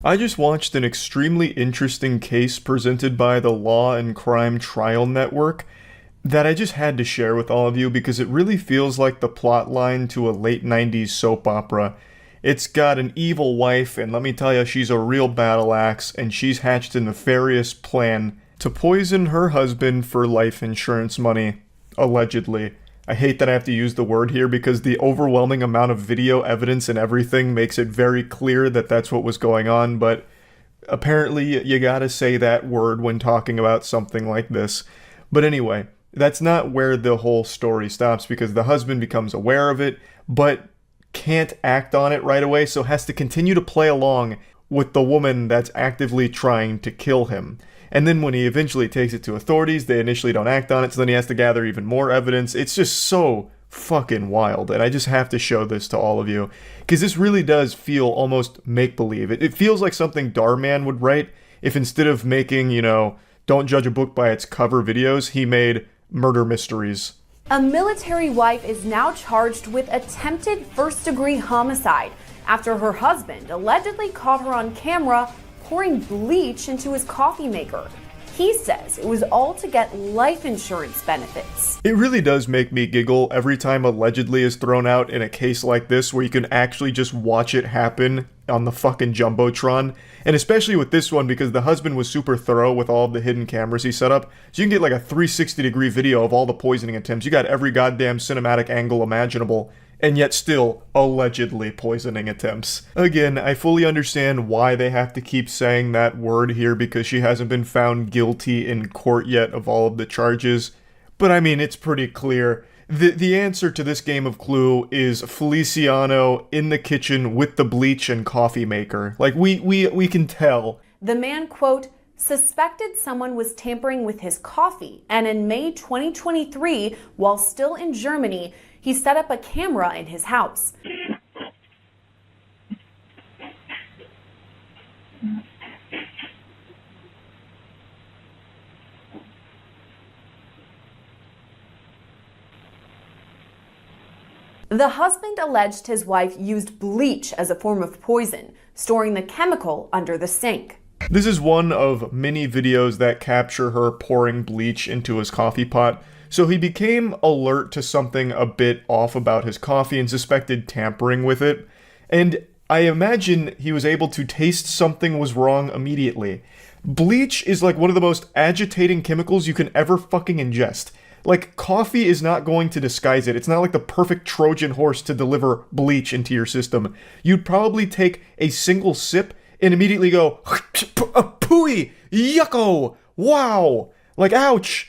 I just watched an extremely interesting case presented by the Law and Crime Trial Network that I just had to share with all of you because it really feels like the plot line to a late 90s soap opera. It's got an evil wife, and let me tell you, she's a real battle axe, and she's hatched a nefarious plan to poison her husband for life insurance money, allegedly. I hate that I have to use the word here because the overwhelming amount of video evidence and everything makes it very clear that that's what was going on, but apparently you gotta say that word when talking about something like this. But anyway, that's not where the whole story stops because the husband becomes aware of it, but can't act on it right away, so has to continue to play along with the woman that's actively trying to kill him. And then when he eventually takes it to authorities, they initially don't act on it, so then he has to gather even more evidence. It's just so fucking wild, and I just have to show this to all of you, because this really does feel almost make-believe. It feels like something Darman would write if instead of making, don't judge a book by its cover videos, he made murder mysteries. A military wife is now charged with attempted first-degree homicide after her husband allegedly caught her on camera pouring bleach into his coffee maker. He says it was all to get life insurance benefits. It really does make me giggle every time allegedly is thrown out in a case like this where you can actually just watch it happen on the fucking Jumbotron. And especially with this one because the husband was super thorough with all of the hidden cameras he set up. So you can get like a 360-degree video of all the poisoning attempts. You got every goddamn cinematic angle imaginable. And yet still allegedly poisoning attempts. Again, I fully understand why they have to keep saying that word here because she hasn't been found guilty in court yet of all of the charges. But I mean, it's pretty clear. The answer to this game of Clue is Feliciano in the kitchen with the bleach and coffee maker. Like, we can tell. The man, quote, suspected someone was tampering with his coffee, and in May 2023, while still in Germany, he set up a camera in his house. The husband alleged his wife used bleach as a form of poison, storing the chemical under the sink. This is one of many videos that capture her pouring bleach into his coffee pot. So he became alert to something a bit off about his coffee and suspected tampering with it. And I imagine he was able to taste something was wrong immediately. Bleach is like one of the most agitating chemicals you can ever fucking ingest. Like, coffee is not going to disguise it. It's not like the perfect Trojan horse to deliver bleach into your system. You'd probably take a single sip and immediately go, pooey, yucko, wow, like, ouch.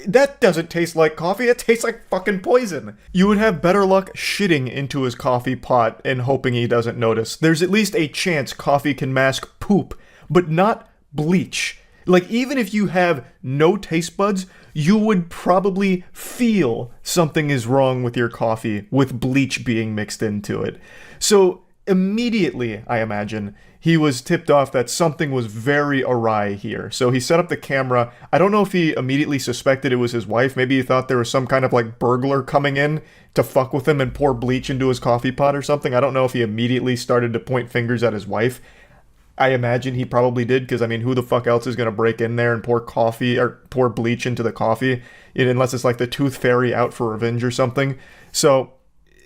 That doesn't taste like coffee, it tastes like fucking poison. You would have better luck shitting into his coffee pot and hoping he doesn't notice. There's at least a chance coffee can mask poop, but not bleach. Like, even if you have no taste buds, you would probably feel something is wrong with your coffee with bleach being mixed into it. So, immediately, I imagine, he was tipped off that something was very awry here. So he set up the camera. I don't know if he immediately suspected it was his wife. Maybe he thought there was some kind of like burglar coming in to fuck with him and pour bleach into his coffee pot or something. I don't know if he immediately started to point fingers at his wife. I imagine he probably did because, I mean, who the fuck else is going to break in there and pour coffee or pour bleach into the coffee? Unless it's like the Tooth Fairy out for revenge or something. So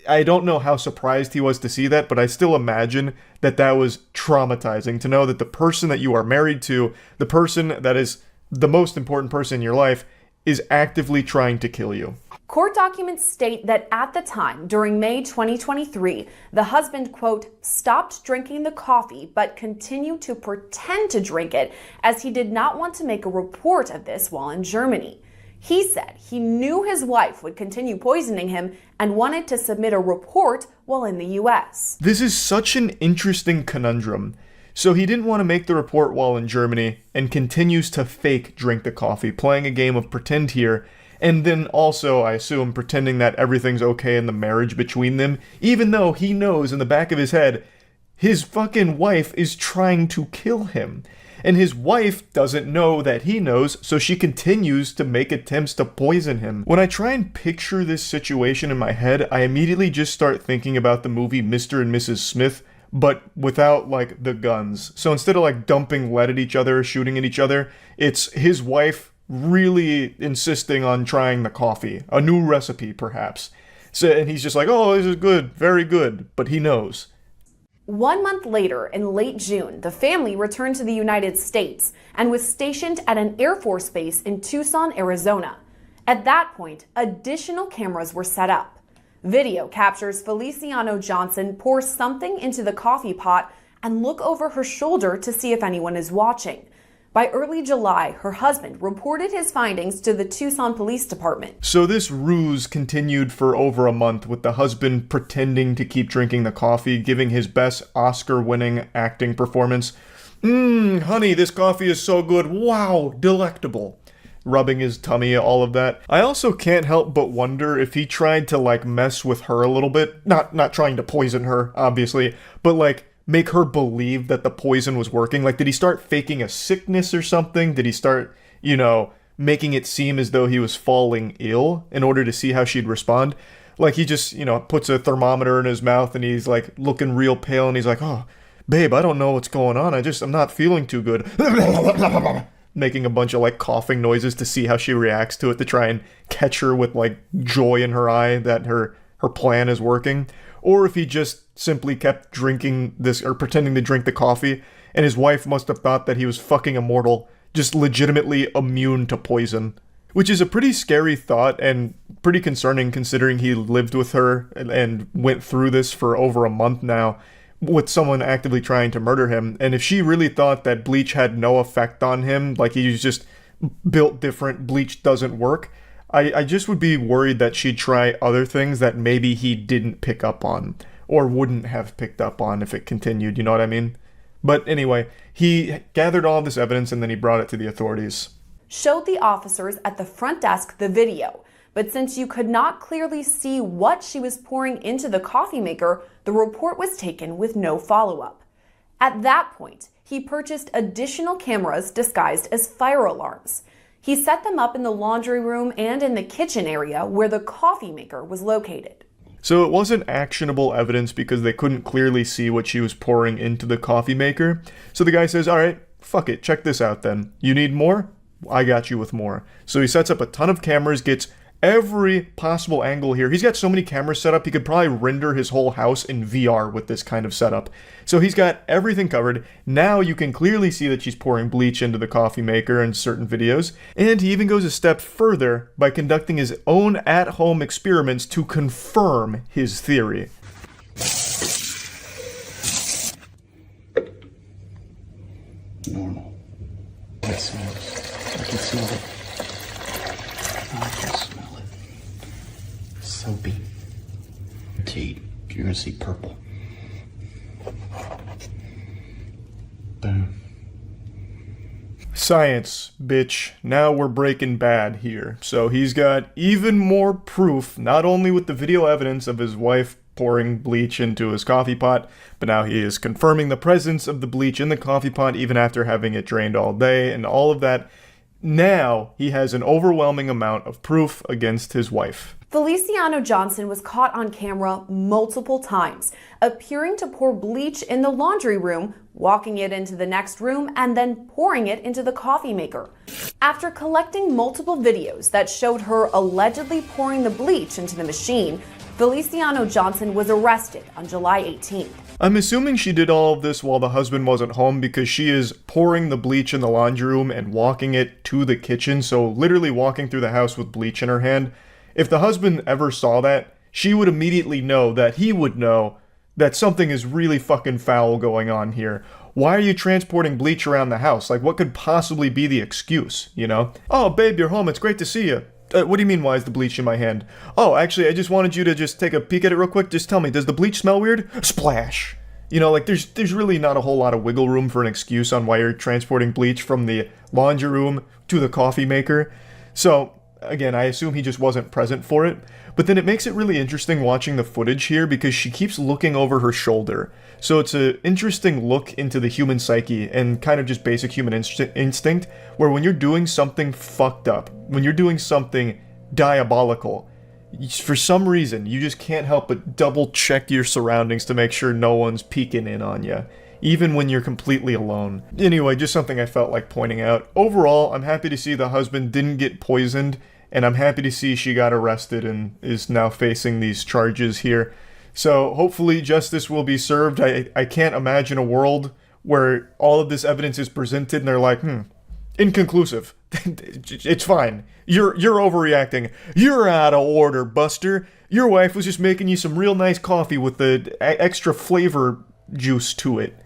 I don't know how surprised he was to see that, but I still imagine that that was traumatizing to know that the person that you are married to, the person that is the most important person in your life, is actively trying to kill you. Court documents state that at the time, during May 2023, the husband, quote, stopped drinking the coffee but continued to pretend to drink it as he did not want to make a report of this while in Germany. He said he knew his wife would continue poisoning him and wanted to submit a report while in the US. This is such an interesting conundrum. So he didn't want to make the report while in Germany and continues to fake drink the coffee, playing a game of pretend here, and then also, I assume, pretending that everything's okay in the marriage between them, even though he knows in the back of his head his fucking wife is trying to kill him. And his wife doesn't know that he knows, so she continues to make attempts to poison him. When I try and picture this situation in my head, I immediately just start thinking about the movie Mr. and Mrs. Smith, but without like the guns. So instead of like dumping lead at each other, shooting at each other, it's his wife really insisting on trying the coffee, a new recipe perhaps. So, and he's just like, oh, this is good, very good, but he knows. 1 month later, in late June, the family returned to the United States and was stationed at an Air Force base in Tucson, Arizona. At that point, additional cameras were set up. Video captures Feliciano Johnson pour something into the coffee pot and look over her shoulder to see if anyone is watching. By early July, her husband reported his findings to the Tucson Police Department. So this ruse continued for over a month, with the husband pretending to keep drinking the coffee, giving his best Oscar-winning acting performance. Honey, this coffee is so good. Wow, delectable. Rubbing his tummy, all of that. I also can't help but wonder if he tried to like mess with her a little bit. Not trying to poison her, obviously, but like make her believe that the poison was working. Like, did he start faking a sickness or something? Did he start, making it seem as though he was falling ill in order to see how she'd respond? Like, he just, puts a thermometer in his mouth and he's like looking real pale and he's like, oh, babe, I don't know what's going on. I'm not feeling too good. Making a bunch of like coughing noises to see how she reacts to it, to try and catch her with like joy in her eye that her plan is working. Or if he just simply kept drinking this or pretending to drink the coffee, and his wife must have thought that he was fucking immortal, just legitimately immune to poison. Which is a pretty scary thought and pretty concerning considering he lived with her and went through this for over a month now with someone actively trying to murder him. And if she really thought that bleach had no effect on him, like he was just built different, bleach doesn't work, I just would be worried that she'd try other things that maybe he didn't pick up on, or wouldn't have picked up on if it continued, you know what I mean? But anyway, he gathered all this evidence and then he brought it to the authorities. Showed the officers at the front desk the video, but since you could not clearly see what she was pouring into the coffee maker, the report was taken with no follow-up. At that point, he purchased additional cameras disguised as fire alarms. He set them up in the laundry room and in the kitchen area where the coffee maker was located. So it wasn't actionable evidence because they couldn't clearly see what she was pouring into the coffee maker. So the guy says, all right, fuck it, check this out then. You need more? I got you with more. So he sets up a ton of cameras, gets every possible angle here. He's got so many cameras set up, he could probably render his whole house in VR with this kind of setup. So he's got everything covered. Now you can clearly see that she's pouring bleach into the coffee maker in certain videos. And he even goes a step further by conducting his own at-home experiments to confirm his theory. Normal. It smells. I can smell it. I can smell it. Soapy. Tea. You're gonna see purple. Boom. Science, bitch. Now we're Breaking Bad here. So he's got even more proof, not only with the video evidence of his wife pouring bleach into his coffee pot, but now he is confirming the presence of the bleach in the coffee pot even after having it drained all day and all of that. Now he has an overwhelming amount of proof against his wife. Feliciano Johnson was caught on camera multiple times, appearing to pour bleach in the laundry room, walking it into the next room, and then pouring it into the coffee maker. After collecting multiple videos that showed her allegedly pouring the bleach into the machine, Feliciano Johnson was arrested on July 18th. I'm assuming she did all of this while the husband wasn't home because she is pouring the bleach in the laundry room and walking it to the kitchen, so literally walking through the house with bleach in her hand. If the husband ever saw that, she would immediately know that he would know that something is really fucking foul going on here. Why are you transporting bleach around the house? Like, what could possibly be the excuse, you know? Oh, babe, you're home. It's great to see you. What do you mean, why is the bleach in my hand? Oh, actually, I just wanted you to just take a peek at it real quick. Just tell me, does the bleach smell weird? Splash. You know, like, there's really not a whole lot of wiggle room for an excuse on why you're transporting bleach from the laundry room to the coffee maker. So, again, I assume he just wasn't present for it. But then it makes it really interesting watching the footage here because she keeps looking over her shoulder. So it's an interesting look into the human psyche and kind of just basic human instinct, where when you're doing something fucked up, when you're doing something diabolical, For some reason, you just can't help but double check your surroundings to make sure no one's peeking in on you, even when you're completely alone. Anyway, just something I felt like pointing out. Overall, I'm happy to see the husband didn't get poisoned, and I'm happy to see she got arrested and is now facing these charges here. So hopefully justice will be served. I can't imagine a world where all of this evidence is presented and they're like, inconclusive. It's fine. You're overreacting. You're out of order, Buster. Your wife was just making you some real nice coffee with the extra flavor juice to it.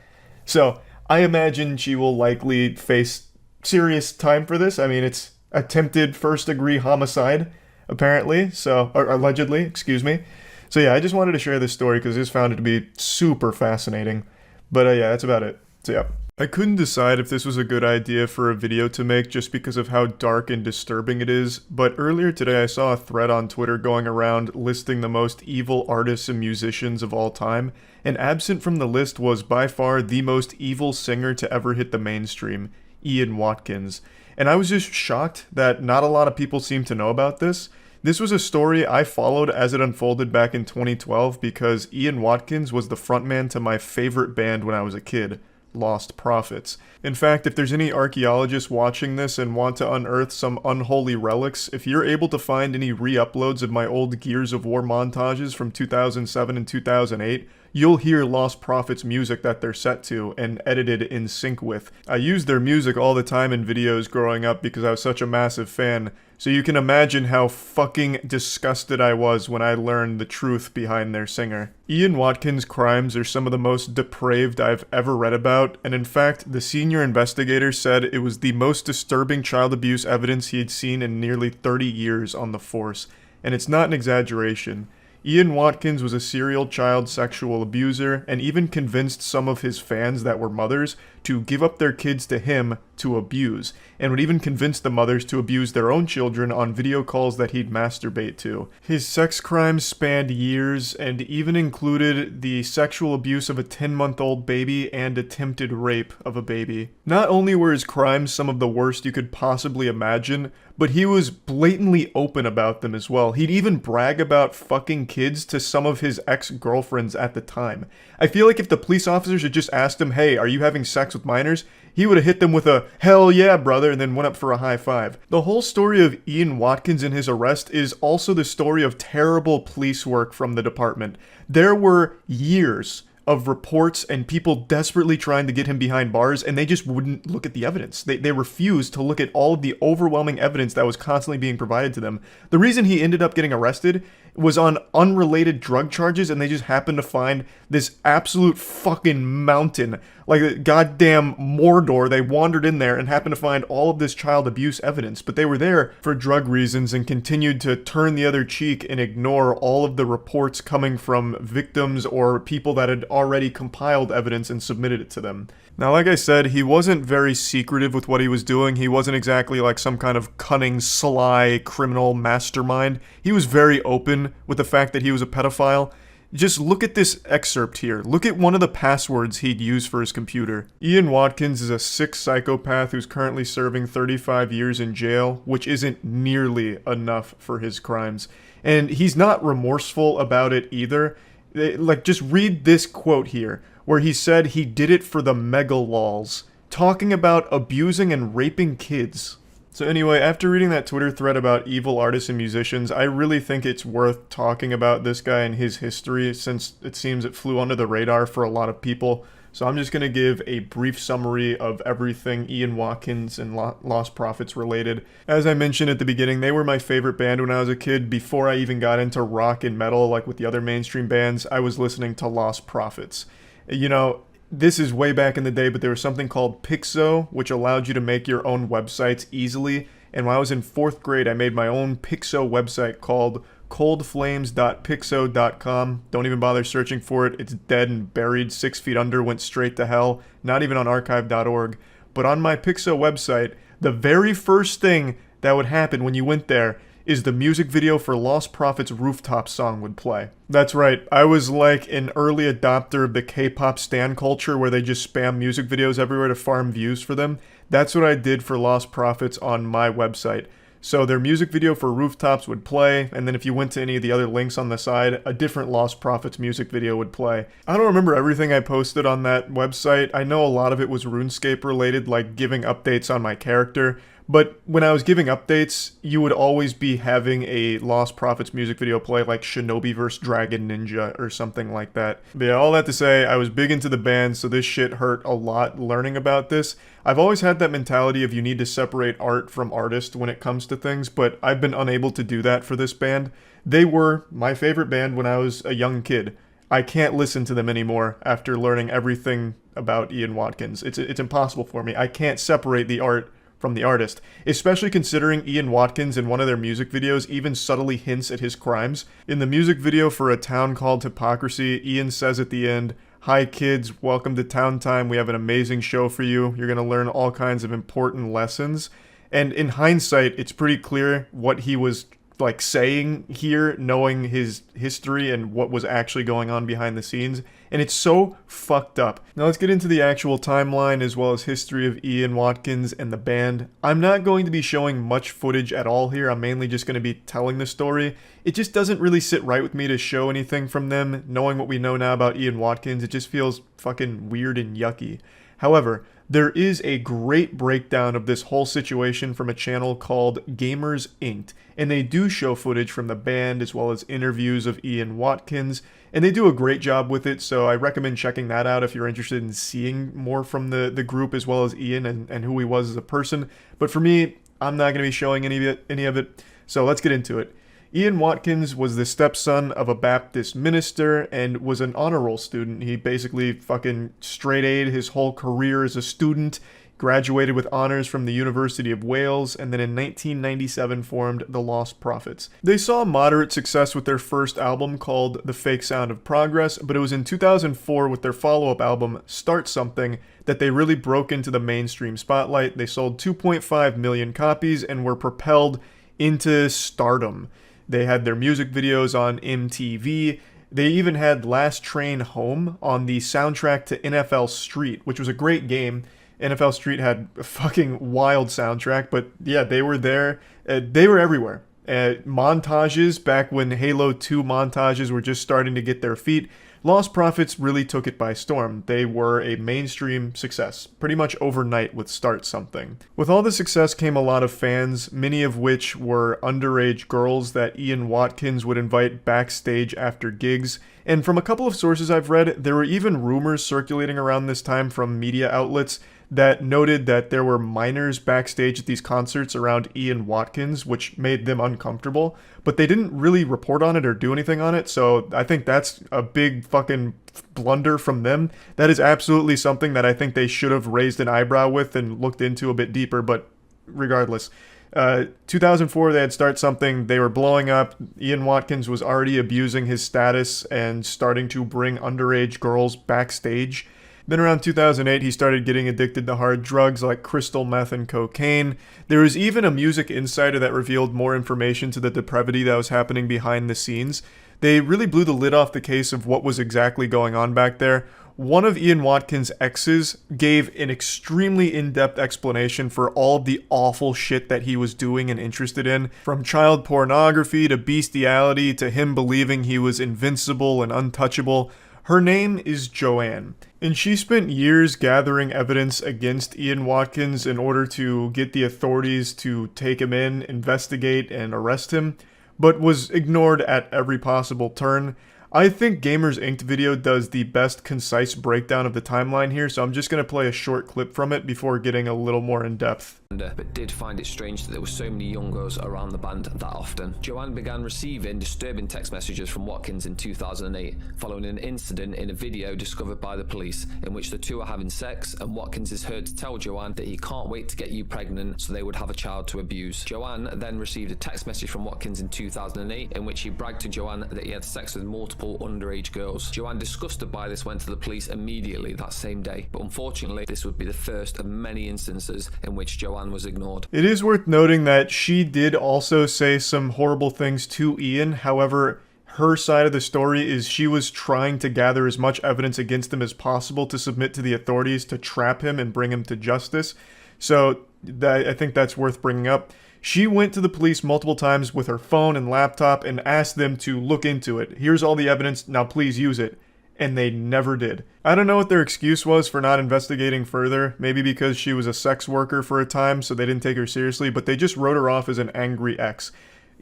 So I imagine she will likely face serious time for this. I mean, it's attempted first-degree homicide, apparently. Or allegedly, excuse me. So yeah, I just wanted to share this story because I just found it to be super fascinating. But yeah, that's about it. So yeah. I couldn't decide if this was a good idea for a video to make just because of how dark and disturbing it is, but earlier today I saw a thread on Twitter going around listing the most evil artists and musicians of all time, and absent from the list was by far the most evil singer to ever hit the mainstream, Ian Watkins. And I was just shocked that not a lot of people seem to know about this. This was a story I followed as it unfolded back in 2012 because Ian Watkins was the frontman to my favorite band when I was a kid, Lost Prophets. In fact, if there's any archaeologists watching this and want to unearth some unholy relics, if you're able to find any re-uploads of my old Gears of War montages from 2007 and 2008, you'll hear Lost Prophets music that they're set to and edited in sync with. I used their music all the time in videos growing up because I was such a massive fan, so you can imagine how fucking disgusted I was when I learned the truth behind their singer. Ian Watkins' crimes are some of the most depraved I've ever read about, and in fact, the senior investigator said it was the most disturbing child abuse evidence he had seen in nearly 30 years on the force, and it's not an exaggeration. Ian Watkins was a serial child sexual abuser and even convinced some of his fans that were mothers to give up their kids to him to abuse, and would even convince the mothers to abuse their own children on video calls that he'd masturbate to. His sex crimes spanned years and even included the sexual abuse of a 10-month-old baby and attempted rape of a baby. Not only were his crimes some of the worst you could possibly imagine, but he was blatantly open about them as well. He'd even brag about fucking kids to some of his ex-girlfriends at the time. I feel like if the police officers had just asked him, hey, are you having sex with minors? He would have hit them with a, hell yeah, brother, and then went up for a high five. The whole story of Ian Watkins and his arrest is also the story of terrible police work from the department. There were years of reports and people desperately trying to get him behind bars, and they just wouldn't look at the evidence. They refused to look at all of the overwhelming evidence that was constantly being provided to them. The reason he ended up getting arrested was on unrelated drug charges, and they just happened to find this absolute fucking mountain, like a goddamn Mordor. They wandered in there and happened to find all of this child abuse evidence, but they were there for drug reasons and continued to turn the other cheek and ignore all of the reports coming from victims or people that had already compiled evidence and submitted it to them. Now, like I said, he wasn't very secretive with what he was doing. He wasn't exactly like some kind of cunning, sly, criminal mastermind. He was very open with the fact that he was a pedophile. Just look at this excerpt here. Look at one of the passwords he'd use for his computer. Ian Watkins is a sick psychopath who's currently serving 35 years in jail, which isn't nearly enough for his crimes. And he's not remorseful about it either. Like, just read this quote here, where he said he did it for the mega lols, talking about abusing and raping kids. So anyway, after reading that Twitter thread about evil artists and musicians, I really think it's worth talking about this guy and his history, since it seems it flew under the radar for a lot of people. So I'm just going to give a brief summary of everything Ian Watkins and Lost Prophets related. As I mentioned at the beginning, they were my favorite band when I was a kid. Before I even got into rock and metal, like with the other mainstream bands, I was listening to Lost Prophets. You know, this is way back in the day, but there was something called Penguinz0, which allowed you to make your own websites easily. And when I was in 4th grade, I made my own Penguinz0 website called coldflames.penguinz0.com. Don't even bother searching for it. It's dead and buried 6 feet under, went straight to hell. Not even on archive.org. But on my Penguinz0 website, the very first thing that would happen when you went there is the music video for Lost Prophets' Rooftop song would play. That's right, I was like an early adopter of the K-pop stan culture where they just spam music videos everywhere to farm views for them. That's what I did for Lost Prophets on my website. So their music video for Rooftops would play, and then if you went to any of the other links on the side, a different Lost Prophets music video would play. I don't remember everything I posted on that website. I know a lot of it was RuneScape related, like giving updates on my character. But when I was giving updates, you would always be having a Lost Prophets music video play, like Shinobi vs. Dragon Ninja or something like that. But yeah, all that to say, I was big into the band, so this shit hurt a lot learning about this. I've always had that mentality of you need to separate art from artist when it comes to things, but I've been unable to do that for this band. They were my favorite band when I was a young kid. I can't listen to them anymore after learning everything about Ian Watkins. It's impossible for me. I can't separate the art from the artist, especially considering Ian Watkins in one of their music videos even subtly hints at his crimes. In the music video for A Town Called Hypocrisy, Ian says at the end, "Hi kids, welcome to Town Time. We have an amazing show for you. You're going to learn all kinds of important lessons." And in hindsight, it's pretty clear what he was like saying here, knowing his history and what was actually going on behind the scenes, and it's so fucked up. Now let's get into the actual timeline as well as history of Ian Watkins and the band. I'm not going to be showing much footage at all here. I'm mainly just going to be telling the story. It just doesn't really sit right with me to show anything from them. Knowing what we know now about Ian Watkins, it just feels fucking weird and yucky. However, there is a great breakdown of this whole situation from a channel called Gamers0 and they do show footage from the band as well as interviews of Ian Watkins, and they do a great job with it, so I recommend checking that out if you're interested in seeing more from the group as well as Ian and who he was as a person. But for me, I'm not going to be showing any of it, so let's get into it. Ian Watkins was the stepson of a Baptist minister and was an honor roll student. He basically fucking straight A'd his whole career as a student, graduated with honors from the University of Wales, and then in 1997 formed the Lost Prophets. They saw moderate success with their first album called The Fake Sound of Progress, but it was in 2004 with their follow-up album, Start Something, that they really broke into the mainstream spotlight. They sold 2.5 million copies and were propelled into stardom. They had their music videos on MTV. They even had Last Train Home on the soundtrack to NFL Street, which was a great game. NFL Street had a fucking wild soundtrack, but yeah, they were there. They were everywhere. Montages, back when Halo 2 montages were just starting to get their feet, Lost Prophets really took it by storm. They were a mainstream success, pretty much overnight with Start Something. With all the success came a lot of fans, many of which were underage girls that Ian Watkins would invite backstage after gigs. And from a couple of sources I've read, there were even rumors circulating around this time from media outlets that noted that there were minors backstage at these concerts around Ian Watkins, which made them uncomfortable, but they didn't really report on it or do anything on it, so I think that's a big fucking blunder from them. That is absolutely something that I think they should have raised an eyebrow with and looked into a bit deeper, but regardless. 2004, they had Start Something, they were blowing up. Ian Watkins was already abusing his status and starting to bring underage girls backstage. Then around 2008, he started getting addicted to hard drugs like crystal meth and cocaine. There was even a Music Insider that revealed more information to the depravity that was happening behind the scenes. They really blew the lid off the case of what was exactly going on back there. One of Ian Watkins' exes gave an extremely in-depth explanation for all of the awful shit that he was doing and interested in, from child pornography to bestiality to him believing he was invincible and untouchable. Her name is Joanne, and she spent years gathering evidence against Ian Watkins in order to get the authorities to take him in, investigate, and arrest him, but was ignored at every possible turn. I think Gamers0 video does the best concise breakdown of the timeline here, so I'm just going to play a short clip from it before getting a little more in depth. But did find it strange that there were so many young girls around the band that often. Joanne began receiving disturbing text messages from Watkins in 2008, following an incident in a video discovered by the police, in which the two are having sex, and Watkins is heard to tell Joanne that he can't wait to get you pregnant so they would have a child to abuse. Joanne then received a text message from Watkins in 2008, in which he bragged to Joanne that he had sex with multiple underage girls. Joanne, disgusted by this, went to the police immediately that same day, but unfortunately this would be the first of many instances in which Joanne was ignored. It is worth noting that she did also say some horrible things to Ian. However, her side of the story is she was trying to gather as much evidence against him as possible to submit to the authorities to trap him and bring him to justice. So I think that's worth bringing up. She went to the police multiple times with her phone and laptop and asked them to look into it. Here's all the evidence, now please use it. And they never did. I don't know what their excuse was for not investigating further. Maybe because she was a sex worker for a time, so they didn't take her seriously, but they just wrote her off as an angry ex.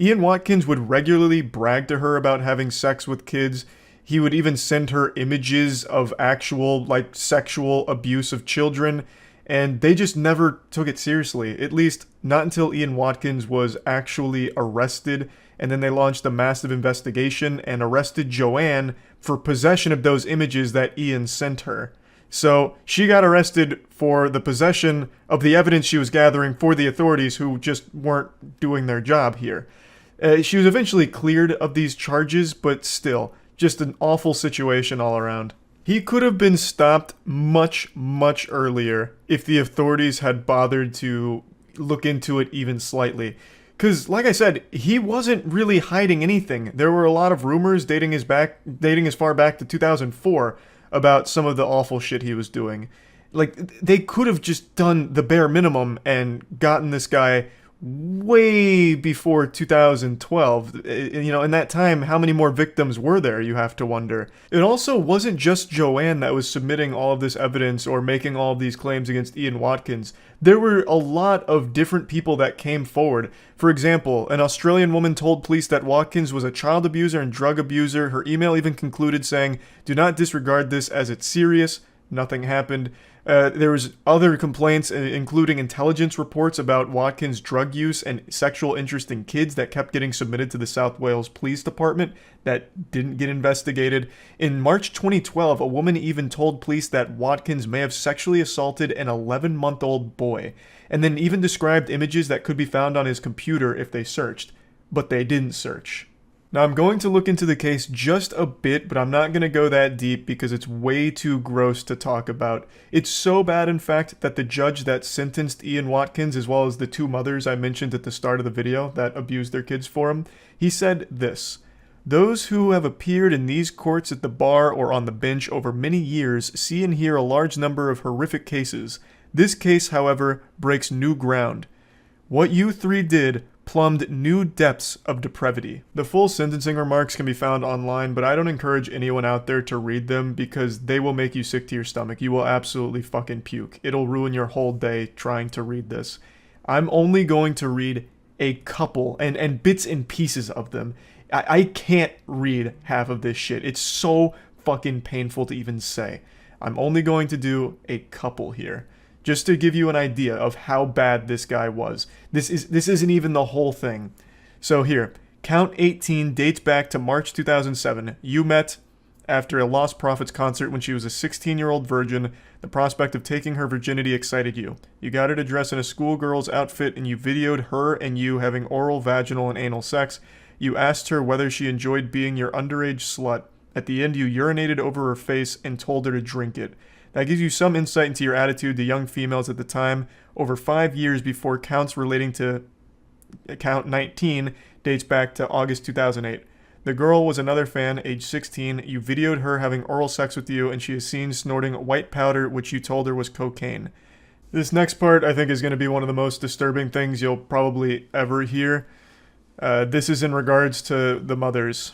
Ian Watkins would regularly brag to her about having sex with kids. He would even send her images of actual, sexual abuse of children. And they just never took it seriously, at least not until Ian Watkins was actually arrested, and then they launched a massive investigation and arrested Joanne for possession of those images that Ian sent her. So she got arrested for the possession of the evidence she was gathering for the authorities who just weren't doing their job here. She was eventually cleared of these charges, but still, just an awful situation all around. He could have been stopped much, much earlier if the authorities had bothered to look into it even slightly. Because, like I said, he wasn't really hiding anything. There were a lot of rumors dating as far back to 2004 about some of the awful shit he was doing. They could have just done the bare minimum and gotten this guy way before 2012. In that time, how many more victims were there, you have to wonder. It also wasn't just Joanne that was submitting all of this evidence or making all of these claims against Ian Watkins. There were a lot of different people that came forward. For example, an Australian woman told police that Watkins was a child abuser and drug abuser. Her email even concluded saying, "Do not disregard this as it's serious." Nothing happened. There was other complaints, including intelligence reports about Watkins' drug use and sexual interest in kids that kept getting submitted to the South Wales Police Department that didn't get investigated. In March 2012, a woman even told police that Watkins may have sexually assaulted an 11-month-old boy, and then even described images that could be found on his computer if they searched. But they didn't search. Now, I'm going to look into the case just a bit, but I'm not going to go that deep because it's way too gross to talk about. It's so bad, in fact, that the judge that sentenced Ian Watkins, as well as the two mothers I mentioned at the start of the video that abused their kids for him, he said this: "Those who have appeared in these courts at the bar or on the bench over many years see and hear a large number of horrific cases. This case, however, breaks new ground. What you three did plumbed new depths of depravity." The full sentencing remarks can be found online, but I don't encourage anyone out there to read them because they will make you sick to your stomach. You will absolutely fucking puke. It'll ruin your whole day trying to read this. I'm only going to read a couple and bits and pieces of them. I can't read half of this shit. It's so fucking painful to even say. I'm only going to do a couple here, just to give you an idea of how bad this guy was. This isn't even the whole thing. So here, count 18 dates back to March 2007. You met after a Lost Prophets concert when she was a 16-year-old virgin. The prospect of taking her virginity excited you. You got her to dress in a schoolgirl's outfit and you videoed her and you having oral, vaginal, and anal sex. You asked her whether she enjoyed being your underage slut. At the end, you urinated over her face and told her to drink it. That gives you some insight into your attitude to young females at the time. Over 5 years before counts relating to count 19 dates back to August 2008. The girl was another fan, age 16. You videoed her having oral sex with you, and she is seen snorting white powder, which you told her was cocaine. This next part, I think, is going to be one of the most disturbing things you'll probably ever hear. This is in regards to the mothers,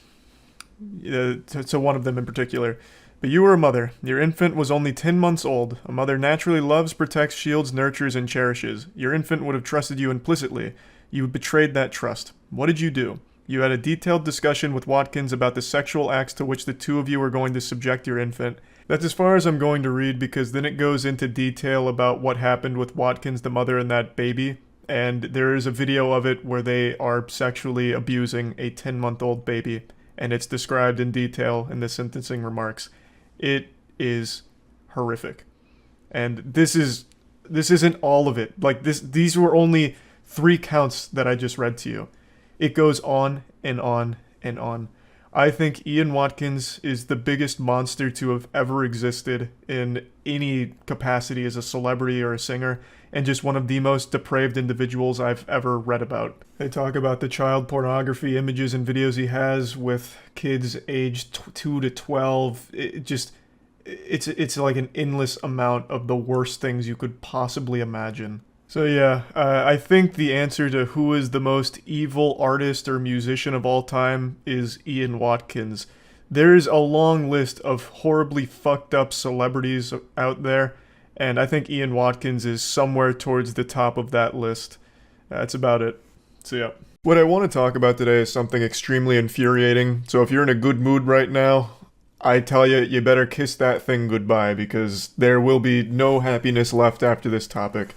to one of them in particular. But you were a mother. Your infant was only 10 months old. A mother naturally loves, protects, shields, nurtures, and cherishes. Your infant would have trusted you implicitly. You betrayed that trust. What did you do? You had a detailed discussion with Watkins about the sexual acts to which the two of you were going to subject your infant. That's as far as I'm going to read, because then it goes into detail about what happened with Watkins, the mother, and that baby. And there is a video of it where they are sexually abusing a 10-month-old baby. And it's described in detail in the sentencing remarks. It is horrific. And this isn't all of it. These were only 3 counts that I just read to you. It goes on and on and on. I think Ian Watkins is the biggest monster to have ever existed in any capacity as a celebrity or a singer, and just one of the most depraved individuals I've ever read about. They talk about the child pornography images and videos he has with kids aged 2 to 12. It's like an endless amount of the worst things you could possibly imagine. So yeah, I think the answer to who is the most evil artist or musician of all time is Ian Watkins. There's a long list of horribly fucked up celebrities out there, and I think Ian Watkins is somewhere towards the top of that list. That's about it. So yeah. What I want to talk about today is something extremely infuriating. So if you're in a good mood right now, I tell you, you better kiss that thing goodbye because there will be no happiness left after this topic.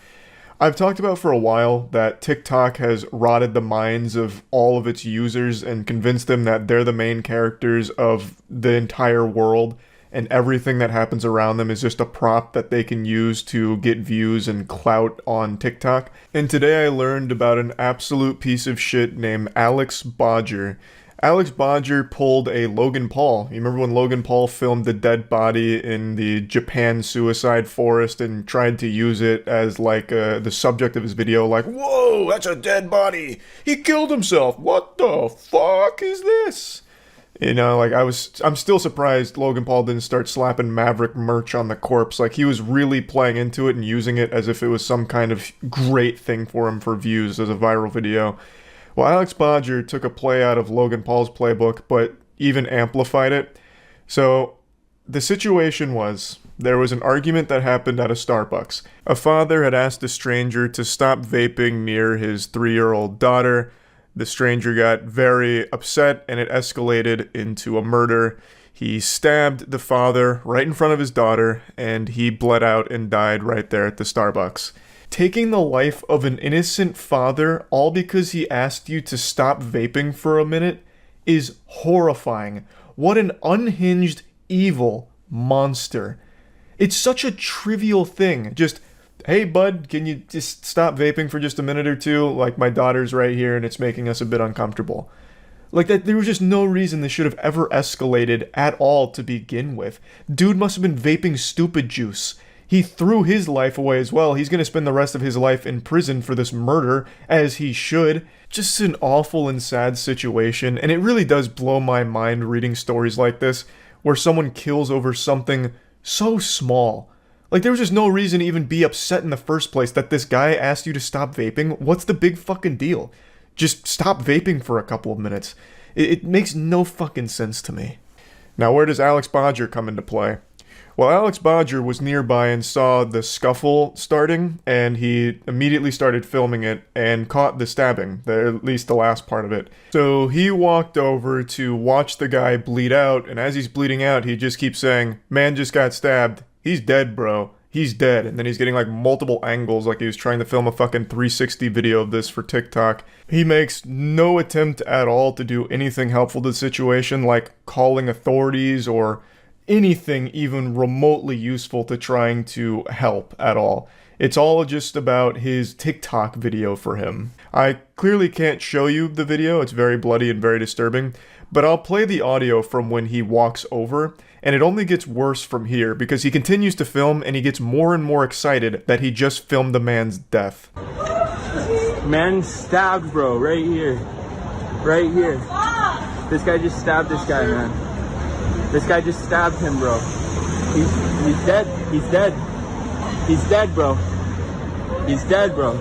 I've talked about for a while that TikTok has rotted the minds of all of its users and convinced them that they're the main characters of the entire world and everything that happens around them is just a prop that they can use to get views and clout on TikTok. And today I learned about an absolute piece of shit named Alex Bodger. Alex Bodger pulled a Logan Paul. You remember when Logan Paul filmed the dead body in the Japan suicide forest and tried to use it as like the subject of his video, like, whoa, that's a dead body. He killed himself. What the fuck is this? You know, like I'm still surprised Logan Paul didn't start slapping Maverick merch on the corpse. Like he was really playing into it and using it as if it was some kind of great thing for him for views as a viral video. Well, Alex Bodger took a play out of Logan Paul's playbook, but even amplified it. So, the situation was, there was an argument that happened at a Starbucks. A father had asked a stranger to stop vaping near his 3-year-old daughter. The stranger got very upset, and it escalated into a murder. He stabbed the father right in front of his daughter, and he bled out and died right there at the Starbucks. Taking the life of an innocent father all because he asked you to stop vaping for a minute is horrifying. What an unhinged, evil monster. It's such a trivial thing. Just, hey bud, can you just stop vaping for just a minute or two? Like my daughter's right here and it's making us a bit uncomfortable. Like that, there was just no reason this should have ever escalated at all to begin with. Dude must have been vaping stupid juice. He threw his life away as well. He's going to spend the rest of his life in prison for this murder, as he should. Just an awful and sad situation, and it really does blow my mind reading stories like this, where someone kills over something so small. Like, there was just no reason to even be upset in the first place that this guy asked you to stop vaping. What's the big fucking deal? Just stop vaping for a couple of minutes. It makes no fucking sense to me. Now, where does Alex Bodger come into play? Well, Alex Bodger was nearby and saw the scuffle starting, and he immediately started filming it and caught the stabbing, at least the last part of it. So he walked over to watch the guy bleed out, and as he's bleeding out, he just keeps saying, "Man just got stabbed. He's dead, bro. He's dead." And then he's getting like multiple angles, like he was trying to film a fucking 360 video of this for TikTok. He makes no attempt at all to do anything helpful to the situation, like calling authorities or anything even remotely useful to trying to help at all. It's all just about his TikTok video for him. I clearly can't show you the video, it's very bloody and very disturbing, but I'll play the audio from when he walks over, and it only gets worse from here because he continues to film and he gets more and more excited that he just filmed the man's death. Man stabbed, bro, right here. Right here. This guy just stabbed this guy, man. This guy just stabbed him, bro. He's dead. He's dead. He's dead, bro. He's dead, bro.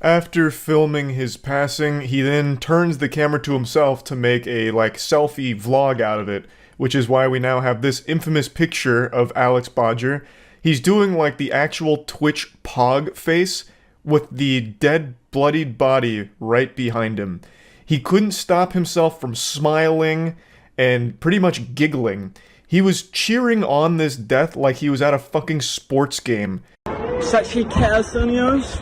After filming his passing, he then turns the camera to himself to make a selfie vlog out of it, which is why we now have this infamous picture of Alex Bodger. He's doing like the actual Twitch pog face with the dead, bloodied body right behind him. He couldn't stop himself from smiling and pretty much giggling. He was cheering on this death like he was at a fucking sports game. Such a chaos, Sonios.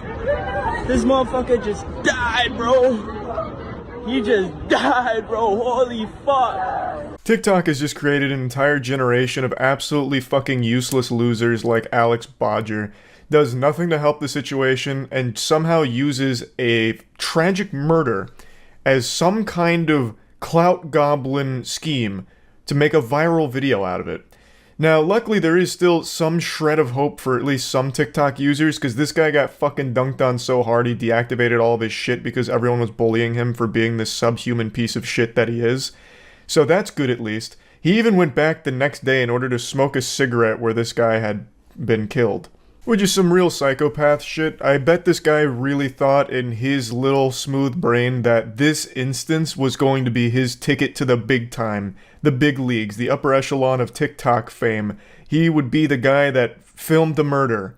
This motherfucker just died, bro. He just died, bro. Holy fuck. TikTok has just created an entire generation of absolutely fucking useless losers like Alex Bodger. Does nothing to help the situation and somehow uses a tragic murder as some kind of clout goblin scheme to make a viral video out of it. Now, luckily there is still some shred of hope for at least some TikTok users, because this guy got fucking dunked on so hard he deactivated all of his shit because everyone was bullying him for being this subhuman piece of shit that he is. So that's good at least. He even went back the next day in order to smoke a cigarette where this guy had been killed. Which is some real psychopath shit. I bet this guy really thought in his little smooth brain that this instance was going to be his ticket to the big time, the big leagues, the upper echelon of TikTok fame. He would be the guy that filmed the murder.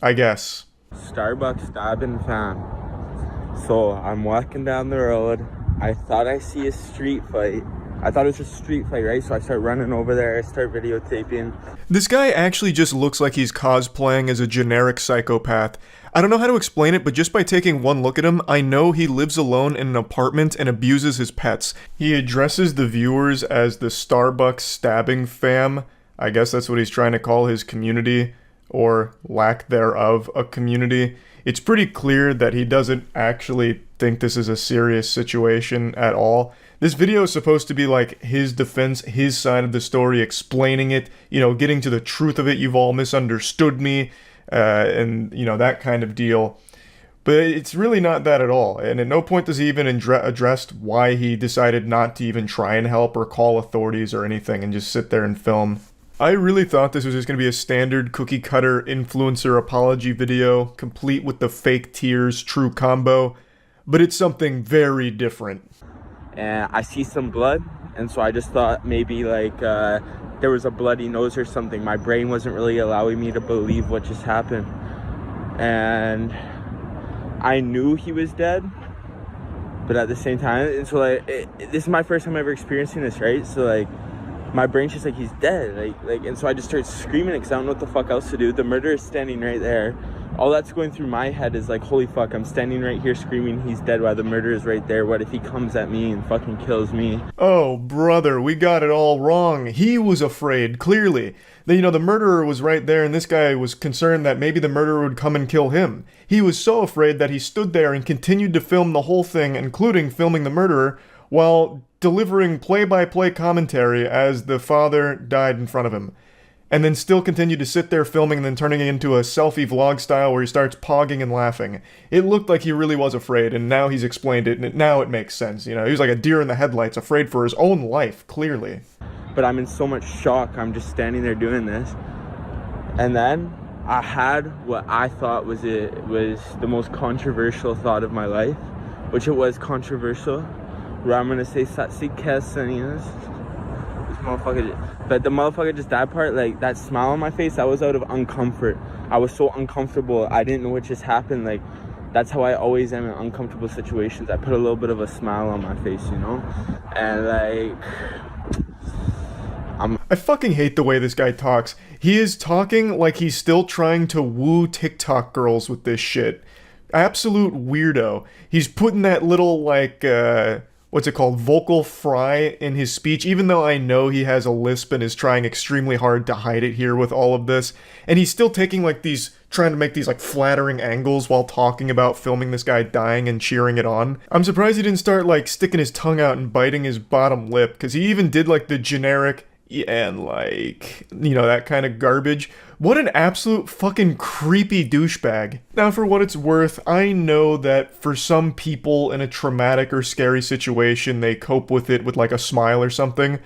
I guess. Starbucks stabbing fam. So I'm walking down the road. I thought I see a street fight. I thought it was a street fight, right? So I start running over there. I start videotaping. This guy actually just looks like he's cosplaying as a generic psychopath. I don't know how to explain it, but just by taking one look at him, I know he lives alone in an apartment and abuses his pets. He addresses the viewers as the Starbucks stabbing fam. I guess that's what he's trying to call his community, or lack thereof a community. It's pretty clear that he doesn't actually think this is a serious situation at all. This video is supposed to be like his defense, his side of the story, explaining it, getting to the truth of it. You've all misunderstood me, and, that kind of deal. But it's really not that at all. And at no point does he even address why he decided not to even try and help or call authorities or anything and just sit there and film. I really thought this was just going to be a standard cookie-cutter influencer apology video, complete with the fake tears true combo, but it's something very different. And I see some blood, and so I just thought maybe there was a bloody nose or something. My brain wasn't really allowing me to believe what just happened. And I knew he was dead, but at the same time, and so this is my first time ever experiencing this, right? So my brain's just he's dead, and so I just start screaming because I don't know what the fuck else to do. The murderer is standing right there. All that's going through my head is holy fuck, I'm standing right here screaming he's dead while the murderer is right there. What if he comes at me and fucking kills me? Oh, brother, we got it all wrong. He was afraid, clearly. The murderer was right there, and this guy was concerned that maybe the murderer would come and kill him. He was so afraid that he stood there and continued to film the whole thing, including filming the murderer, while delivering play-by-play commentary as the father died in front of him. And then still continued to sit there filming and then turning it into a selfie vlog style where he starts pogging and laughing. It looked like he really was afraid, and now he's explained it, and now it makes sense. He was like a deer in the headlights, afraid for his own life, clearly. But I'm in so much shock, I'm just standing there doing this. And then I had what I thought was the most controversial thought of my life, which it was controversial, where I'm gonna say Satsi Kesanias. This motherfucker. But the motherfucker just, that part, that smile on my face, that was out of uncomfort. I was so uncomfortable. I didn't know what just happened. That's how I always am in uncomfortable situations. I put a little bit of a smile on my face, And I fucking hate the way this guy talks. He is talking like he's still trying to woo TikTok girls with this shit. Absolute weirdo. He's putting that little, what's it called, vocal fry in his speech, even though I know he has a lisp and is trying extremely hard to hide it here with all of this. And he's still taking trying to make these flattering angles while talking about filming this guy dying and cheering it on. I'm surprised he didn't start sticking his tongue out and biting his bottom lip, because he even did the generic and that kind of garbage. What an absolute fucking creepy douchebag. Now, for what it's worth, I know that for some people in a traumatic or scary situation, they cope with it with a smile or something.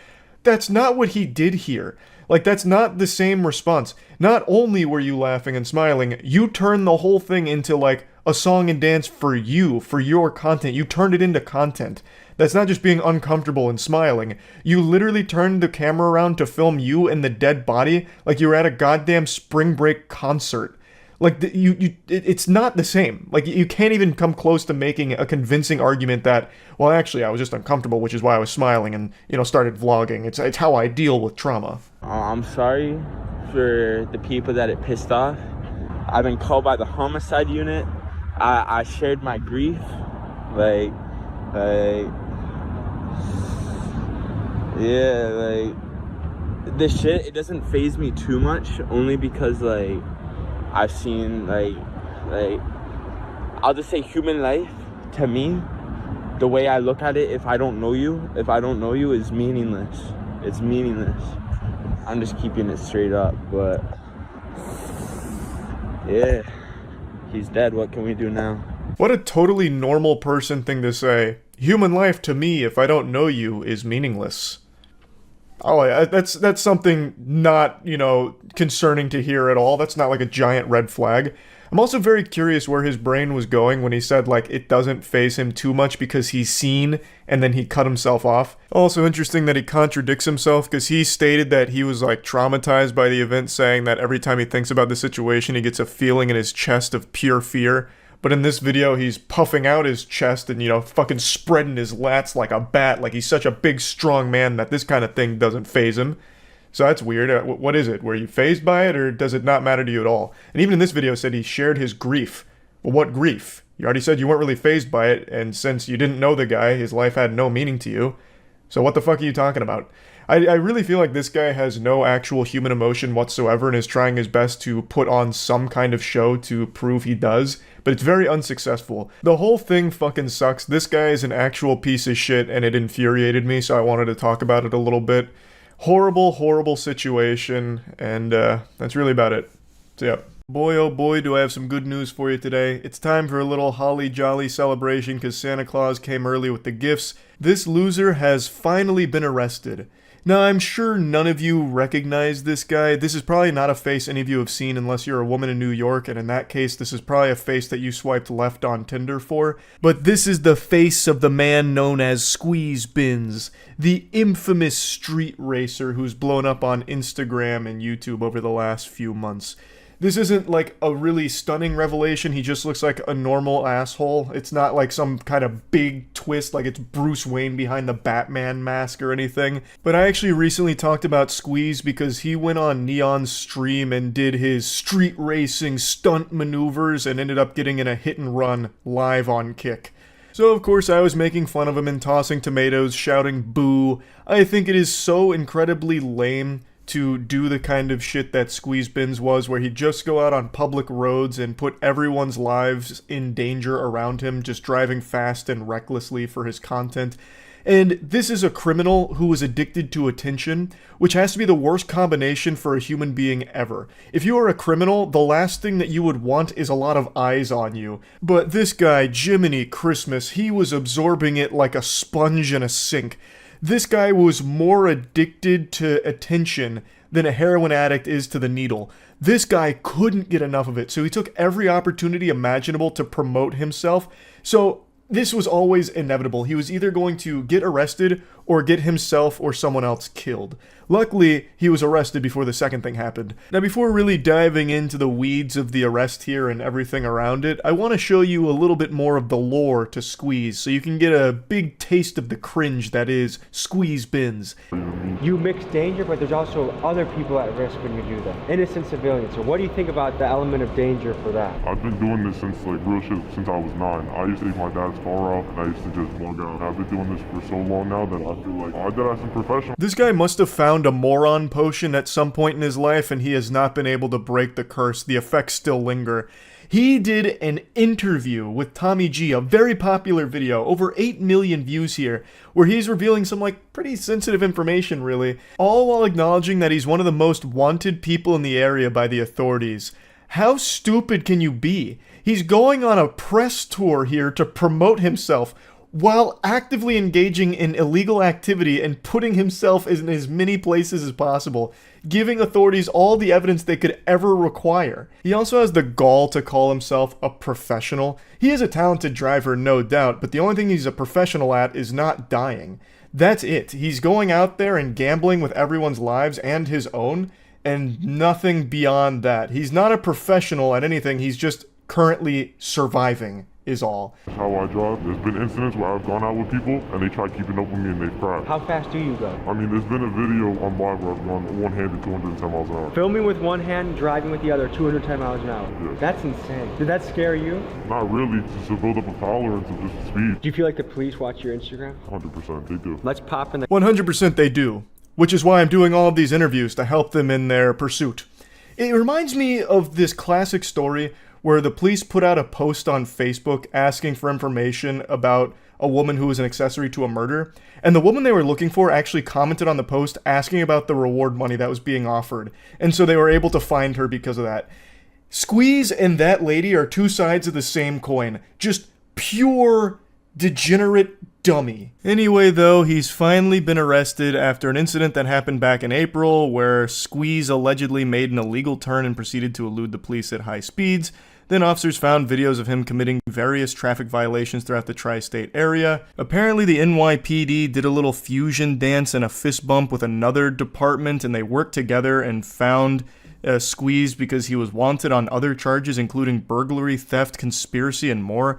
That's not what he did here. That's not the same response. Not only were you laughing and smiling, you turned the whole thing into a song and dance for you, for your content. You turned it into content. That's not just being uncomfortable and smiling. You literally turned the camera around to film you and the dead body like you were at a goddamn spring break concert. It's not the same. You can't even come close to making a convincing argument that, well, actually, I was just uncomfortable, which is why I was smiling and, started vlogging. It's how I deal with trauma. I'm sorry for the people that it pissed off. I've been called by the homicide unit. I shared my grief. This shit, it doesn't faze me too much, only because I've seen I'll just say human life to me, the way I look at it, if I don't know you is meaningless. It's meaningless. I'm just keeping it straight up, but yeah, he's dead. What can we do now? What a totally normal person thing to say. Human life to me, if I don't know you, is meaningless. Oh, yeah, that's something not, concerning to hear at all. That's not like a giant red flag. I'm also very curious where his brain was going when he said, like, it doesn't faze him too much because he's seen and then he cut himself off. Also interesting that he contradicts himself because he stated that he was, like, traumatized by the event, saying that every time he thinks about the situation, he gets a feeling in his chest of pure fear. But in this video, he's puffing out his chest and, fucking spreading his lats like a bat, like he's such a big, strong man that this kind of thing doesn't faze him. So that's weird. What is it? Were you fazed by it, or does it not matter to you at all? And even in this video, said he shared his grief. Well, what grief? You already said you weren't really fazed by it, and since you didn't know the guy, his life had no meaning to you. So what the fuck are you talking about? I really feel like this guy has no actual human emotion whatsoever and is trying his best to put on some kind of show to prove he does, but it's very unsuccessful. The whole thing fucking sucks. This guy is an actual piece of shit, and it infuriated me, so I wanted to talk about it a little bit. Horrible, horrible situation, and that's really about it. So yeah. Boy, oh boy, do I have some good news for you today. It's time for a little holly jolly celebration because Santa Claus came early with the gifts. This loser has finally been arrested. Now, I'm sure none of you recognize this guy. This is probably not a face any of you have seen unless you're a woman in New York, and in that case, this is probably a face that you swiped left on Tinder for. But this is the face of the man known as Penguinz0, the infamous street racer who's blown up on Instagram and YouTube over the last few months. This isn't like a really stunning revelation. He just looks like a normal asshole. It's not like some kind of big twist like it's Bruce Wayne behind the Batman mask or anything. But I actually recently talked about Squeeze because he went on Neon's stream and did his street racing stunt maneuvers and ended up getting in a hit and run live on Kick. So of course I was making fun of him and tossing tomatoes, shouting boo. I think it is so incredibly lame to do the kind of shit that Penguinz0 was, where he'd just go out on public roads and put everyone's lives in danger around him, just driving fast and recklessly for his content. And this is a criminal who is addicted to attention, which has to be the worst combination for a human being ever. If you are a criminal, the last thing that you would want is a lot of eyes on you. But this guy, Jiminy Christmas, he was absorbing it like a sponge in a sink. This guy was more addicted to attention than a heroin addict is to the needle. This guy couldn't get enough of it, so he took every opportunity imaginable to promote himself. So this was always inevitable. He was either going to get arrested or get himself or someone else killed. Luckily, he was arrested before the second thing happened. Now, before really diving into the weeds of the arrest here and everything around it, I want to show you a little bit more of the lore to Squeeze, so you can get a big taste of the cringe that is Penguinz0. You mix danger, but there's also other people at risk when you do that. Innocent civilians. So what do you think about the element of danger for that? I've been doing this since real shit since I was 9. I used to take my dad's car out and I used to just bug out. I've been doing this for so long now that I feel like I did have some professional. This guy must have found a moron potion at some point in his life and he has not been able to break the curse. The effects still linger. He did an interview with Tommy G, a very popular video, over 8 million views here, where he's revealing some pretty sensitive information really, all while acknowledging that he's one of the most wanted people in the area by the authorities. How stupid can you be? He's going on a press tour here to promote himself while actively engaging in illegal activity and putting himself in as many places as possible, giving authorities all the evidence they could ever require. He also has the gall to call himself a professional. He is a talented driver, no doubt, but the only thing he's a professional at is not dying. That's it. He's going out there and gambling with everyone's lives and his own, and nothing beyond that. He's not a professional at anything, he's just currently surviving. Is all. How I drive. There's been incidents where I've gone out with people and they try keeping up with me and they've crashed. How fast do you go? I mean, there's been a video on live where I've gone one-handed 210 miles an hour. Filming with one hand, driving with the other, 210 miles an hour. Yeah. That's insane. Did that scare you? Not really, just to build up a tolerance of just speed. Do you feel like the police watch your Instagram? 100%, they do. Let's pop in the 100% they do, which is why I'm doing all of these interviews to help them in their pursuit. It reminds me of this classic story where the police put out a post on Facebook asking for information about a woman who was an accessory to a murder, and the woman they were looking for actually commented on the post asking about the reward money that was being offered, and so they were able to find her because of that. Squeeze and that lady are two sides of the same coin. Just pure degenerate dummy. Anyway, though, he's finally been arrested after an incident that happened back in April where Squeeze allegedly made an illegal turn and proceeded to elude the police at high speeds. Then officers found videos of him committing various traffic violations throughout the tri-state area. Apparently the NYPD did a little fusion dance and a fist bump with another department, and they worked together and found Squeeze because he was wanted on other charges, including burglary, theft, conspiracy, and more.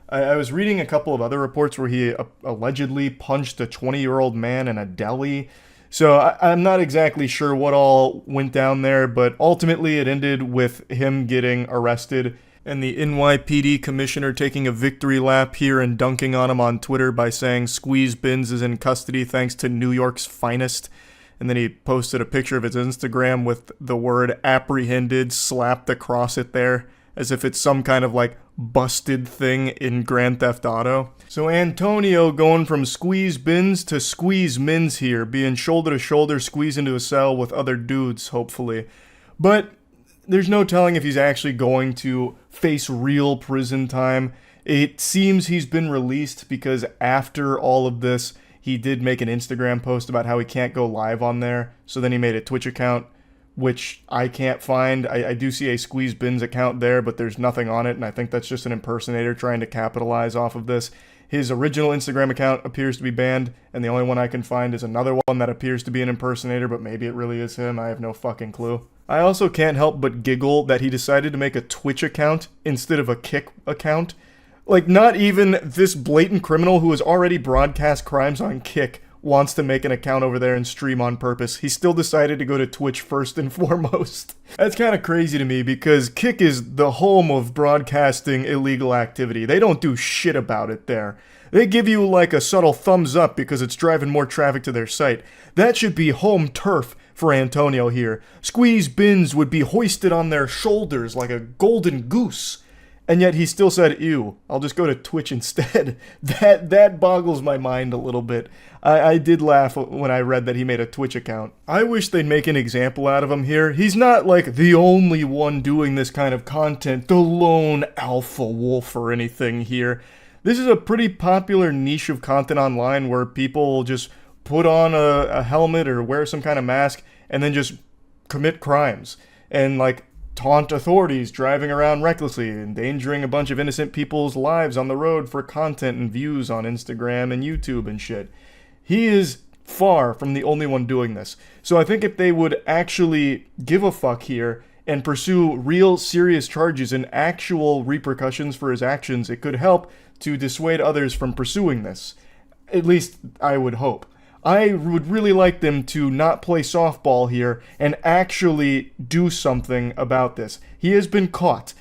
I was reading a couple of other reports where he allegedly punched a 20-year-old man in a deli. So I'm not exactly sure what all went down there, but ultimately it ended with him getting arrested and the NYPD commissioner taking a victory lap here and dunking on him on Twitter by saying Squeeze Bins is in custody thanks to New York's finest. And then he posted a picture of his Instagram with the word apprehended slapped across it there, as if it's some kind of like busted thing in Grand Theft Auto. So Antonio going from Squeeze Bins to Squeeze Mins here, being shoulder to shoulder squeezed into a cell with other dudes, hopefully. But there's no telling if he's actually going to face real prison time. It seems he's been released because after all of this, he did make an Instagram post about how he can't go live on there. So then he made a Twitch account, which I can't find. I do see a Squeeze Bins account there, but there's nothing on it, and I think that's just an impersonator trying to capitalize off of this. His original Instagram account appears to be banned, and the only one I can find is another one that appears to be an impersonator, but maybe it really is him. I have no fucking clue. I also can't help but giggle that he decided to make a Twitch account instead of a Kick account. Like, not even this blatant criminal who has already broadcast crimes on Kick wants to make an account over there and stream on purpose. He still decided to go to Twitch first and foremost. That's kind of crazy to me because Kick is the home of broadcasting illegal activity. They don't do shit about it there. They give you like a subtle thumbs up because it's driving more traffic to their site. That should be home turf for Antonio here. Squeeze Bins would be hoisted on their shoulders like a golden goose. And yet he still said, ew, I'll just go to Twitch instead. That boggles my mind a little bit. I did laugh when I read that he made a Twitch account. I wish they'd make an example out of him here. He's not like the only one doing this kind of content, the lone alpha wolf or anything here. This is a pretty popular niche of content online where people just put on a helmet or wear some kind of mask and then just commit crimes. And like, taunt authorities driving around recklessly, endangering a bunch of innocent people's lives on the road for content and views on Instagram and YouTube and shit. He is far from the only one doing this. So I think if they would actually give a fuck here and pursue real serious charges and actual repercussions for his actions, it could help to dissuade others from pursuing this. At least I would hope. I would really like them to not play softball here and actually do something about this. He has been caught.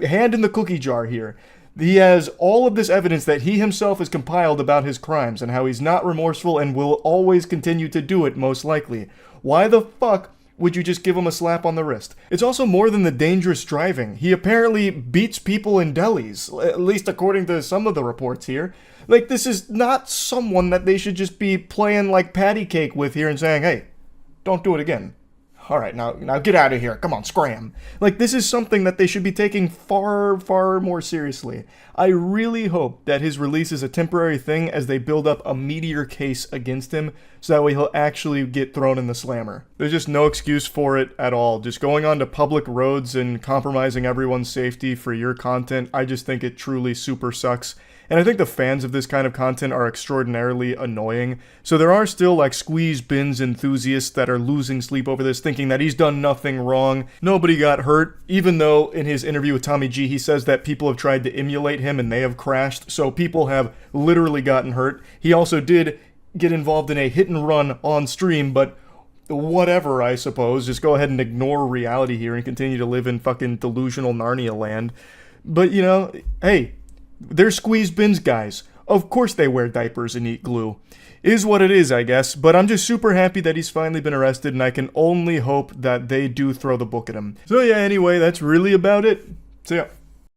Hand in the cookie jar here. He has all of this evidence that he himself has compiled about his crimes and how he's not remorseful and will always continue to do it, most likely. Why the fuck would you just give him a slap on the wrist? It's also more than the dangerous driving. He apparently beats people in delis, at least according to some of the reports here. Like, this is not someone that they should just be playing like patty cake with here and saying, hey, don't do it again. All right, now get out of here. Come on, scram. Like, this is something that they should be taking far, far more seriously. I really hope that his release is a temporary thing as they build up a meteor case against him, so that way he'll actually get thrown in the slammer. There's just no excuse for it at all. Just going onto public roads and compromising everyone's safety for your content, I just think it truly super sucks. And I think the fans of this kind of content are extraordinarily annoying. So there are still like Squeeze Bins enthusiasts that are losing sleep over this, thinking that he's done nothing wrong. Nobody got hurt, even though in his interview with Tommy G, he says that people have tried to emulate him and they have crashed. So people have literally gotten hurt. He also did get involved in a hit and run on stream, but whatever, I suppose. Just go ahead and ignore reality here and continue to live in fucking delusional Narnia land. But, you know, hey, they're Squeeze Bins guys. Of course they wear diapers and eat glue. Is what it is, I guess. But I'm just super happy that he's finally been arrested, and I can only hope that they do throw the book at him. So yeah, anyway, that's really about it. So yeah.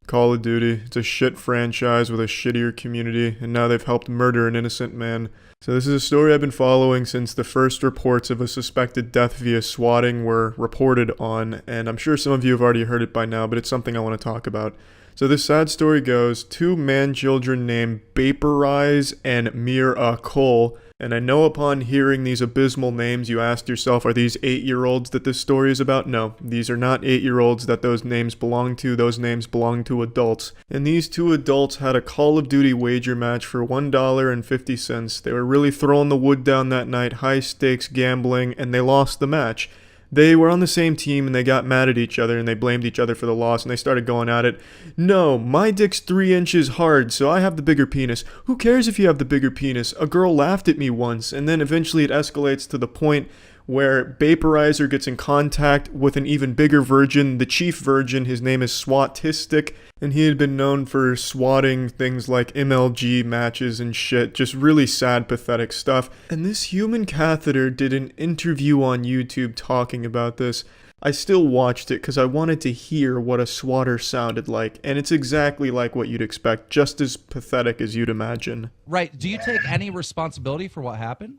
Call of Duty. It's a shit franchise with a shittier community, and now they've helped murder an innocent man. So this is a story I've been following since the first reports of a suspected death via swatting were reported on, and I'm sure some of you have already heard it by now, but it's something I want to talk about. So this sad story goes, two man-children named Vaporize and Miracle. And I know upon hearing these abysmal names, you asked yourself, are these 8-year-olds that this story is about? No, these are not 8-year-olds that those names belong to. Those names belong to adults. And these two adults had a Call of Duty wager match for $1.50. They were really throwing the wood down that night, high stakes gambling, and they lost the match. They were on the same team and they got mad at each other and they blamed each other for the loss and they started going at it. No, my dick's 3 inches hard, so I have the bigger penis. Who cares if you have the bigger penis? A girl laughed at me once, and then eventually it escalates to the point where Vaporizer gets in contact with an even bigger virgin, the chief virgin. His name is Swatistic, and he had been known for swatting things like MLG matches and shit. Just really sad, pathetic stuff. And this human catheter did an interview on YouTube talking about this. I still watched it because I wanted to hear what a swatter sounded like, and it's exactly like what you'd expect, just as pathetic as you'd imagine. Right. Do you take any responsibility for what happened?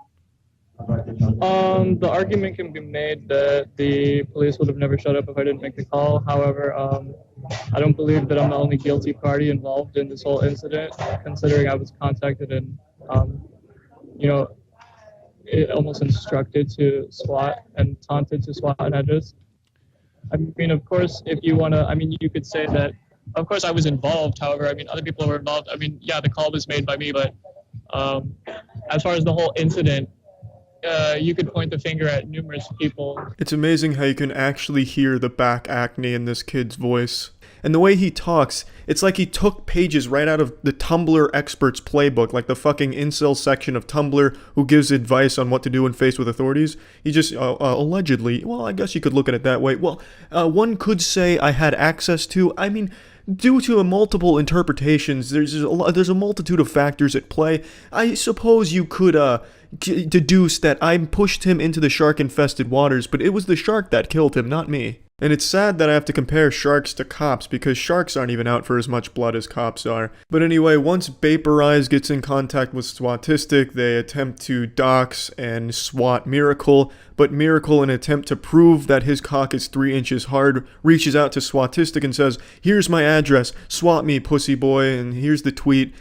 The argument can be made that the police would have never showed up if I didn't make the call. However, I don't believe that I'm the only guilty party involved in this whole incident, considering I was contacted and, almost instructed to SWAT and taunted to SWAT, and I mean, of course, if you want to, you could say that, of course, I was involved. However, other people were involved. Yeah, the call was made by me, but as far as the whole incident, you could point the finger at numerous people. It's amazing how you can actually hear the back acne in this kid's voice. And the way he talks, it's like he took pages right out of the Tumblr experts playbook, like the fucking incel section of Tumblr who gives advice on what to do when faced with authorities. He just, allegedly, well, I guess you could look at it that way. Well, one could say I had access to, due to multiple interpretations, there's a multitude of factors at play. I suppose you could deduce that I pushed him into the shark-infested waters, but it was the shark that killed him, not me. And it's sad that I have to compare sharks to cops, because sharks aren't even out for as much blood as cops are. But anyway, once Vaporize gets in contact with Swatistic, they attempt to dox and swat Miracle, but Miracle, in an attempt to prove that his cock is 3 inches hard, reaches out to Swatistic and says, "Here's my address, swat me, pussy boy," and here's the tweet.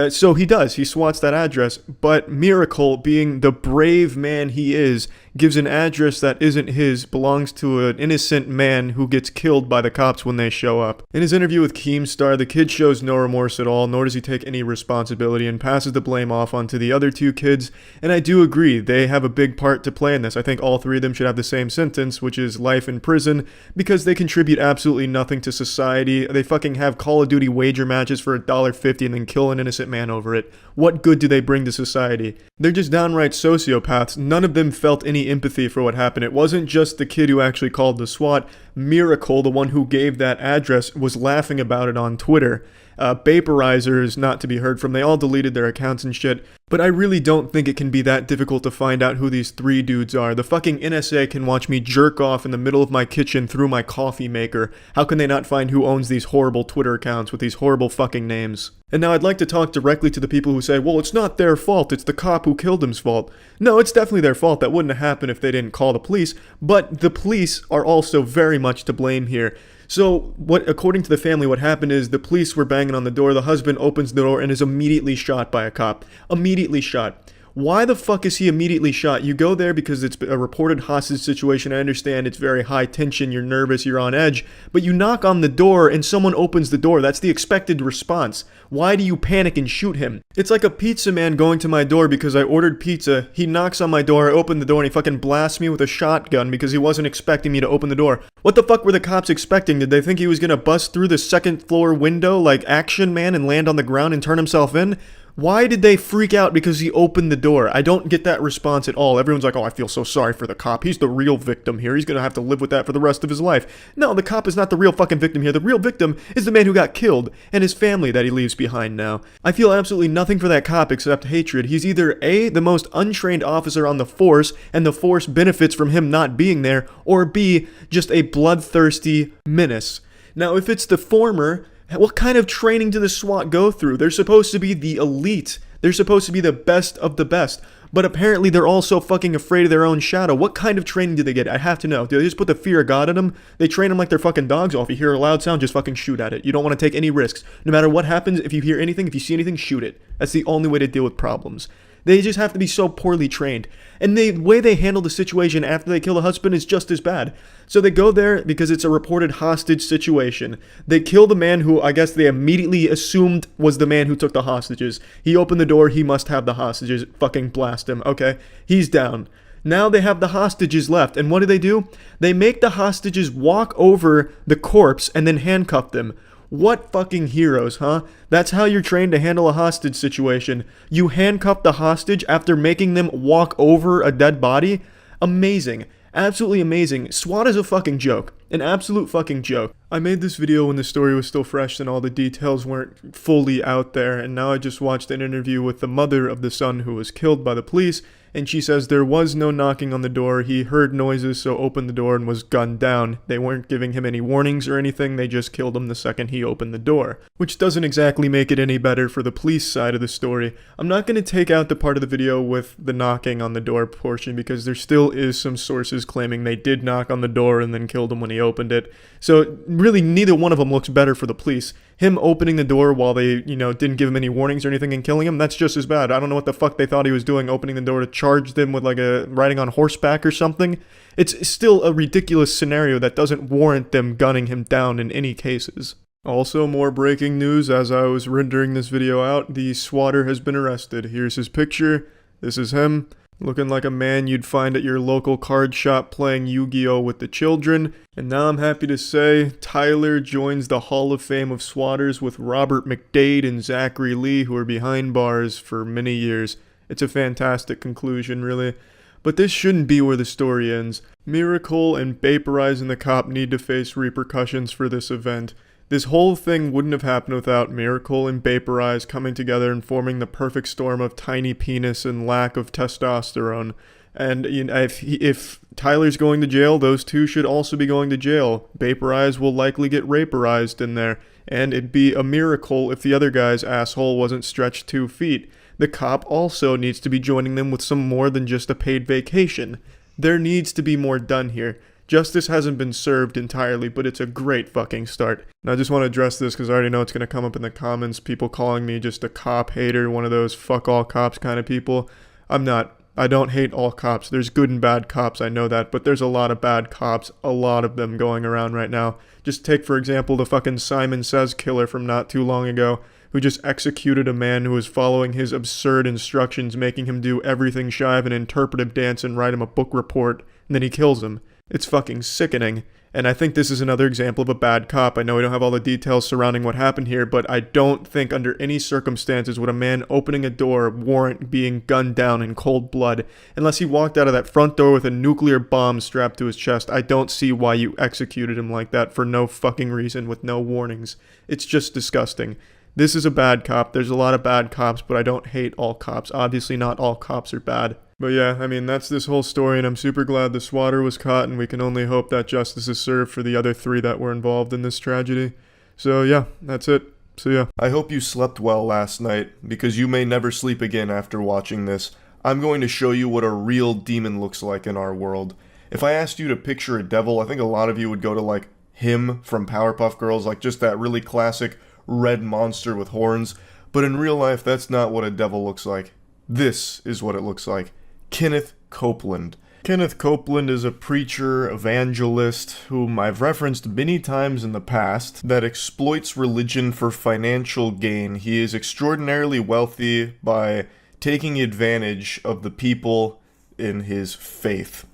So he does, he swats that address, but Miracle, being the brave man he is, gives an address that isn't his, belongs to an innocent man who gets killed by the cops when they show up. In his interview with Keemstar, the kid shows no remorse at all, nor does he take any responsibility, and passes the blame off onto the other two kids, and I do agree, they have a big part to play in this. I think all three of them should have the same sentence, which is life in prison, because they contribute absolutely nothing to society. They fucking have Call of Duty wager matches for $1.50 and then kill an innocent man over it. What good do they bring to society? They're just downright sociopaths. None of them felt any empathy for what happened. It wasn't just the kid who actually called the SWAT. Miracle, the one who gave that address, was laughing about it on Twitter. Vaporizer is not to be heard from. They all deleted their accounts and shit. But I really don't think it can be that difficult to find out who these three dudes are. The fucking NSA can watch me jerk off in the middle of my kitchen through my coffee maker. How can they not find who owns these horrible Twitter accounts with these horrible fucking names? And now I'd like to talk directly to the people who say, well, it's not their fault, it's the cop who killed him's fault. No, it's definitely their fault. That wouldn't have happened if they didn't call the police. But the police are also very much to blame here. So, according to the family, what happened is the police were banging on the door, the husband opens the door and is immediately shot by a cop. Immediately shot. Why the fuck is he immediately shot? You go there because it's a reported hostage situation. I understand it's very high tension, you're nervous, you're on edge. But you knock on the door and someone opens the door. That's the expected response. Why do you panic and shoot him? It's like a pizza man going to my door because I ordered pizza. He knocks on my door, I open the door, and he fucking blasts me with a shotgun because he wasn't expecting me to open the door. What the fuck were the cops expecting? Did they think he was gonna bust through the second floor window like Action Man and land on the ground and turn himself in? Why did they freak out because he opened the door? I don't get that response at all. Everyone's like, oh, I feel so sorry for the cop. He's the real victim here. He's gonna have to live with that for the rest of his life. No, the cop is not the real fucking victim here. The real victim is the man who got killed and his family that he leaves behind now. I feel absolutely nothing for that cop except hatred. He's either A, the most untrained officer on the force, and the force benefits from him not being there, or B, just a bloodthirsty menace. Now, if it's the former, what kind of training do the SWAT go through? They're supposed to be the elite. They're supposed to be the best of the best. but apparently they're all so fucking afraid of their own shadow. What kind of training do they get? I have to know. Do they just put the fear of God in them? They train them like they're fucking dogs. Oh, if you hear a loud sound, just fucking shoot at it. You don't want to take any risks. No matter what happens, if you hear anything, if you see anything, shoot it. That's the only way to deal with problems. They just have to be so poorly trained. And the way they handle the situation after they kill the husband is just as bad. So they go there because it's a reported hostage situation. They kill the man who I guess they immediately assumed was the man who took the hostages. He opened the door, he must have the hostages. Fucking blast him. Okay, he's down. Now they have the hostages left. And what do? They make the hostages walk over the corpse and then handcuff them. What fucking heroes, huh? That's how you're trained to handle a hostage situation. You handcuff the hostage after making them walk over a dead body? Amazing. Absolutely amazing. SWAT is a fucking joke. An absolute fucking joke. I made this video when the story was still fresh and all the details weren't fully out there, and now I just watched an interview with the mother of the son who was killed by the police, and she says there was no knocking on the door. He heard noises, so opened the door and was gunned down. They weren't giving him any warnings or anything, they just killed him the second he opened the door. Which doesn't exactly make it any better for the police side of the story. I'm not going to take out the part of the video with the knocking on the door portion because there still is some sources claiming they did knock on the door and then killed him when he opened it. So really neither one of them looks better for the police. Him opening the door while they, didn't give him any warnings or anything and killing him, that's just as bad. I don't know what the fuck they thought he was doing, opening the door to charge them with riding on horseback or something. It's still a ridiculous scenario that doesn't warrant them gunning him down in any cases. Also, more breaking news as I was rendering this video out, the swatter has been arrested. Here's his picture. This is him. Looking like a man you'd find at your local card shop playing Yu-Gi-Oh! With the children. And now I'm happy to say, Tyler joins the Hall of Fame of swatters with Robert McDade and Zachary Lee, who are behind bars for many years. It's a fantastic conclusion, really. But this shouldn't be where the story ends. Miracle and Vaporize and the cop need to face repercussions for this event. This whole thing wouldn't have happened without Miracle and Vaporize coming together and forming the perfect storm of tiny penis and lack of testosterone. And if Tyler's going to jail, those two should also be going to jail. Vaporize will likely get raperized in there. And it'd be a miracle if the other guy's asshole wasn't stretched 2 feet. The cop also needs to be joining them with some more than just a paid vacation. There needs to be more done here. Justice hasn't been served entirely, but it's a great fucking start. And I just want to address this because I already know it's going to come up in the comments, people calling me just a cop hater, one of those fuck all cops kind of people. I'm not. I don't hate all cops. There's good and bad cops, I know that, but there's a lot of bad cops, a lot of them going around right now. Just take, for example, the fucking Simon Says killer from not too long ago, who just executed a man who was following his absurd instructions, making him do everything shy of an interpretive dance and write him a book report, and then he kills him. It's fucking sickening. And I think this is another example of a bad cop. I know we don't have all the details surrounding what happened here, but I don't think under any circumstances would a man opening a door warrant being gunned down in cold blood. Unless he walked out of that front door with a nuclear bomb strapped to his chest, I don't see why you executed him like that for no fucking reason with no warnings. It's just disgusting. This is a bad cop. There's a lot of bad cops, but I don't hate all cops. Obviously not all cops are bad. But yeah, I mean, that's this whole story, and I'm super glad the swatter was caught, and we can only hope that justice is served for the other 3 that were involved in this tragedy. So yeah, that's it. See ya. I hope you slept well last night, because you may never sleep again after watching this. I'm going to show you what a real demon looks like in our world. If I asked you to picture a devil, I think a lot of you would go to like him from Powerpuff Girls, like just that really classic red monster with horns. But in real life, that's not what a devil looks like. This is what it looks like. Kenneth Copeland. Kenneth Copeland is a preacher, evangelist, whom I've referenced many times in the past, that exploits religion for financial gain. He is extraordinarily wealthy by taking advantage of the people in his faith.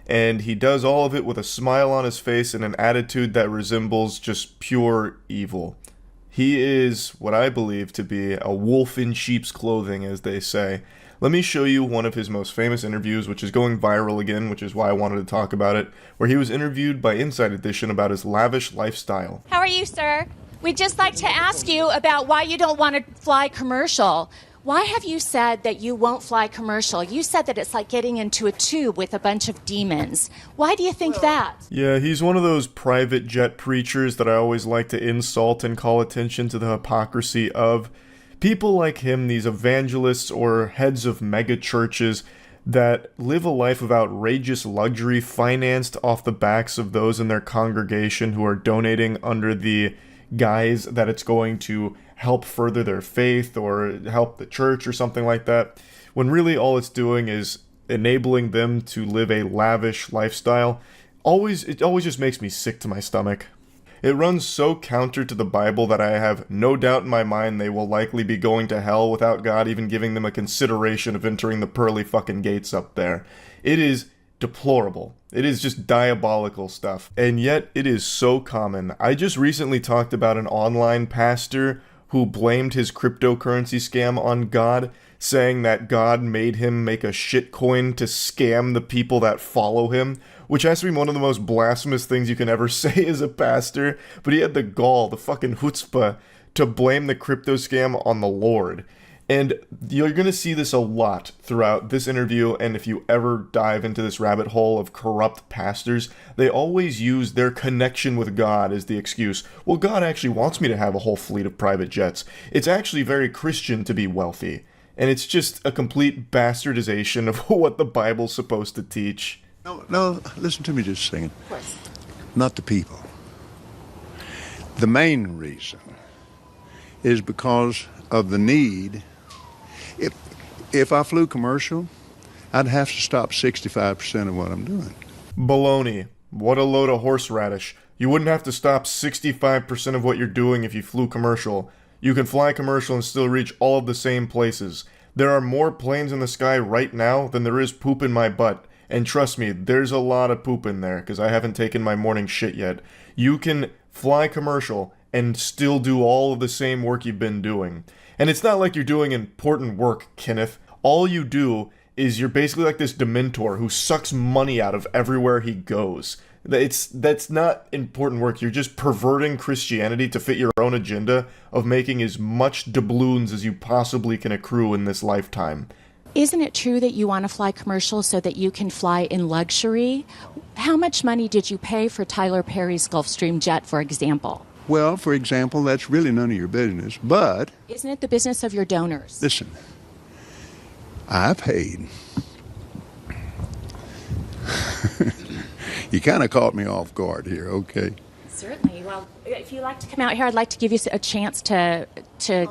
And he does all of it with a smile on his face and an attitude that resembles just pure evil. He is what I believe to be a wolf in sheep's clothing, as they say. Let me show you one of his most famous interviews, which is going viral again, which is why I wanted to talk about it, where he was interviewed by Inside Edition about his lavish lifestyle. How are you, sir? We'd just like to ask you about why you don't want to fly commercial. Why have you said that you won't fly commercial? You said that it's like getting into a tube with a bunch of demons. Why do you think that? Yeah, he's one of those private jet preachers that I always like to insult and call attention to the hypocrisy of, People like him, these evangelists or heads of mega churches that live a life of outrageous luxury financed off the backs of those in their congregation who are donating under the guise that it's going to help further their faith or help the church or something like that, when really all it's doing is enabling them to live a lavish lifestyle. It always just makes me sick to my stomach. It runs so counter to the Bible that I have no doubt in my mind they will likely be going to hell without God even giving them a consideration of entering the pearly fucking gates up there. It is deplorable. It is just diabolical stuff. And yet it is so common. I just recently talked about an online pastor who blamed his cryptocurrency scam on God, saying that God made him make a shitcoin to scam the people that follow him, which has to be one of the most blasphemous things you can ever say as a pastor, but he had the gall, the fucking chutzpah, to blame the crypto scam on the Lord. And you're going to see this a lot throughout this interview, and if you ever dive into this rabbit hole of corrupt pastors, they always use their connection with God as the excuse. Well, God actually wants me to have a whole fleet of private jets. It's actually very Christian to be wealthy. And it's just a complete bastardization of what the Bible's supposed to teach. No, listen to me just a second. Not the people. The main reason is because of the need. If I flew commercial, I'd have to stop 65% of what I'm doing. Baloney. What a load of horseradish. You wouldn't have to stop 65% of what you're doing if you flew commercial. You can fly commercial and still reach all of the same places. There are more planes in the sky right now than there is poop in my butt. And trust me, there's a lot of poop in there, because I haven't taken my morning shit yet. You can fly commercial and still do all of the same work you've been doing. And it's not like you're doing important work, Kenneth. All you do is you're basically like this Dementor who sucks money out of everywhere he goes. That's not important work. You're just perverting Christianity to fit your own agenda of making as much doubloons as you possibly can accrue in this lifetime. Isn't it true that you want to fly commercial so that you can fly in luxury? How much money did you pay for Tyler Perry's Gulfstream jet, for example? Well, for example, that's really none of your business, but... Isn't it the business of your donors? Listen, I paid. You kind of caught me off guard here, okay? Certainly. Well, if you'd like to come out here, I'd like to give you a chance to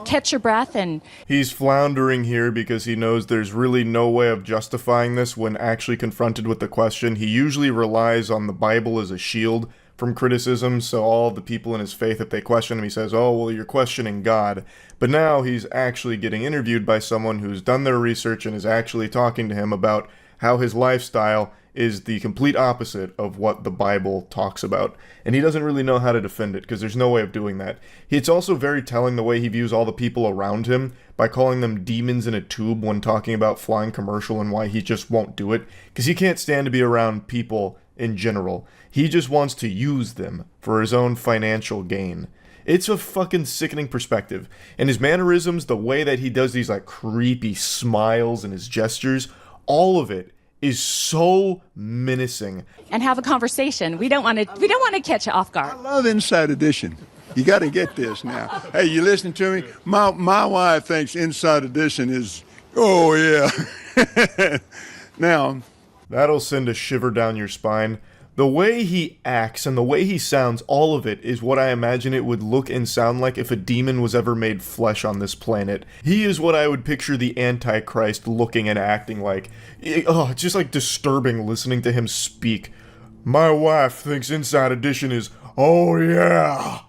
catch your breath. And he's floundering here because he knows there's really no way of justifying this when actually confronted with the question. He usually relies on the Bible as a shield from criticism, so all the people in his faith, if they question him, he says, oh, well, you're questioning God. But now he's actually getting interviewed by someone who's done their research and is actually talking to him about how his lifestyle is the complete opposite of what the Bible talks about. And he doesn't really know how to defend it, because there's no way of doing that. It's also very telling the way he views all the people around him by calling them demons in a tube when talking about flying commercial and why he just won't do it, because he can't stand to be around people in general. He just wants to use them for his own financial gain. It's a fucking sickening perspective. And his mannerisms, the way that he does these like creepy smiles and his gestures, all of it is so menacing. And have a conversation. We don't want to catch you off guard. I love Inside Edition. You got to get this now. Hey, you listening to me? My wife thinks Inside Edition is, oh yeah. Now, that'll send a shiver down your spine. The way he acts and the way he sounds, all of it is what I imagine it would look and sound like if a demon was ever made flesh on this planet. He is what I would picture the Antichrist looking and acting like. Oh, it's just like disturbing listening to him speak. My wife thinks Inside Edition is, oh yeah.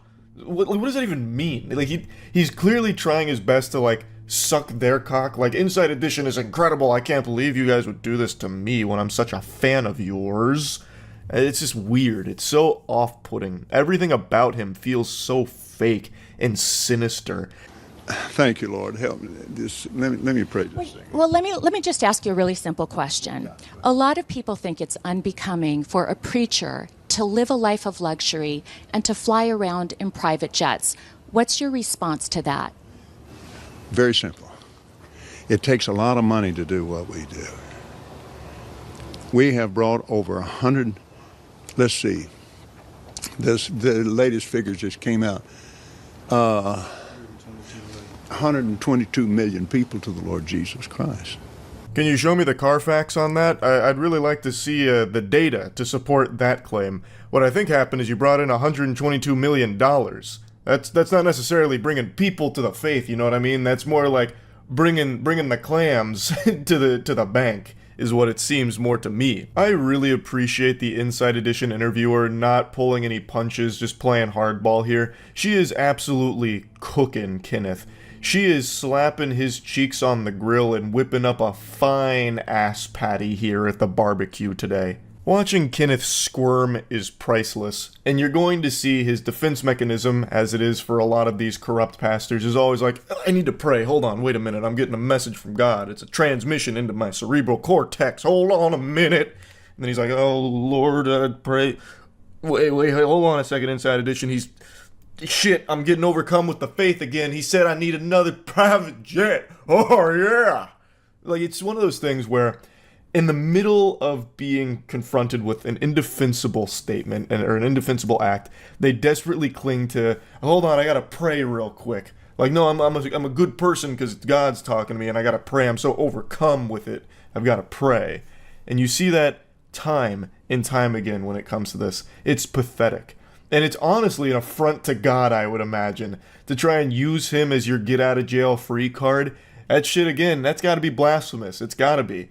What does that even mean? Like he's clearly trying his best to like suck their cock. Like, Inside Edition is incredible. I can't believe you guys would do this to me when I'm such a fan of yours. It's just weird. It's so off-putting. Everything about him feels so fake and sinister. Thank you, Lord. Help me. Let me pray this thing. Well, let me just ask you a really simple question. A lot of people think it's unbecoming for a preacher to live a life of luxury and to fly around in private jets. What's your response to that? Very simple. It takes a lot of money to do what we do. We have brought over 100, let's see, the latest figures just came out. 122 million people to the Lord Jesus Christ. Can you show me the Carfax on that? I'd really like to see the data to support that claim. What I think happened is you brought in $122 million. That's not necessarily bringing people to the faith, you know what I mean? That's more like bringing the clams to the bank, is what it seems more to me. I really appreciate the Inside Edition interviewer not pulling any punches, just playing hardball here. She is absolutely cooking Kenneth. She is slapping his cheeks on the grill and whipping up a fine ass patty here at the barbecue today. Watching Kenneth squirm is priceless, and you're going to see his defense mechanism, as it is for a lot of these corrupt pastors, is always like, I need to pray, hold on, wait a minute, I'm getting a message from God, it's a transmission into my cerebral cortex, hold on a minute. And then he's like, oh Lord, I pray, wait, hold on a second, Inside Edition, shit, I'm getting overcome with the faith again, he said I need another private jet, oh yeah. Like, it's one of those things where, in the middle of being confronted with an indefensible statement or an indefensible act, they desperately cling to, hold on, I gotta pray real quick. Like, no, I'm a good person because God's talking to me and I gotta pray. I'm so overcome with it, I've gotta pray. And you see that time and time again when it comes to this. It's pathetic. And it's honestly an affront to God, I would imagine, to try and use him as your get-out-of-jail-free card. That shit, again, that's gotta be blasphemous. It's gotta be.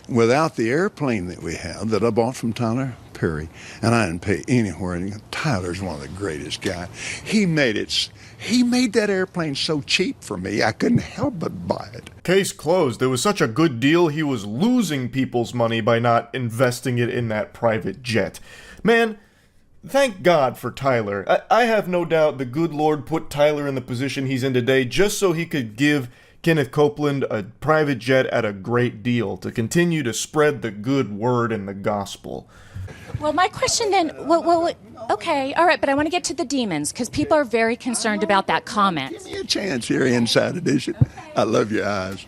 Without the airplane that we have that I bought from Tyler Perry, and I didn't pay anywhere. Tyler's one of the greatest guys. He made that airplane so cheap for me, I couldn't help but buy it. Case closed. It was such a good deal, he was losing people's money by not investing it in that private jet. Man, thank God for Tyler. I have no doubt the good Lord put Tyler in the position he's in today just so he could give Kenneth Copeland a private jet at a great deal to continue to spread the good word and the gospel. Well, my question then, okay, all right, but I want to get to the demons because people are very concerned about that comment. Give me a chance here, Inside Edition. Okay. I love your eyes.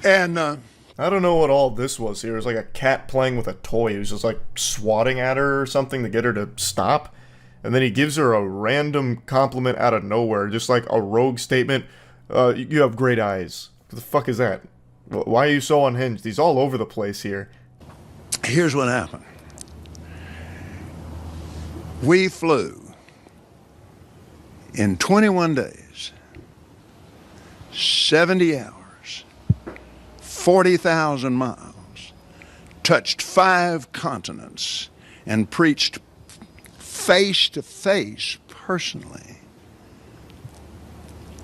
And I don't know what all this was here. It was like a cat playing with a toy. He was just like swatting at her or something to get her to stop. And then he gives her a random compliment out of nowhere, just like a rogue statement. You have great eyes. What the fuck is that? Why are you so unhinged? He's all over the place here. Here's what happened. We flew in 21 days, 70 hours, 40,000 miles, touched 5 continents, and preached face to face personally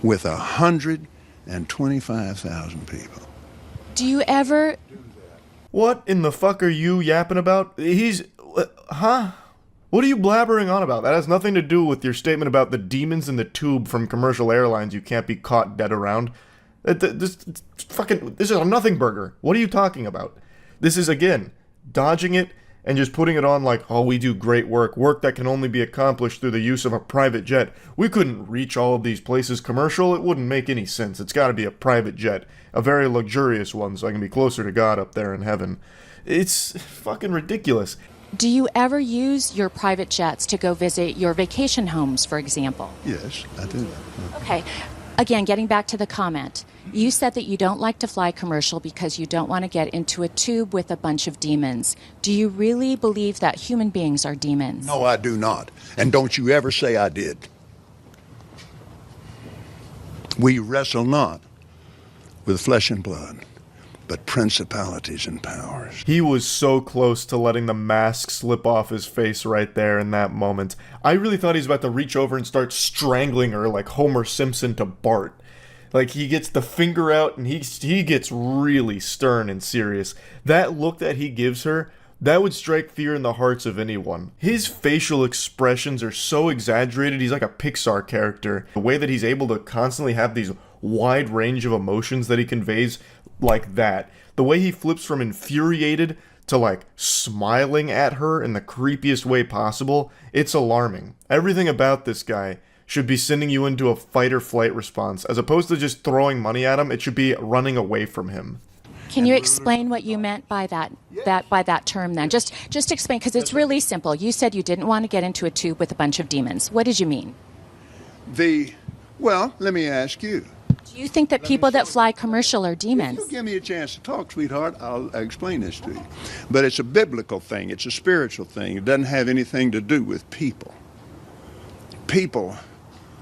with 125,000 people. Do you ever... What in the fuck are you yapping about? Huh? What are you blabbering on about? That has nothing to do with your statement about the demons in the tube from commercial airlines you can't be caught dead around. This is a nothing burger. What are you talking about? This is, again, dodging it and just putting it on like, oh, we do great work that can only be accomplished through the use of a private jet. We couldn't reach all of these places commercial. It wouldn't make any sense. It's got to be a private jet, a very luxurious one, so I can be closer to God up there in heaven. It's fucking ridiculous. Do you ever use your private jets to go visit your vacation homes, for example? Yes, I do. Okay. Again, getting back to the comment, you said that you don't like to fly commercial because you don't want to get into a tube with a bunch of demons. Do you really believe that human beings are demons? No, I do not. And don't you ever say I did. We wrestle not with flesh and blood, but principalities and powers. He was so close to letting the mask slip off his face right there in that moment. I really thought he was about to reach over and start strangling her like Homer Simpson to Bart. Like, he gets the finger out and he gets really stern and serious. That look that he gives her, that would strike fear in the hearts of anyone. His facial expressions are so exaggerated, he's like a Pixar character. The way that he's able to constantly have these wide range of emotions that he conveys like that. The way he flips from infuriated to like smiling at her in the creepiest way possible, it's alarming. Everything about this guy should be sending you into a fight or flight response. As opposed to just throwing money at him, it should be running away from him. Can you explain what you meant by that term then? Just explain, because it's really simple. You said you didn't want to get into a tube with a bunch of demons. What did you mean? Well, let me ask you. Do you think that people that fly commercial are demons? If you give me a chance to talk, sweetheart, I'll explain this to you. But it's a biblical thing. It's a spiritual thing. It doesn't have anything to do with people. People,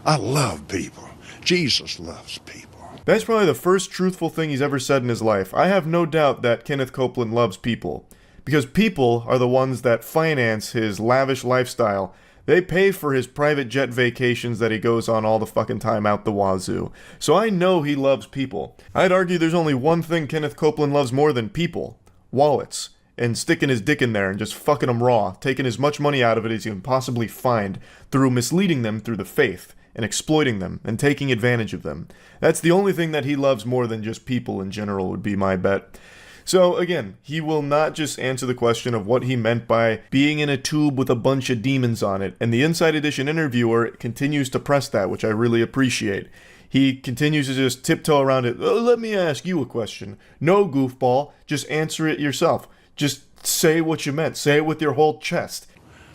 I love people. Jesus loves people. That's probably the first truthful thing he's ever said in his life. I have no doubt that Kenneth Copeland loves people. Because people are the ones that finance his lavish lifestyle. They pay for his private jet vacations that he goes on all the fucking time out the wazoo. So I know he loves people. I'd argue there's only one thing Kenneth Copeland loves more than people. Wallets. And sticking his dick in there and just fucking them raw. Taking as much money out of it as you can possibly find. Through misleading them through the faith. And exploiting them. And taking advantage of them. That's the only thing that he loves more than just people in general would be my bet. So again, he will not just answer the question of what he meant by being in a tube with a bunch of demons on it, and the Inside Edition interviewer continues to press that, which I really appreciate. He continues to just tiptoe around it. Oh, let me ask you a question. No, goofball, just answer it yourself. Just say what you meant. Say it with your whole chest.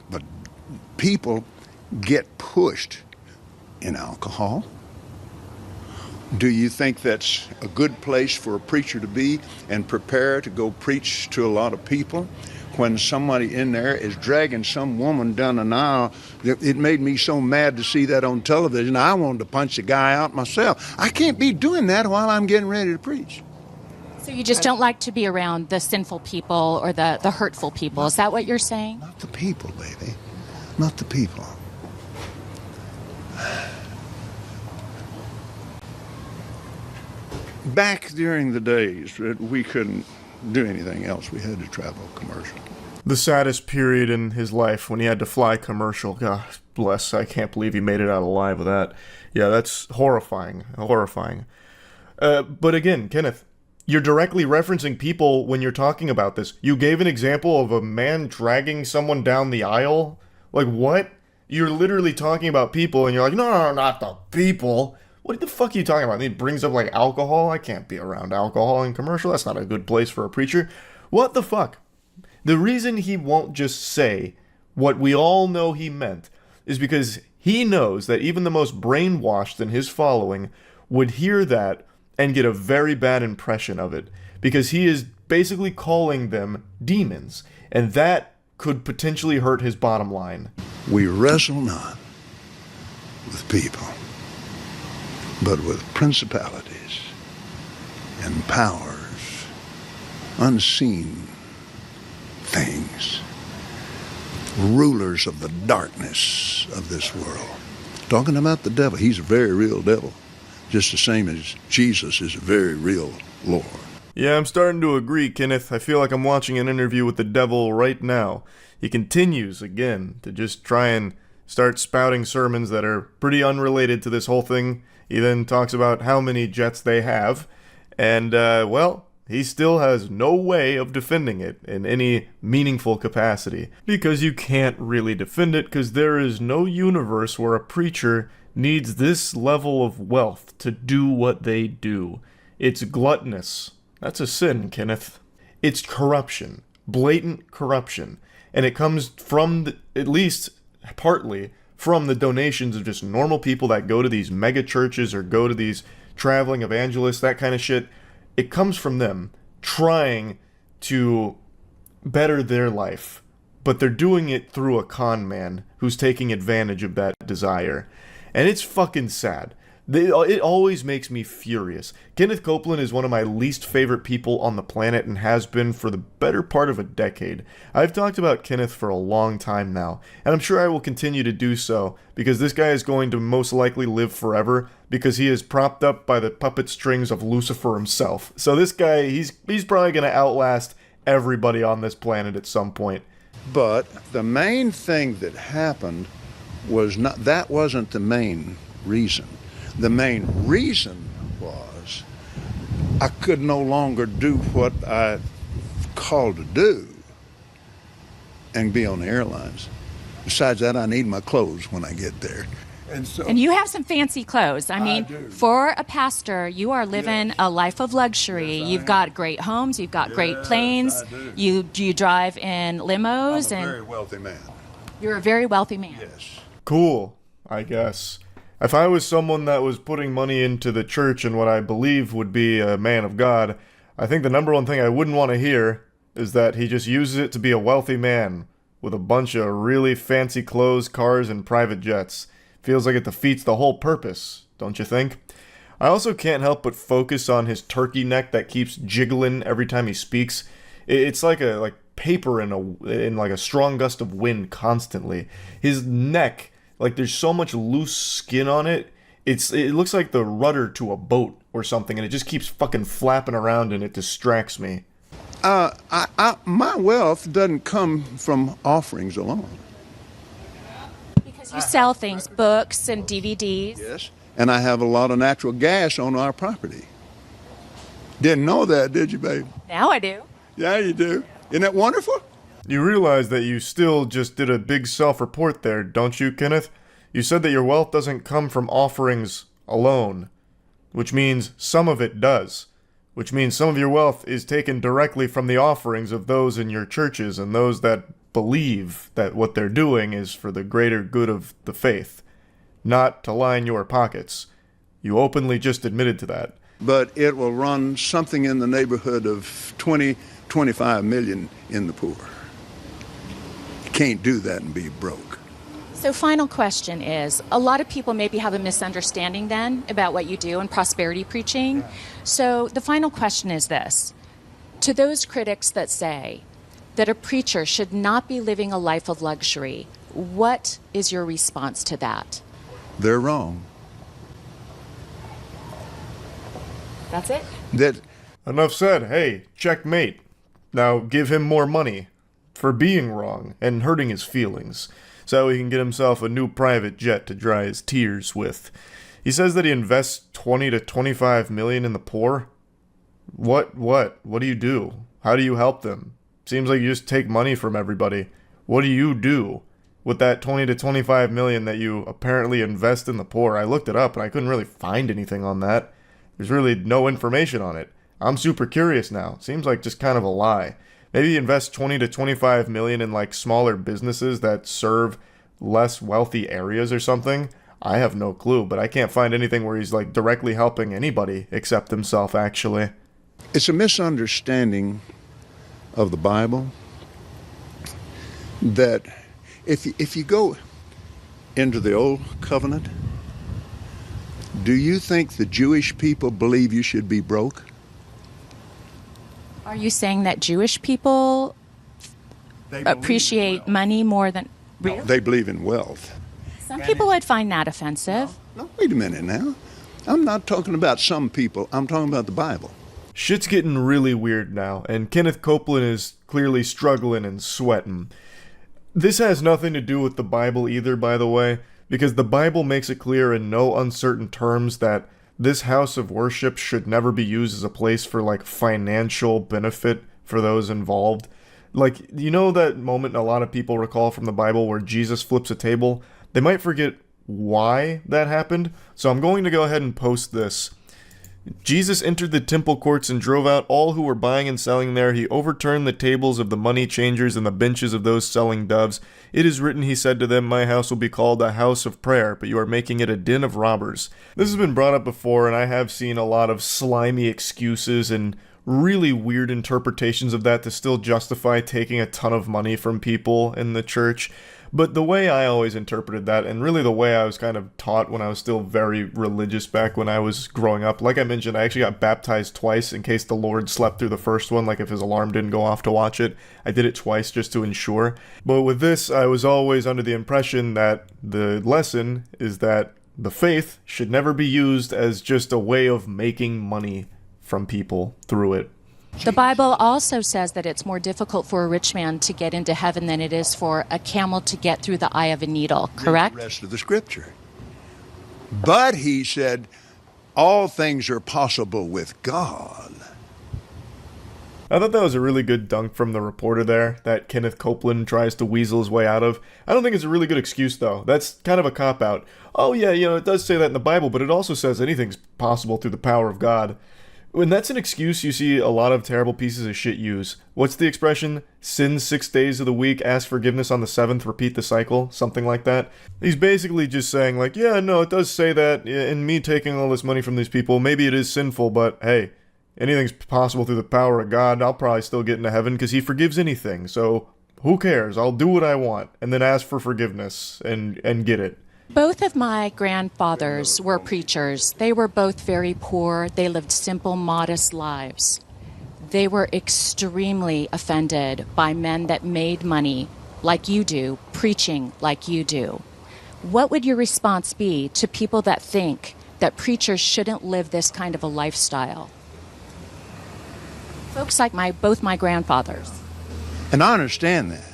But people get pushed in alcohol. Do you think that's a good place for a preacher to be and prepare to go preach to a lot of people when somebody in there is dragging some woman down an aisle? It made me so mad to see that on television. I wanted to punch the guy out myself. I can't be doing that while I'm getting ready to preach. So you just don't like to be around the sinful people or the hurtful people. Is that what you're saying? Not the people, baby. Not the people. Back during the days that we couldn't do anything else, we had to travel commercial. The saddest period in his life when he had to fly commercial. God bless, I can't believe he made it out alive with that. Yeah, that's horrifying. Horrifying. But again, Kenneth, you're directly referencing people when you're talking about this. You gave an example of a man dragging someone down the aisle. Like, what? You're literally talking about people, and you're like, no, not the people. What the fuck are you talking about? And he brings up, like, alcohol? I can't be around alcohol in commercial. That's not a good place for a preacher. What the fuck? The reason he won't just say what we all know he meant is because he knows that even the most brainwashed in his following would hear that and get a very bad impression of it. Because he is basically calling them demons. And that could potentially hurt his bottom line. We wrestle not with people, but with principalities and powers, unseen things, rulers of the darkness of this world. Talking about the devil, he's a very real devil, just the same as Jesus is a very real Lord. Yeah, I'm starting to agree, Kenneth. I feel like I'm watching an interview with the devil right now. He continues, again, to just try and start spouting sermons that are pretty unrelated to this whole thing. He then talks about how many jets they have, and, well, he still has no way of defending it in any meaningful capacity. Because you can't really defend it, because there is no universe where a preacher needs this level of wealth to do what they do. It's gluttonous. That's a sin, Kenneth. It's corruption. Blatant corruption. And it comes from, at least partly, from the donations of just normal people that go to these mega churches or go to these traveling evangelists, that kind of shit. It comes from them trying to better their life. But they're doing it through a con man who's taking advantage of that desire. And it's fucking sad. It always makes me furious. Kenneth Copeland is one of my least favorite people on the planet and has been for the better part of a decade. I've talked about Kenneth for a long time now, and I'm sure I will continue to do so, because this guy is going to most likely live forever, because he is propped up by the puppet strings of Lucifer himself. So this guy, he's probably going to outlast everybody on this planet at some point. But the main thing that happened was not, that wasn't the main reason. The main reason was I could no longer do what I called to do and be on the airlines. Besides that, I need my clothes when I get there. And you have some fancy clothes. I mean, for a pastor, you are living a life of luxury. You've got great homes. You've got great planes. You drive in limos. I'm a very wealthy man. You're a very wealthy man. Yes. Cool, I guess. If I was someone that was putting money into the church and what I believe would be a man of God, I think the number one thing I wouldn't want to hear is that he just uses it to be a wealthy man with a bunch of really fancy clothes, cars, and private jets. Feels like it defeats the whole purpose, don't you think? I also can't help but focus on his turkey neck that keeps jiggling every time he speaks. It's like paper in like a strong gust of wind constantly. His neck, like there's so much loose skin on it. It looks like the rudder to a boat or something, and it just keeps fucking flapping around and it distracts me. My wealth doesn't come from offerings alone. Because you sell things, books and DVDs. Yes. And I have a lot of natural gas on our property. Didn't know that, did you, babe? Now I do. Yeah, you do. Isn't that wonderful? You realize that you still just did a big self-report there, don't you, Kenneth? You said that your wealth doesn't come from offerings alone, which means some of it does, which means some of your wealth is taken directly from the offerings of those in your churches and those that believe that what they're doing is for the greater good of the faith, not to line your pockets. You openly just admitted to that. But it will run something in the neighborhood of 25 million in the poor. You can't do that and be broke. So final question is, a lot of people maybe have a misunderstanding then about what you do in prosperity preaching. So the final question is this. To those critics that say that a preacher should not be living a life of luxury, what is your response to that? They're wrong. That's it? Enough said. Hey, checkmate. Now give him more money for being wrong and hurting his feelings, so he can get himself a new private jet to dry his tears with. He says that he invests 20 to 25 million in the poor. What do you do? How do you help them? Seems like you just take money from everybody. What do you do with that 20 to 25 million that you apparently invest in the poor? I looked it up and I couldn't really find anything on that. There's really no information on it. I'm super curious now. Seems like just kind of a lie. Maybe invest 20 to 25 million in like smaller businesses that serve less wealthy areas or something. I have no clue, but I can't find anything where he's like directly helping anybody except himself, actually. It's a misunderstanding of the Bible that if you go into the Old Covenant, do you think the Jewish people believe you should be broke? Are you saying that Jewish people appreciate money more than... Really? They believe in wealth. Some people would find that offensive. No, wait a minute now. I'm not talking about some people. I'm talking about the Bible. Shit's getting really weird now, and Kenneth Copeland is clearly struggling and sweating. This has nothing to do with the Bible either, by the way, because the Bible makes it clear in no uncertain terms that this house of worship should never be used as a place for, like, financial benefit for those involved. Like, you know that moment a lot of people recall from the Bible where Jesus flips a table? They might forget why that happened, so I'm going to go ahead and post this. Jesus entered the temple courts and drove out all who were buying and selling there. He overturned the tables of the money changers and the benches of those selling doves. It is written, he said to them, my house will be called a house of prayer, but you are making it a den of robbers. This has been brought up before, and I have seen a lot of slimy excuses and really weird interpretations of that to still justify taking a ton of money from people in the church. But the way I always interpreted that, and really the way I was kind of taught when I was still very religious back when I was growing up, like I mentioned, I actually got baptized twice in case the Lord slept through the first one, like if his alarm didn't go off to watch it. I did it twice just to ensure. But with this, I was always under the impression that the lesson is that the faith should never be used as just a way of making money from people through it. The Bible also says that it's more difficult for a rich man to get into heaven than it is for a camel to get through the eye of a needle, correct? The rest of the scripture. But he said, all things are possible with God. I thought that was a really good dunk from the reporter there that Kenneth Copeland tries to weasel his way out of. I don't think it's a really good excuse, though. That's kind of a cop-out. Oh, yeah, it does say that in the Bible, but it also says anything's possible through the power of God. When that's an excuse you see a lot of terrible pieces of shit use. What's the expression? Sin 6 days of the week, ask forgiveness on the 7th, repeat the cycle, something like that. He's basically just saying like, yeah, no, it does say that, and me taking all this money from these people, maybe it is sinful, but hey, anything's possible through the power of God. I'll probably still get into heaven because he forgives anything, so who cares? I'll do what I want, and then ask for forgiveness, and get it. Both of my grandfathers were preachers. They were both very poor. They lived simple, modest lives. They were extremely offended by men that made money like you do, preaching like you do. What would your response be to people that think that preachers shouldn't live this kind of a lifestyle? Folks like both my grandfathers. And I understand that.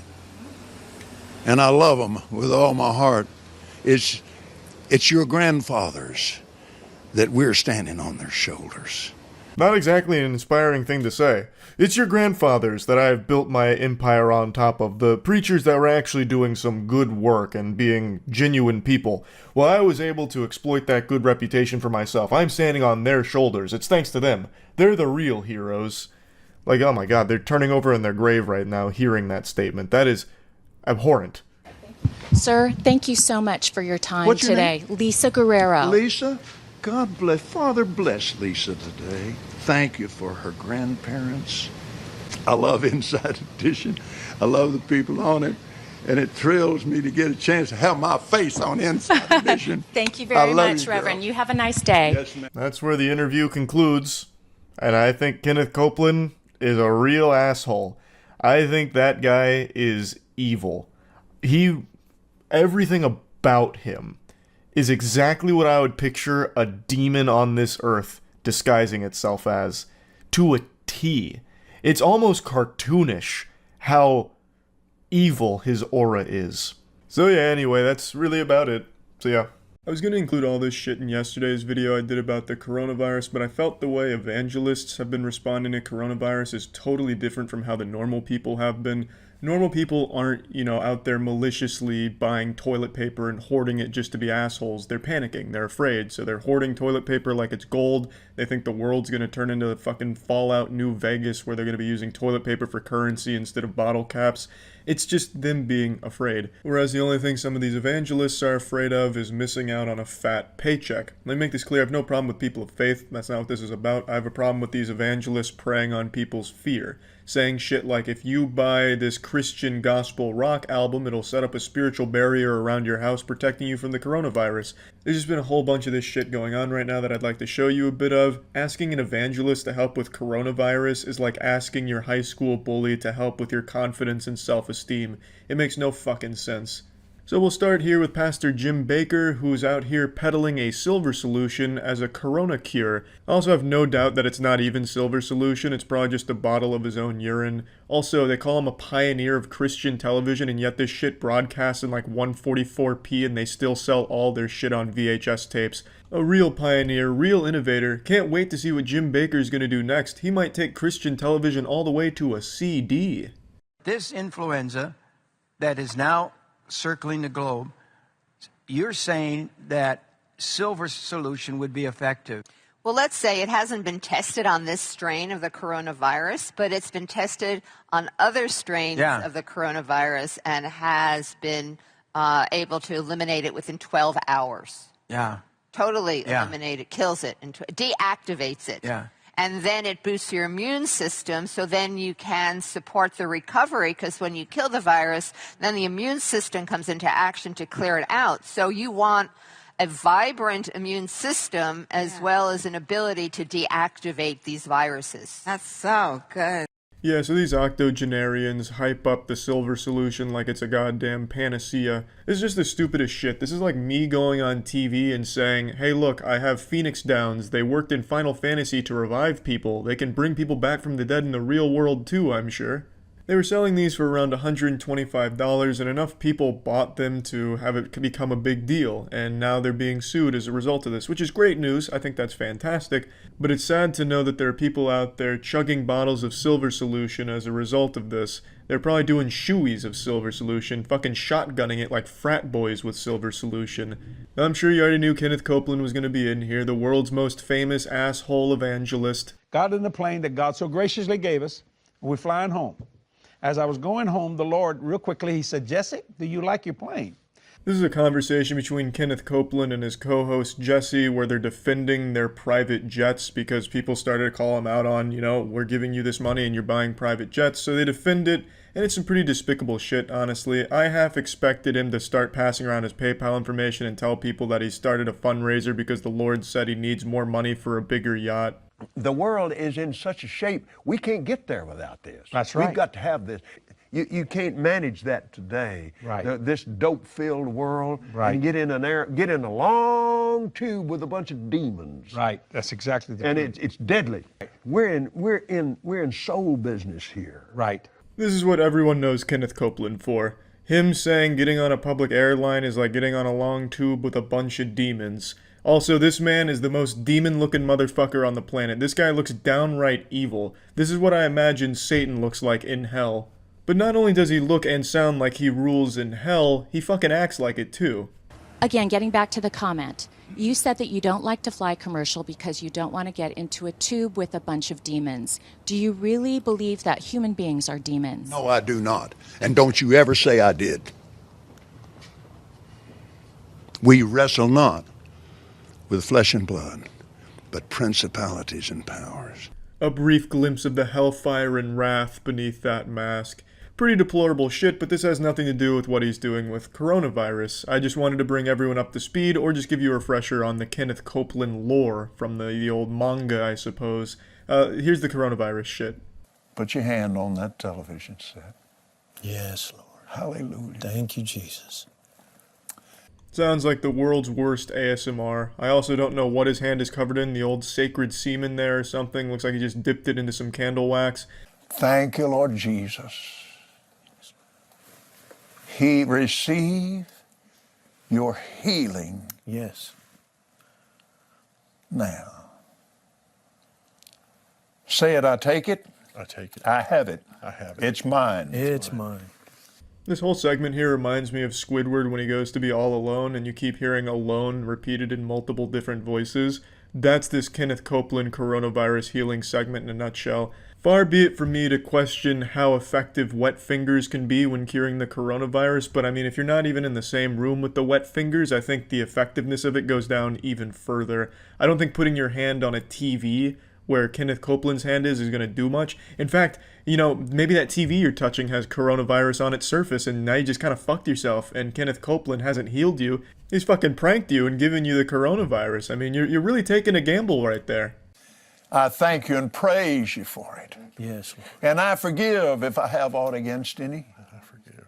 And I love them with all my heart. It's your grandfathers that we're standing on their shoulders. Not exactly an inspiring thing to say. It's your grandfathers that I have built my empire on top of, the preachers that were actually doing some good work and being genuine people. Well, I was able to exploit that good reputation for myself. I'm standing on their shoulders. It's thanks to them. They're the real heroes. Like, oh my god, they're turning over in their grave right now hearing that statement. That is abhorrent. Sir, thank you so much for your time What's your today. name? Lisa Guerrero. Lisa, God bless, Father bless Lisa today. Thank you for her grandparents. I love Inside Edition. I love the people on it. And it thrills me to get a chance to have my face on Inside Edition. Thank you very much, you, Reverend. girl. You have a nice day. Yes, ma'am. That's where the interview concludes. And I think Kenneth Copeland is a real asshole. I think that guy is evil. Everything about him is exactly what I would picture a demon on this earth disguising itself as, to a T. It's almost cartoonish how evil his aura is. So yeah, anyway, that's really about it. So yeah. I was going to include all this shit in yesterday's video I did about the coronavirus, but I felt the way evangelists have been responding to coronavirus is totally different from how the normal people have been. Normal people aren't, out there maliciously buying toilet paper and hoarding it just to be assholes. They're panicking. They're afraid. So they're hoarding toilet paper like it's gold. They think the world's going to turn into the fucking Fallout New Vegas where they're going to be using toilet paper for currency instead of bottle caps. It's just them being afraid. Whereas the only thing some of these evangelists are afraid of is missing out on a fat paycheck. Let me make this clear. I have no problem with people of faith. That's not what this is about. I have a problem with these evangelists preying on people's fear. Saying shit like, if you buy this Christian gospel rock album, it'll set up a spiritual barrier around your house protecting you from the coronavirus. There's just been a whole bunch of this shit going on right now that I'd like to show you a bit of. Asking an evangelist to help with coronavirus is like asking your high school bully to help with your confidence and self-esteem. It makes no fucking sense. So we'll start here with Pastor Jim Bakker, who's out here peddling a silver solution as a corona cure. I also have no doubt that it's not even silver solution, it's probably just a bottle of his own urine. Also, they call him a pioneer of Christian television, and yet this shit broadcasts in like 144p and they still sell all their shit on VHS tapes. A real pioneer, real innovator. Can't wait to see what Jim Bakker's gonna do next. He might take Christian television all the way to a CD. This influenza that is now circling the globe, you're saying that silver solution would be effective. Well, let's say it hasn't been tested on this strain of the coronavirus, but it's been tested on other strains of the coronavirus and has been able to eliminate it within 12 hours. Yeah. Totally eliminate it, kills it, and deactivates it. Yeah. And then it boosts your immune system, so then you can support the recovery, because when you kill the virus, then the immune system comes into action to clear it out. So you want a vibrant immune system as well as an ability to deactivate these viruses. That's so good. Yeah, so these octogenarians hype up the silver solution like it's a goddamn panacea. This is just the stupidest shit. This is like me going on TV and saying, hey look, I have Phoenix Downs. They worked in Final Fantasy to revive people. They can bring people back from the dead in the real world too, I'm sure. They were selling these for around $125, and enough people bought them to have it become a big deal, and now they're being sued as a result of this, which is great news. I think that's fantastic, but it's sad to know that there are people out there chugging bottles of silver solution as a result of this. They're probably doing shoeies of silver solution, fucking shotgunning it like frat boys with silver solution. Now, I'm sure you already knew Kenneth Copeland was going to be in here, the world's most famous asshole evangelist. got in the plane that God so graciously gave us, and we're flying home. As I was going home, the Lord, real quickly, he said, Jesse, do you like your plane? This is a conversation between Kenneth Copeland and his co-host Jesse where they're defending their private jets because people started to call him out on, we're giving you this money and you're buying private jets. So they defend it, and it's some pretty despicable shit, honestly. I half expected him to start passing around his PayPal information and tell people that he started a fundraiser because the Lord said he needs more money for a bigger yacht. The world is in such a shape, we can't get there without this. That's right. We've got to have this. You can't manage that today. Right. This dope-filled world. Right. And get in a long tube with a bunch of demons. Right. That's exactly the And point. it's deadly. We're in soul business here. Right. This is what everyone knows Kenneth Copeland for. Him saying getting on a public airline is like getting on a long tube with a bunch of demons. Also, this man is the most demon-looking motherfucker on the planet. This guy looks downright evil. This is what I imagine Satan looks like in hell. But not only does he look and sound like he rules in hell, he fucking acts like it too. Again, getting back to the comment, you said that you don't like to fly commercial because you don't want to get into a tube with a bunch of demons. Do you really believe that human beings are demons? No, I do not. And don't you ever say I did. We wrestle not with flesh and blood, but principalities and powers. A brief glimpse of the hellfire and wrath beneath that mask. Pretty deplorable shit, but this has nothing to do with what he's doing with coronavirus. I just wanted to bring everyone up to speed, or just give you a refresher on the Kenneth Copeland lore from the old manga, I suppose. Here's the coronavirus shit. Put your hand on that television set. Yes, Lord. Hallelujah. Thank you, Jesus. Sounds like the world's worst ASMR. I also don't know what his hand is covered in, the old sacred semen there or something. Looks like he just dipped it into some candle wax. Thank you, Lord Jesus. He receive your healing Yes. now. Say it, I take it. I take it. I have it. I have it. It's mine. It's mine. This whole segment here reminds me of Squidward when he goes to be all alone and you keep hearing alone repeated in multiple different voices. That's this Kenneth Copeland coronavirus healing segment in a nutshell. Far be it from me to question how effective wet fingers can be when curing the coronavirus, but I mean, if you're not even in the same room with the wet fingers, I think the effectiveness of it goes down even further. I don't think putting your hand on a TV where Kenneth Copeland's hand is going to do much. In fact, maybe that TV you're touching has coronavirus on its surface and now you just kind of fucked yourself and Kenneth Copeland hasn't healed you. He's fucking pranked you and given you the coronavirus. I mean, you're really taking a gamble right there. I thank you and praise you for it. Yes, Lord. And I forgive if I have aught against any. I forgive.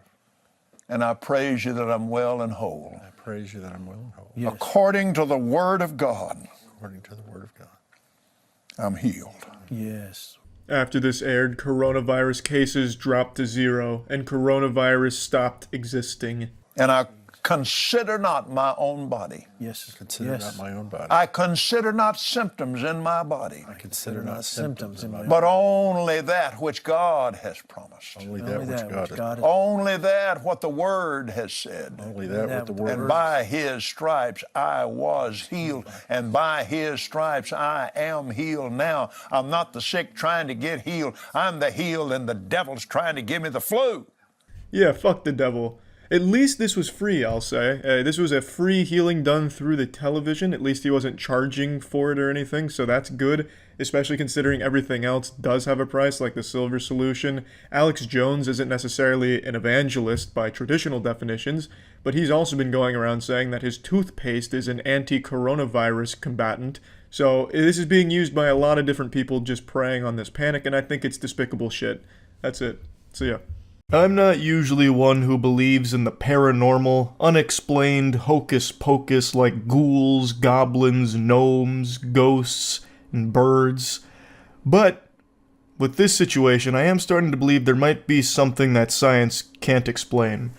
And I praise you that I'm well and whole. I praise you that I'm well and whole. Yes. According to the word of God, According to the word of God. I'm healed. Yes. After this aired, coronavirus cases dropped to 0 and coronavirus stopped existing. And I consider not my own body. Yes. Consider not my own body. I consider not symptoms in my body. I consider not symptoms in my body. But only that which God has promised. Only that which God has. Only that what the Word has said. Only that what the Word. And by His stripes I was healed. And by His stripes I am healed now. I'm not the sick trying to get healed. I'm the healed and the devil's trying to give me the flu. Yeah, fuck the devil. At least this was free, I'll say. This was a free healing done through the television. At least he wasn't charging for it or anything, so that's good, especially considering everything else does have a price, like the silver solution. Alex Jones isn't necessarily an evangelist by traditional definitions, but he's also been going around saying that his toothpaste is an anti-coronavirus combatant. So this is being used by a lot of different people just preying on this panic, and I think it's despicable shit. That's it. So yeah. I'm not usually one who believes in the paranormal, unexplained hocus-pocus like ghouls, goblins, gnomes, ghosts, and birds. But with this situation, I am starting to believe there might be something that science can't explain.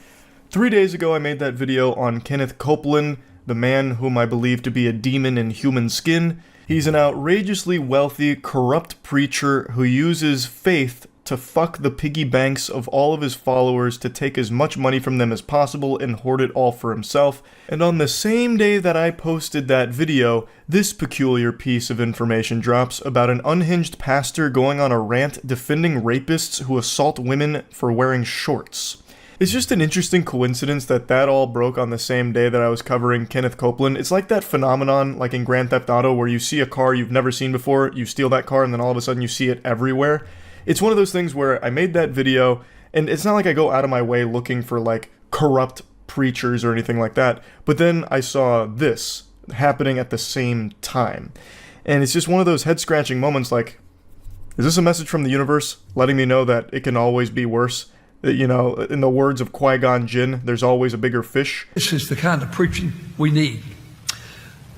3 days ago, I made that video on Kenneth Copeland, the man whom I believe to be a demon in human skin. He's an outrageously wealthy, corrupt preacher who uses faith to fuck the piggy banks of all of his followers to take as much money from them as possible and hoard it all for himself. And on the same day that I posted that video, this peculiar piece of information drops about an unhinged pastor going on a rant defending rapists who assault women for wearing shorts. It's just an interesting coincidence that that all broke on the same day that I was covering Kenneth Copeland. It's like that phenomenon, like in Grand Theft Auto, where you see a car you've never seen before, you steal that car, and then all of a sudden you see it everywhere. It's one of those things where I made that video, and it's not like I go out of my way looking for, like, corrupt preachers or anything like that, but then I saw this happening at the same time. And it's just one of those head-scratching moments like, is this a message from the universe letting me know that it can always be worse? You know, in the words of Qui-Gon Jinn, there's always a bigger fish. This is the kind of preaching we need.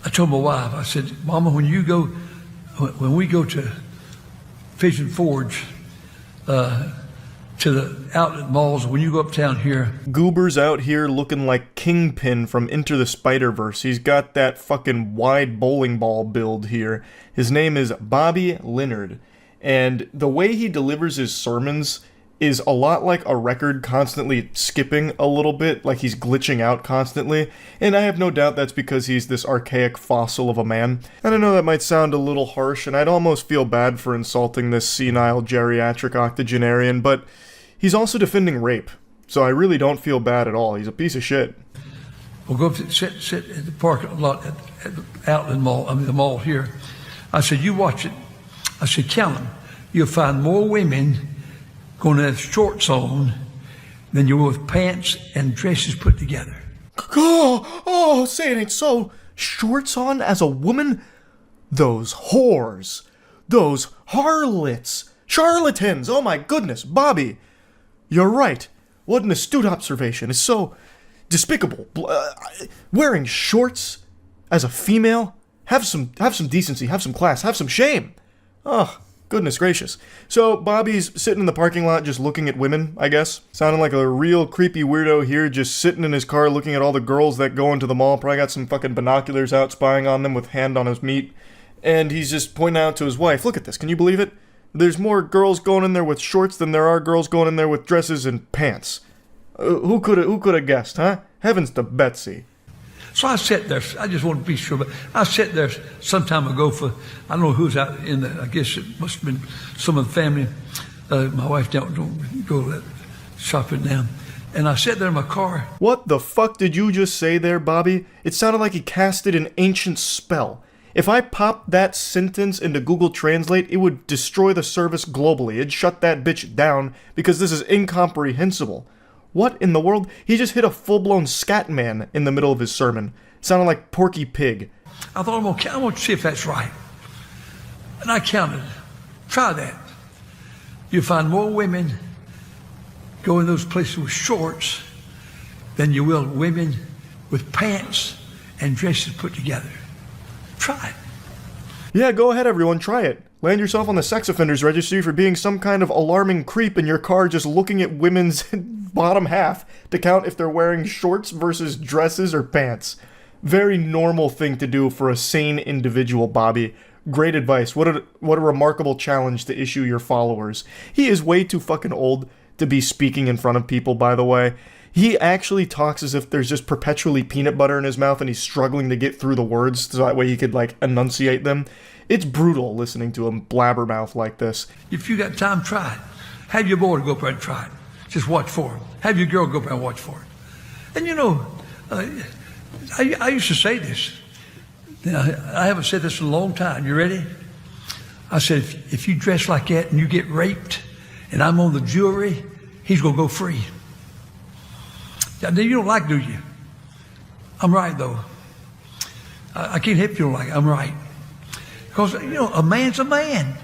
I told my wife, I said, Mama, when we go to Pigeon Forge, to the outlet malls, when you go uptown here. Goober's out here looking like Kingpin from Into the Spider-Verse. He's got that fucking wide bowling ball build here. His name is Bobby Leonard. And the way he delivers his sermons is a lot like a record constantly skipping a little bit, like he's glitching out constantly, and I have no doubt that's because he's this archaic fossil of a man. And I know that might sound a little harsh, and I'd almost feel bad for insulting this senile geriatric octogenarian, but he's also defending rape, so I really don't feel bad at all. He's a piece of shit. We'll go sit at the parking lot at the outlet mall, the mall here. I said, you watch it. I said, count them. You'll find more women going to have shorts on than you will with pants and dresses put together. Oh, say it ain't so. Shorts on as a woman? Those whores. Those harlots. Charlatans. Oh my goodness, Bobby. You're right. What an astute observation. It's so despicable. Wearing shorts as a female? Have some decency, have some class, have some shame. Oh, goodness gracious. So Bobby's sitting in the parking lot just looking at women, I guess. Sounding like a real creepy weirdo here, just sitting in his car looking at all the girls that go into the mall. Probably got some fucking binoculars out spying on them with hand on his meat. And he's just pointing out to his wife, look at this, can you believe it? There's more girls going in there with shorts than there are girls going in there with dresses and pants. Who could have guessed, huh? Heavens to Betsy. So I sat there, I just want to be sure, but I sat there some time ago for, I don't know who's out in the, I guess it must have been some of the family. My wife don't go shopping now. And I sat there in my car. What the fuck did you just say there, Bobby? It sounded like he casted an ancient spell. If I popped that sentence into Google Translate, it would destroy the service globally. It'd shut that bitch down because this is incomprehensible. What in the world? He just hit a full-blown scat man in the middle of his sermon. Sounded like Porky Pig. I thought, I'm going to see if that's right. And I counted. Try that. You'll find more women go in those places with shorts than you will women with pants and dresses put together. Try it. Yeah, go ahead, everyone. Try it. Land yourself on the sex offenders registry for being some kind of alarming creep in your car just looking at women's bottom half to count if they're wearing shorts versus dresses or pants. Very normal thing to do for a sane individual, Bobby. Great advice. What a remarkable challenge to issue your followers. He is way too fucking old to be speaking in front of people, by the way. He actually talks as if there's just perpetually peanut butter in his mouth and he's struggling to get through the words so that way he could, like, enunciate them. It's brutal listening to him blabbermouth like this. If you got time, try it. Have your boy go up there and try it. Just watch for him. Have your girl go up there and watch for it. And you know, I used to say this. I haven't said this in a long time. You ready? I said, if you dress like that and you get raped and I'm on the jury, he's going to go free. You don't like it, do you? I'm right, though. I can't help you don't like it. I'm right. Because, you know, a man's a man.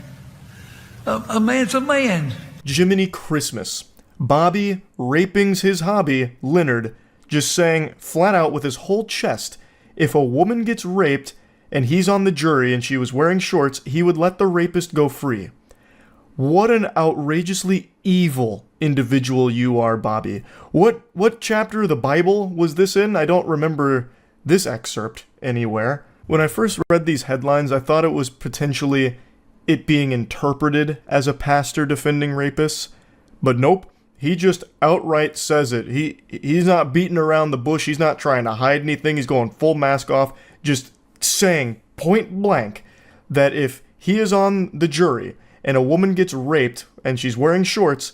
A man's a man. Jiminy Christmas. Bobby raping's his hobby, Leonard, just saying flat out with his whole chest, if a woman gets raped and he's on the jury and she was wearing shorts, he would let the rapist go free. What an outrageously evil individual you are, Bobby. What chapter of the Bible was this in? I don't remember this excerpt anywhere. When I first read these headlines, I thought it was potentially it being interpreted as a pastor defending rapists. But nope, he just outright says it. He's not beating around the bush. He's not trying to hide anything. He's going full mask off, just saying point blank that if he is on the jury and a woman gets raped and she's wearing shorts,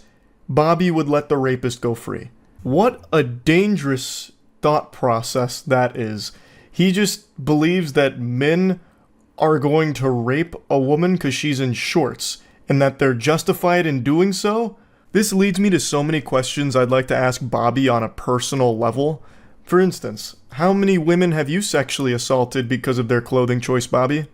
Bobby would let the rapist go free. What a dangerous thought process that is. He just believes that men are going to rape a woman because she's in shorts, and that they're justified in doing so. This leads me to so many questions I'd like to ask Bobby on a personal level. For instance, how many women have you sexually assaulted because of their clothing choice, Bobby?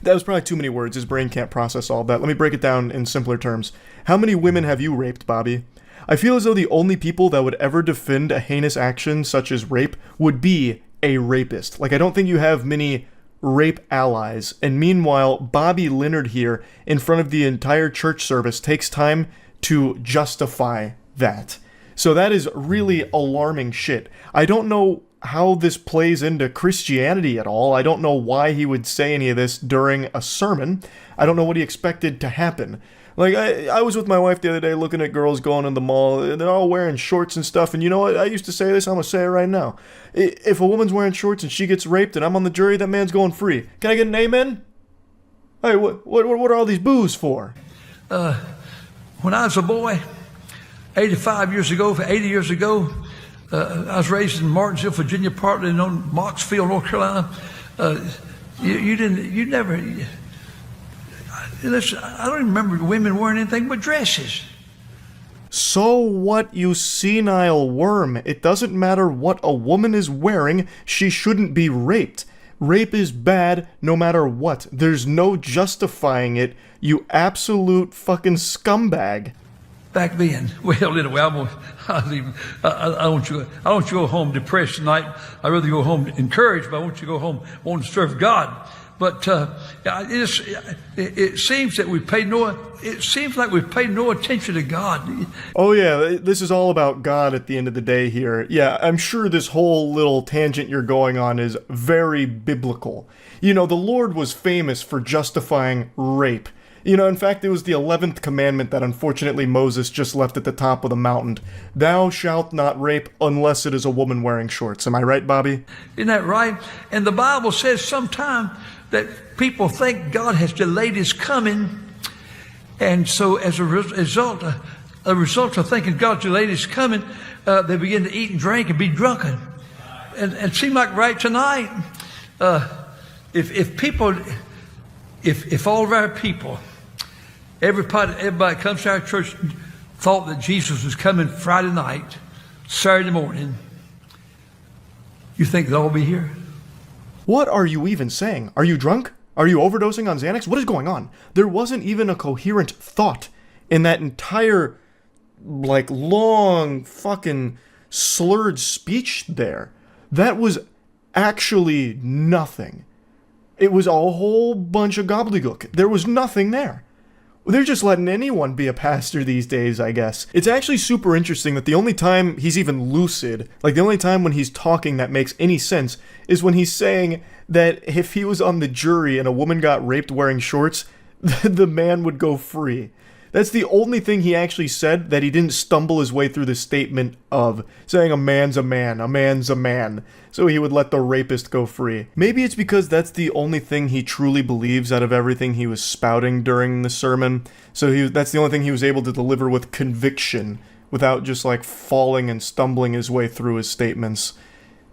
That was probably too many words. His brain can't process all of that. Let me break it down in simpler terms. How many women have you raped, Bobby? I feel as though the only people that would ever defend a heinous action such as rape would be a rapist. Like, I don't think you have many rape allies. And meanwhile, Bobby Leonard here, in front of the entire church service, takes time to justify that. So that is really alarming shit. I don't know how this plays into Christianity at all. I don't know why he would say any of this during a sermon. I don't know what he expected to happen. Like, I was with my wife the other day looking at girls going in the mall. They're all wearing shorts and stuff. And you know what? I used to say this. I'm going to say it right now. If a woman's wearing shorts and she gets raped and I'm on the jury, that man's going free. Can I get an amen? Hey, what are all these boos for? When I was a boy, 85 years ago, 80 years ago, I was raised in Martinsville, Virginia, partly in Moxfield, North Carolina. Listen, I don't remember women wearing anything but dresses. So what, you senile worm? It doesn't matter what a woman is wearing, she shouldn't be raped. Rape is bad no matter what. There's no justifying it, you absolute fucking scumbag. Back then, well, anyway, I want you to go home depressed tonight. I'd rather go home encouraged, but I want you to go home wanting to serve God. But it seems that it seems like we've paid no attention to God. Oh yeah, this is all about God at the end of the day here. Yeah, I'm sure this whole little tangent you're going on is very biblical. You know, the Lord was famous for justifying rape. You know, in fact, it was the 11th commandment that unfortunately Moses just left at the top of the mountain. Thou shalt not rape unless it is a woman wearing shorts. Am I right, Bobby? Isn't that right? And the Bible says sometime that people think God has delayed his coming. And so as a result of thinking God's delayed his coming, they begin to eat and drink and be drunken. And it seemed like right tonight, if all of our people, everybody comes to our church thought that Jesus was coming Friday night, Saturday morning, you think they'll all be here? What are you even saying? Are you drunk? Are you overdosing on Xanax? What is going on? There wasn't even a coherent thought in that entire, like, long fucking slurred speech there. That was actually nothing. It was a whole bunch of gobbledygook. There was nothing there. They're just letting anyone be a pastor these days, I guess. It's actually super interesting that the only time he's even lucid, like the only time when he's talking that makes any sense, is when he's saying that if he was on the jury and a woman got raped wearing shorts, the man would go free. That's the only thing he actually said that he didn't stumble his way through the statement of saying a man's a man, so he would let the rapist go free. Maybe it's because that's the only thing he truly believes out of everything he was spouting during the sermon, so that's the only thing he was able to deliver with conviction, without just like falling and stumbling his way through his statements.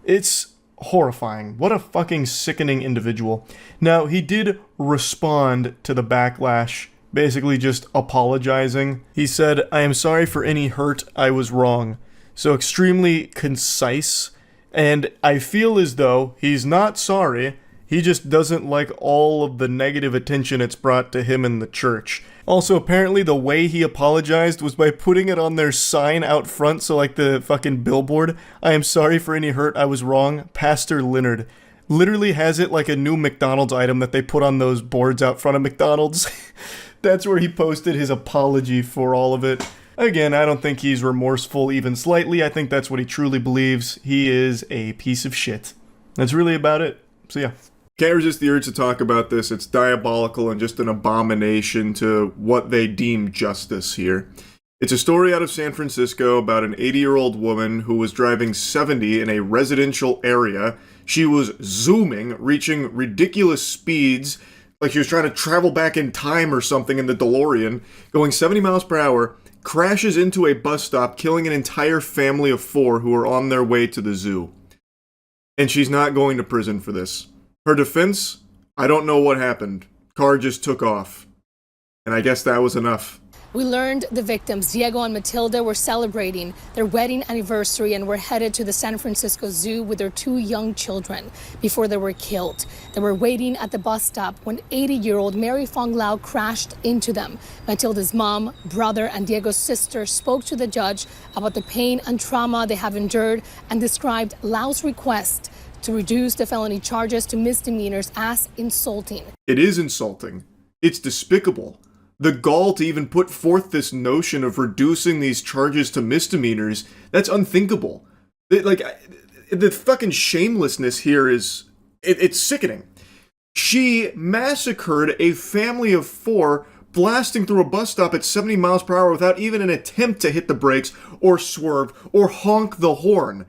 It's horrifying. What a fucking sickening individual. Now, he did respond to the backlash, basically just apologizing. He said, "I am sorry for any hurt, I was wrong." So extremely concise, and I feel as though he's not sorry, he just doesn't like all of the negative attention it's brought to him in the church. Also, apparently the way he apologized was by putting it on their sign out front, so like the fucking billboard, "I am sorry for any hurt, I was wrong, Pastor Leonard." Literally has it like a new McDonald's item that they put on those boards out front of McDonald's. That's where he posted his apology for all of it. Again, I don't think he's remorseful even slightly. I think that's what he truly believes. He is a piece of shit. That's really about it. So yeah. Can't resist the urge to talk about this. It's diabolical and just an abomination to what they deem justice here. It's a story out of San Francisco about an 80-year-old woman who was driving 70 in a residential area. She was zooming, reaching ridiculous speeds, like she was trying to travel back in time or something in the DeLorean, going 70 miles per hour, crashes into a bus stop, killing an entire family of 4 who were on their way to the zoo. And she's not going to prison for this. Her defense? I don't know what happened. Car just took off. And I guess that was enough. We learned the victims, Diego and Matilda, were celebrating their wedding anniversary and were headed to the San Francisco Zoo with their 2 young children before they were killed. They were waiting at the bus stop when 80-year-old Mary Fong Lau crashed into them. Matilda's mom, brother, and Diego's sister spoke to the judge about the pain and trauma they have endured and described Lau's request to reduce the felony charges to misdemeanors as insulting. It is insulting. It's despicable. The gall to even put forth this notion of reducing these charges to misdemeanors, that's unthinkable. The fucking shamelessness here is, it's sickening. She massacred a family of 4, blasting through a bus stop at 70 miles per hour without even an attempt to hit the brakes or swerve or honk the horn.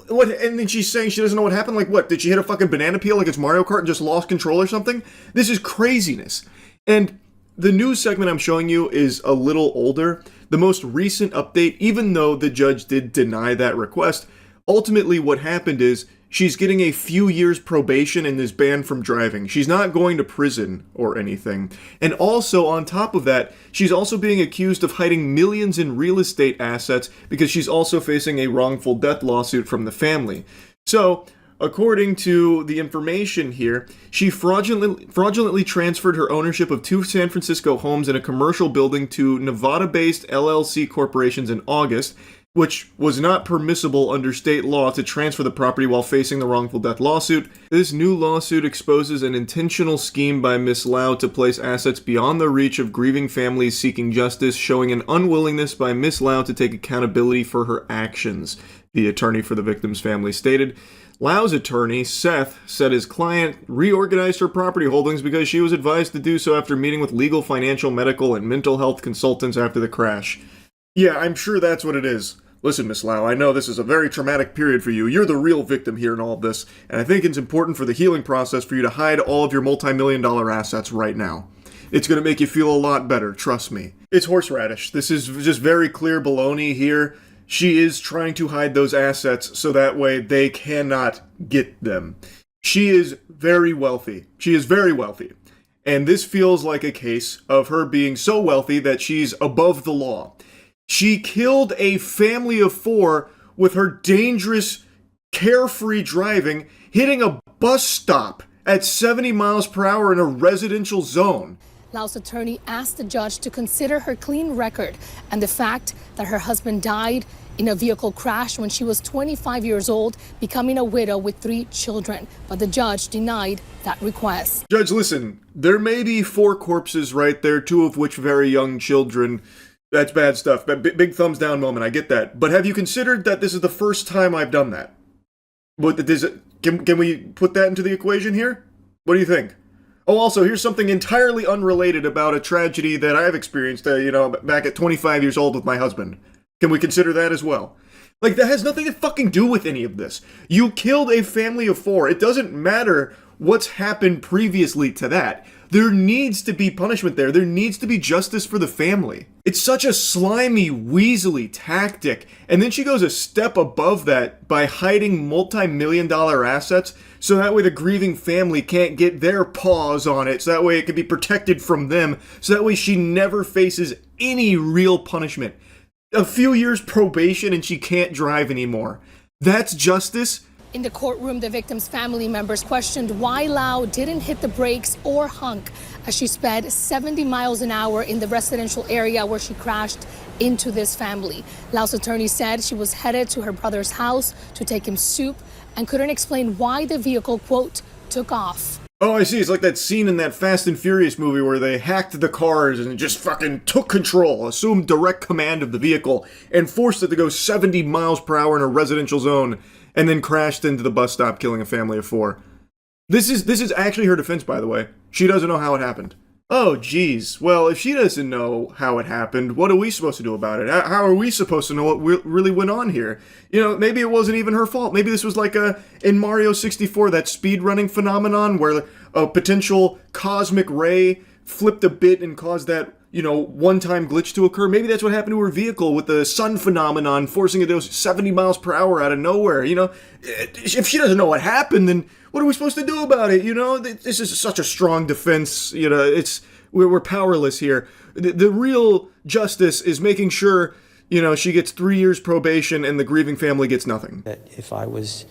What? And then she's saying she doesn't know what happened? Like what? Did she hit a fucking banana peel like it's Mario Kart and just lost control or something? This is craziness. And the news segment I'm showing you is a little older. The most recent update, even though the judge did deny that request, ultimately what happened is she's getting a few years probation and is banned from driving. She's not going to prison or anything. And also, on top of that, she's also being accused of hiding millions in real estate assets because she's also facing a wrongful death lawsuit from the family. So, according to the information here, she fraudulently transferred her ownership of 2 San Francisco homes in a commercial building to Nevada-based LLC corporations in August, which was not permissible under state law to transfer the property while facing the wrongful death lawsuit. This new lawsuit exposes an intentional scheme by Ms. Lau to place assets beyond the reach of grieving families seeking justice, showing an unwillingness by Ms. Lau to take accountability for her actions, the attorney for the victim's family stated. Lau's attorney, Seth, said his client reorganized her property holdings because she was advised to do so after meeting with legal, financial, medical, and mental health consultants after the crash. Yeah, I'm sure that's what it is. Listen, Miss Lau, I know this is a very traumatic period for you. You're the real victim here in all of this, and I think it's important for the healing process for you to hide all of your multi-million-dollar assets right now. It's going to make you feel a lot better, trust me. It's horseradish. This is just very clear baloney here. She is trying to hide those assets so that way they cannot get them. She is very wealthy. She is very wealthy. And this feels like a case of her being so wealthy that she's above the law. She killed a family of 4 with her dangerous, carefree driving, hitting a bus stop at 70 miles per hour in a residential zone. Lau's attorney asked the judge to consider her clean record and the fact that her husband died in a vehicle crash when she was 25 years old, becoming a widow with 3 children. But the judge denied that request. Judge, listen, there may be 4 corpses right there, 2 of which very young children. That's bad stuff. Big thumbs down moment, I get that. But have you considered that this is the first time I've done that? Can we put that into the equation here? What do you think? Oh, also, here's something entirely unrelated about a tragedy that I've experienced, back at 25 years old with my husband. Can we consider that as well? Like, that has nothing to fucking do with any of this. You killed a family of 4. It doesn't matter what's happened previously to that. There needs to be punishment there. There needs to be justice for the family. It's such a slimy, weaselly tactic. And then she goes a step above that by hiding multi-million-dollar assets so that way the grieving family can't get their paws on it, so that way it can be protected from them, so that way she never faces any real punishment. A few years probation and she can't drive anymore. That's justice? In the courtroom, the victim's family members questioned why Lau didn't hit the brakes or honk as she sped 70 miles an hour in the residential area where she crashed into this family. Lau's attorney said she was headed to her brother's house to take him soup and couldn't explain why the vehicle, quote, took off. Oh, I see. It's like that scene in that Fast and Furious movie where they hacked the cars and just fucking took control, assumed direct command of the vehicle, and forced it to go 70 miles per hour in a residential zone, and then crashed into the bus stop, killing a family of 4. This is actually her defense, by the way. She doesn't know how it happened. Oh, geez. Well, if she doesn't know how it happened, what are we supposed to do about it? How are we supposed to know what really went on here? You know, maybe it wasn't even her fault. Maybe this was like in Mario 64, that speedrunning phenomenon where a potential cosmic ray flipped a bit and caused that, you know, one-time glitch to occur. Maybe that's what happened to her vehicle with the sun phenomenon forcing it to go 70 miles per hour out of nowhere. You know, if she doesn't know what happened, then what are we supposed to do about it? You know, this is such a strong defense. You know, we're powerless here. The real justice is making sure, you know, she gets 3 years probation and the grieving family gets nothing. If I was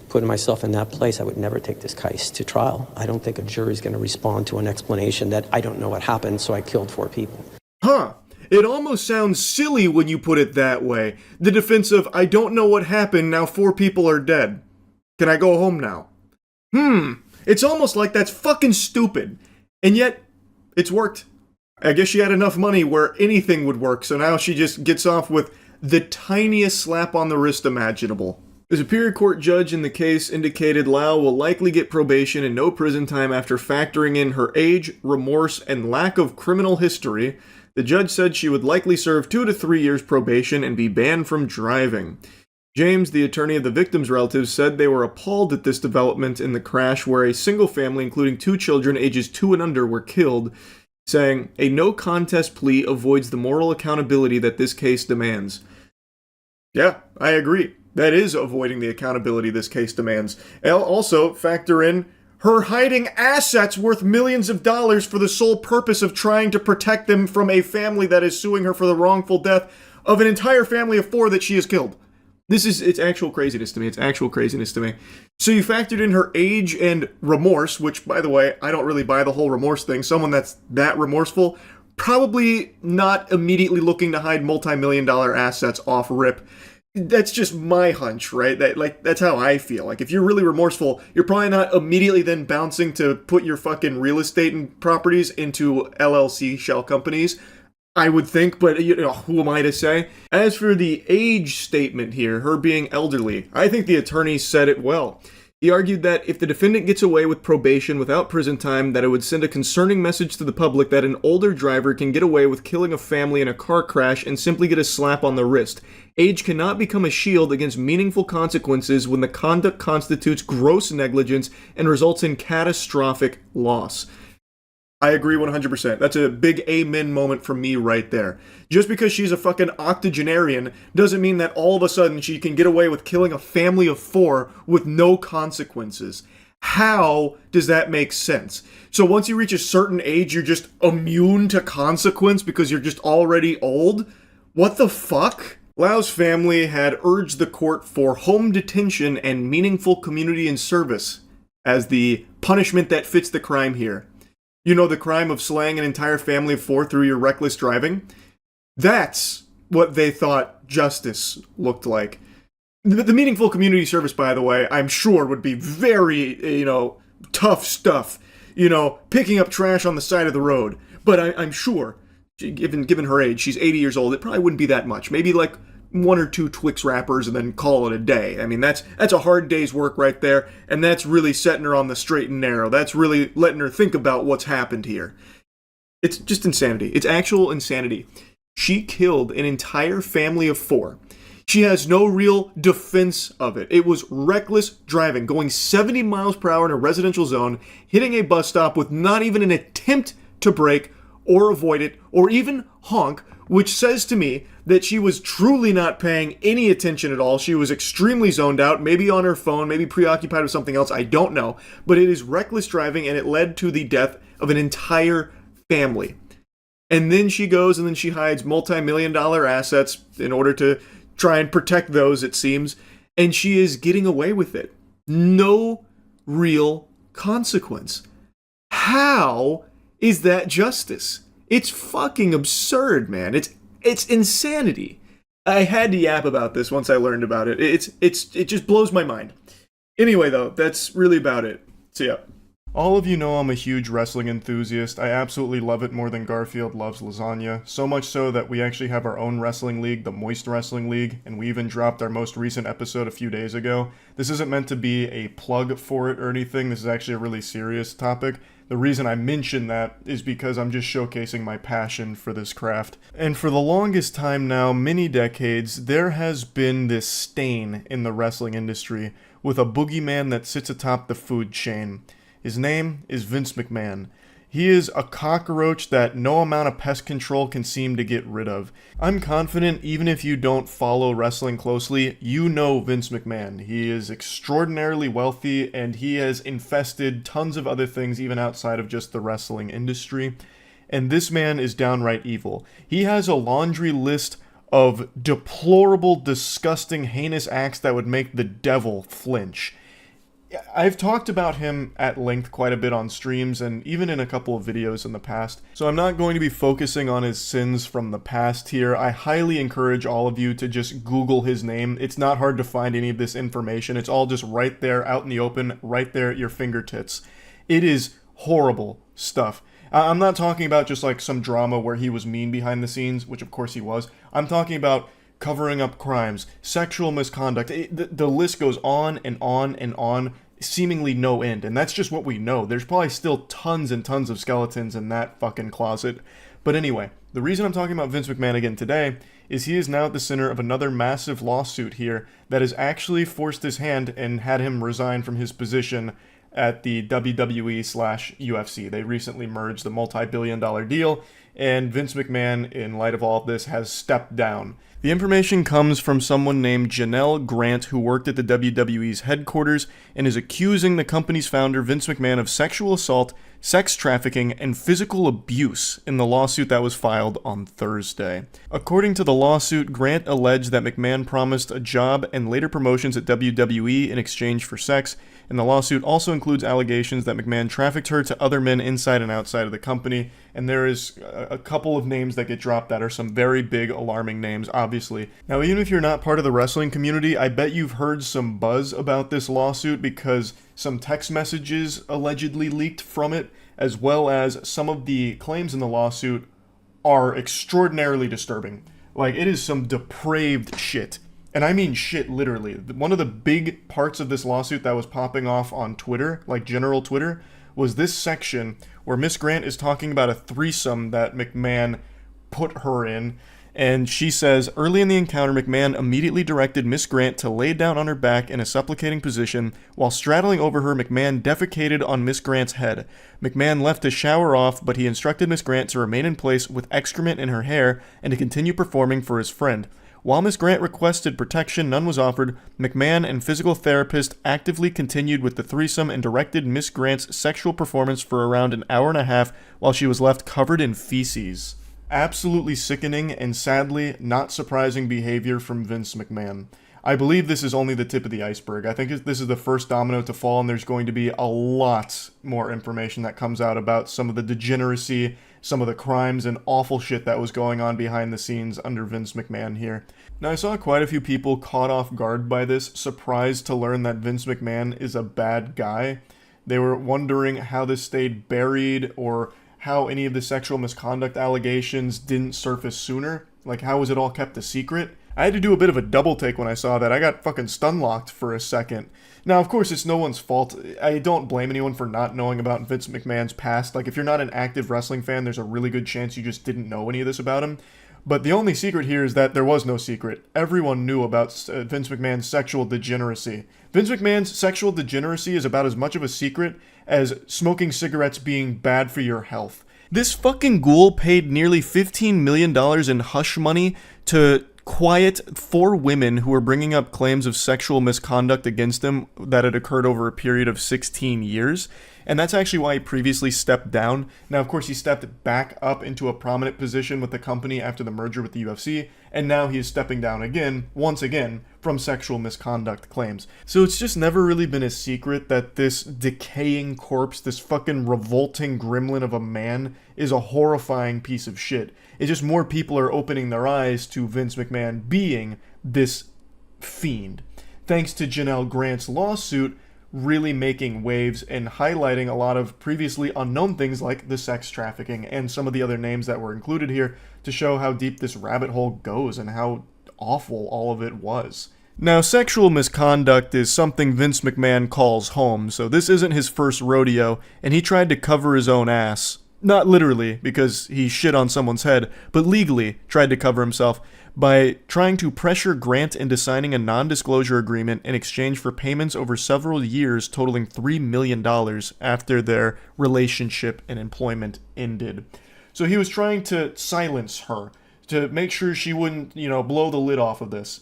putting myself in that place, I would never take this case to trial. I don't think a jury's going to respond to an explanation that I don't know what happened, so I killed 4 people. Huh. It almost sounds silly when you put it that way. The defense of, I don't know what happened, now 4 people are dead. Can I go home now? It's almost like that's fucking stupid. And yet, it's worked. I guess she had enough money where anything would work, so now she just gets off with the tiniest slap on the wrist imaginable. The Superior Court judge in the case indicated Lau will likely get probation and no prison time after factoring in her age, remorse, and lack of criminal history. The judge said she would likely serve 2 to 3 years probation and be banned from driving. James, the attorney of the victim's relatives, said they were appalled at this development in the crash where a single family, including 2 children ages 2 and under, were killed, saying, a no-contest plea avoids the moral accountability that this case demands. Yeah, I agree. That is avoiding the accountability this case demands. Also, factor in her hiding assets worth millions of dollars for the sole purpose of trying to protect them from a family that is suing her for the wrongful death of an entire family of 4 that she has killed. It's actual craziness to me. It's actual craziness to me. So you factored in her age and remorse, which, by the way, I don't really buy the whole remorse thing. Someone that's that remorseful, probably not immediately looking to hide multi-million-dollar assets off rip. That's just my hunch, right? That's how I feel. Like, if you're really remorseful, you're probably not immediately then bouncing to put your fucking real estate and properties into LLC shell companies. I would think, but you know, who am I to say? As for the age statement here, her being elderly, I think the attorney said it well. He argued that if the defendant gets away with probation without prison time, that it would send a concerning message to the public that an older driver can get away with killing a family in a car crash and simply get a slap on the wrist. Age cannot become a shield against meaningful consequences when the conduct constitutes gross negligence and results in catastrophic loss. I agree 100%. That's a big amen moment from me right there. Just because she's a fucking octogenarian doesn't mean that all of a sudden she can get away with killing a family of 4 with no consequences. How does that make sense? So once you reach a certain age, you're just immune to consequence because you're just already old? What the fuck? Lau's family had urged the court for home detention and meaningful community and service as the punishment that fits the crime here. You know, the crime of slaying an entire family of 4 through your reckless driving? That's what they thought justice looked like. The meaningful community service, by the way, I'm sure would be very, you know, tough stuff. You know, picking up trash on the side of the road. But I'm sure, given her age, she's 80 years old, it probably wouldn't be that much. Maybe like 1 or 2 Twix wrappers and then call it a day. I mean, that's a hard day's work right there, and that's really setting her on the straight and narrow. That's really letting her think about what's happened here. It's just insanity. It's actual insanity. She killed an entire family of 4. She has no real defense of it. It was reckless driving, going 70 miles per hour in a residential zone, hitting a bus stop with not even an attempt to brake or avoid it, or even honk, which says to me that she was truly not paying any attention at all. She was extremely zoned out, maybe on her phone, maybe preoccupied with something else, I don't know. But it is reckless driving, and it led to the death of an entire family. And then she goes and then she hides multi-million-dollar assets in order to try and protect those, it seems, and she is getting away with it. No real consequence. How is that justice? It's fucking absurd, man. It's insanity. I had to yap about this once I learned about it. It just blows my mind. Anyway, though, that's really about it. See ya. All of you know I'm a huge wrestling enthusiast. I absolutely love it more than Garfield loves lasagna. So much so that we actually have our own wrestling league, the Moist Wrestling League, and we even dropped our most recent episode a few days ago. This isn't meant to be a plug for it or anything. This is actually a really serious topic. The reason I mention that is because I'm just showcasing my passion for this craft. And for the longest time now, many decades, there has been this stain in the wrestling industry with a boogeyman that sits atop the food chain. His name is Vince McMahon. He is a cockroach that no amount of pest control can seem to get rid of. I'm confident even if you don't follow wrestling closely, you know Vince McMahon. He is extraordinarily wealthy and he has infested tons of other things even outside of just the wrestling industry. And this man is downright evil. He has a laundry list of deplorable, disgusting, heinous acts that would make the devil flinch. I've talked about him at length quite a bit on streams and even in a couple of videos in the past, so I'm not going to be focusing on his sins from the past here. I highly encourage all of you to just Google his name. It's not hard to find any of this information. It's all just right there out in the open, right there at your fingertips. It is horrible stuff. I'm not talking about just like some drama where he was mean behind the scenes, which of course he was. I'm talking about covering up crimes, sexual misconduct. The list goes on and on and on, seemingly no end. And that's just what we know. There's probably still tons and tons of skeletons in that fucking closet. But anyway, the reason I'm talking about Vince McMahon again today is he is now at the center of another massive lawsuit here that has actually forced his hand and had him resign from his position at the WWE/UFC. They recently merged the multi-billion-dollar deal, and Vince McMahon, in light of all of this, has stepped down. The information comes from someone named Janelle Grant, who worked at the WWE's headquarters and is accusing the company's founder, Vince McMahon, of sexual assault, sex trafficking, and physical abuse in the lawsuit that was filed on Thursday. According to the lawsuit, Grant alleged that McMahon promised a job and later promotions at WWE in exchange for sex, and the lawsuit also includes allegations that McMahon trafficked her to other men inside and outside of the company, and there is a couple of names that get dropped that are some very big, alarming names, obviously. Now, even if you're not part of the wrestling community, I bet you've heard some buzz about this lawsuit because some text messages allegedly leaked from it, as well as some of the claims in the lawsuit are extraordinarily disturbing. Like, it is some depraved shit. And I mean shit, literally. One of the big parts of this lawsuit that was popping off on Twitter, like general Twitter, was this section where Miss Grant is talking about a threesome that McMahon put her in. And she says, early in the encounter, McMahon immediately directed Miss Grant to lay down on her back in a supplicating position. While straddling over her, McMahon defecated on Miss Grant's head. McMahon left to shower off, but he instructed Miss Grant to remain in place with excrement in her hair and to continue performing for his friend. While Miss Grant requested protection, none was offered. McMahon and physical therapist actively continued with the threesome and directed Miss Grant's sexual performance for around an hour and a half while she was left covered in feces. Absolutely sickening and sadly not surprising behavior from Vince McMahon. I believe this is only the tip of the iceberg. I think this is the first domino to fall, and there's going to be a lot more information that comes out about some of the degeneracy, some of the crimes and awful shit that was going on behind the scenes under Vince McMahon here. Now, I saw quite a few people caught off guard by this, surprised to learn that Vince McMahon is a bad guy. They were wondering how this stayed buried or how any of the sexual misconduct allegations didn't surface sooner. Like, how was it all kept a secret? I had to do a bit of a double take when I saw that. I got fucking stun-locked for a second. Now, of course, it's no one's fault. I don't blame anyone for not knowing about Vince McMahon's past. Like, if you're not an active wrestling fan, there's a really good chance you just didn't know any of this about him. But the only secret here is that there was no secret. Everyone knew about Vince McMahon's sexual degeneracy. Vince McMahon's sexual degeneracy is about as much of a secret as smoking cigarettes being bad for your health. This fucking ghoul paid nearly $15 million in hush money to quiet 4 women who were bringing up claims of sexual misconduct against him that had occurred over a period of 16 years. And that's actually why he previously stepped down. Now, of course, he stepped back up into a prominent position with the company after the merger with the UFC, and now he is stepping down again, once again, from sexual misconduct claims. So it's just never really been a secret that this decaying corpse, this fucking revolting gremlin of a man, is a horrifying piece of shit. It's just more people are opening their eyes to Vince McMahon being this fiend. Thanks to Janelle Grant's lawsuit, really making waves and highlighting a lot of previously unknown things like the sex trafficking and some of the other names that were included here to show how deep this rabbit hole goes and how awful all of it was. Now, sexual misconduct is something Vince McMahon calls home, so this isn't his first rodeo, and he tried to cover his own ass. Not literally, because he shit on someone's head, but legally tried to cover himself by trying to pressure Grant into signing a non-disclosure agreement in exchange for payments over several years totaling $3 million after their relationship and employment ended. So he was trying to silence her, to make sure she wouldn't, blow the lid off of this.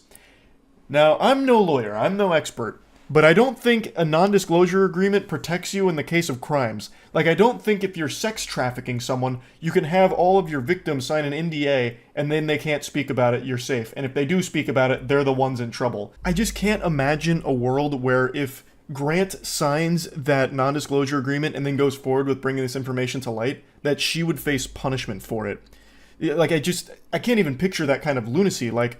Now, I'm no lawyer, I'm no expert, but I don't think a non-disclosure agreement protects you in the case of crimes. Like, I don't think if you're sex trafficking someone, you can have all of your victims sign an NDA and then they can't speak about it, you're safe. And if they do speak about it, they're the ones in trouble. I just can't imagine a world where if Grant signs that non-disclosure agreement and then goes forward with bringing this information to light, that she would face punishment for it. Like, I can't even picture that kind of lunacy. Like,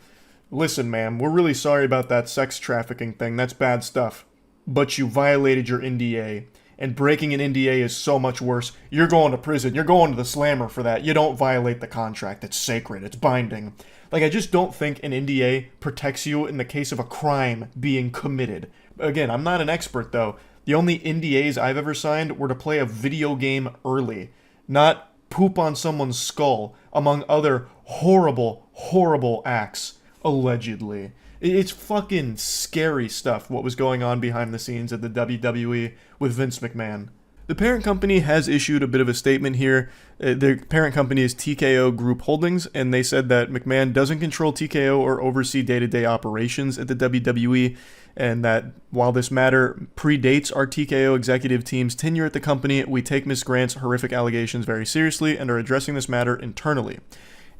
listen, ma'am, we're really sorry about that sex trafficking thing. That's bad stuff. But you violated your NDA. And breaking an NDA is so much worse. You're going to prison. You're going to the slammer for that. You don't violate the contract. It's sacred. It's binding. Like, I just don't think an NDA protects you in the case of a crime being committed. Again, I'm not an expert, though. The only NDAs I've ever signed were to play a video game early, not poop on someone's skull, among other horrible, horrible acts. Allegedly. It's fucking scary stuff what was going on behind the scenes at the WWE with Vince McMahon. The parent company has issued a bit of a statement here. The parent company is TKO Group Holdings, and they said that McMahon doesn't control TKO or oversee day-to-day operations at the WWE, and that while this matter predates our TKO executive team's tenure at the company, we take Ms. Grant's horrific allegations very seriously and are addressing this matter internally.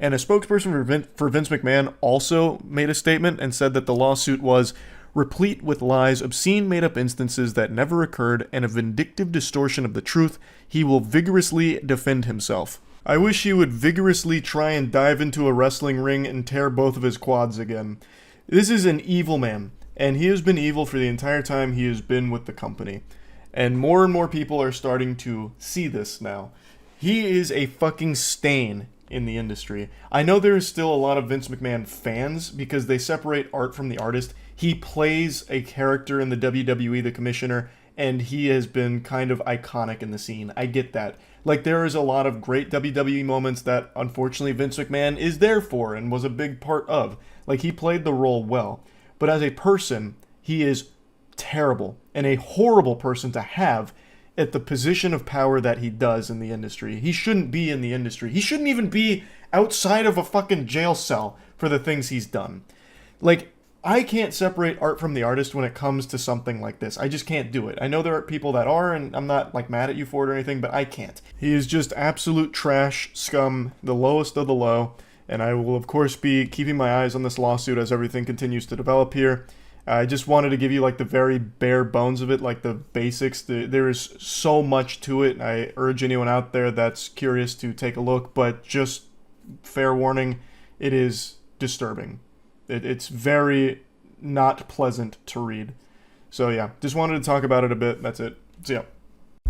And a spokesperson for Vince McMahon also made a statement and said that the lawsuit was replete with lies, obscene made-up instances that never occurred, and a vindictive distortion of the truth. He will vigorously defend himself. I wish he would vigorously try and dive into a wrestling ring and tear both of his quads again. This is an evil man, and he has been evil for the entire time he has been with the company. And more people are starting to see this now. He is a fucking stain in the industry. I know there is still a lot of Vince McMahon fans because they separate art from the artist. He plays a character in the WWE, the commissioner, and he has been kind of iconic in the scene. I get that. Like, there is a lot of great WWE moments that, unfortunately, Vince McMahon is there for and was a big part of. Like, he played the role well. But as a person, he is terrible and a horrible person to have at the position of power that he does in the industry. He shouldn't be in the industry. He shouldn't even be outside of a fucking jail cell for the things he's done. Like, I can't separate art from the artist when it comes to something like this. I just can't do it. I know there are people that are, and I'm not, like, mad at you for it or anything, but I can't. He is just absolute trash, scum, the lowest of the low, and I will, of course, be keeping my eyes on this lawsuit as everything continues to develop here. I just wanted to give you like the very bare bones of it, like the basics. There is so much to it. I urge anyone out there that's curious to take a look, but just fair warning, it is disturbing. It's very not pleasant to read. So yeah, just wanted to talk about it a bit. That's it. So yeah.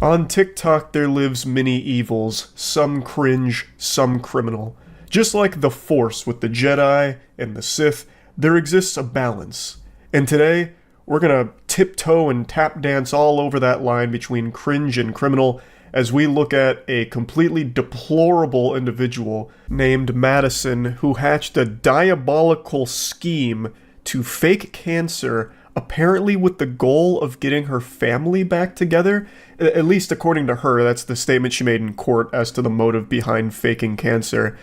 On TikTok there lives many evils, some cringe, some criminal. Just like the Force with the Jedi and the Sith, there exists a balance. And today, we're going to tiptoe and tap dance all over that line between cringe and criminal as we look at a completely deplorable individual named Madison who hatched a diabolical scheme to fake cancer, apparently with the goal of getting her family back together. At least according to her, that's the statement she made in court as to the motive behind faking cancer,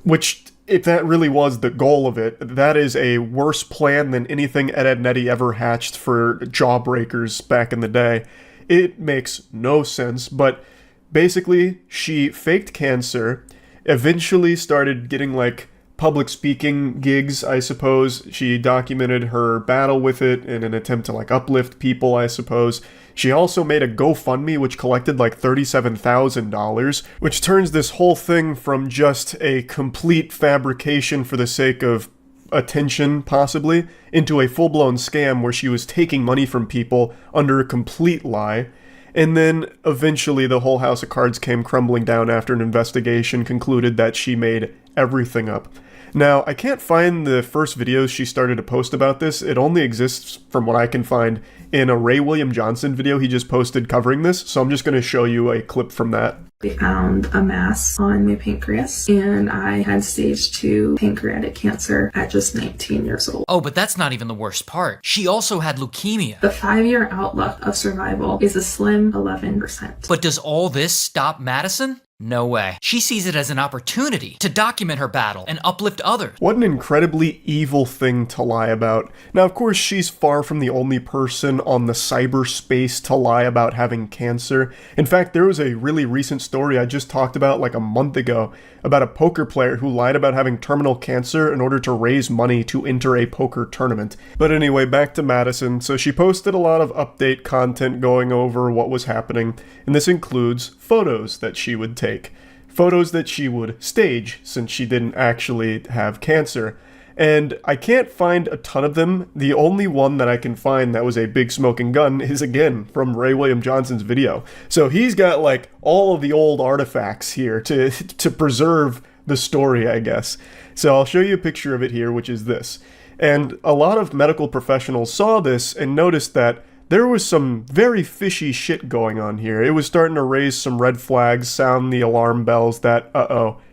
which, if that really was the goal of it, that is a worse plan than anything Ed Nettie ever hatched for jawbreakers back in the day. It makes no sense, but basically, she faked cancer, eventually started getting, like, public speaking gigs, I suppose. She documented her battle with it in an attempt to, like, uplift people, I suppose. She also made a GoFundMe which collected like $37,000, which turns this whole thing from just a complete fabrication for the sake of attention, possibly, into a full-blown scam where she was taking money from people under a complete lie. And then eventually the whole house of cards came crumbling down after an investigation concluded that she made everything up. Now, I can't find the first videos she started to post about this. It only exists, from what I can find, in a Ray William Johnson video he just posted covering this, so I'm just going to show you a clip from that. We found a mass on my pancreas, and I had stage 2 pancreatic cancer at just 19 years old. Oh, but that's not even the worst part. She also had leukemia. The 5-year outlook of survival is a slim 11%. But does all this stop Madison? No way. She sees it as an opportunity to document her battle and uplift others. What an incredibly evil thing to lie about. Now, of course, she's far from the only person on the cyberspace to lie about having cancer. In fact, there was a really recent story I just talked about like a month ago about a poker player who lied about having terminal cancer in order to raise money to enter a poker tournament. But anyway, back to Madison. So she posted a lot of update content going over what was happening, and this includes photos that she would take. Photos that she would stage since she didn't actually have cancer. And I can't find a ton of them. The only one that I can find that was a big smoking gun is again from Ray William Johnson's video. So he's got like all of the old artifacts here to preserve the story, I guess. So I'll show you a picture of it here, which is this. And a lot of medical professionals saw this and noticed that there was some very fishy shit going on here. It was starting to raise some red flags, sound the alarm bells that,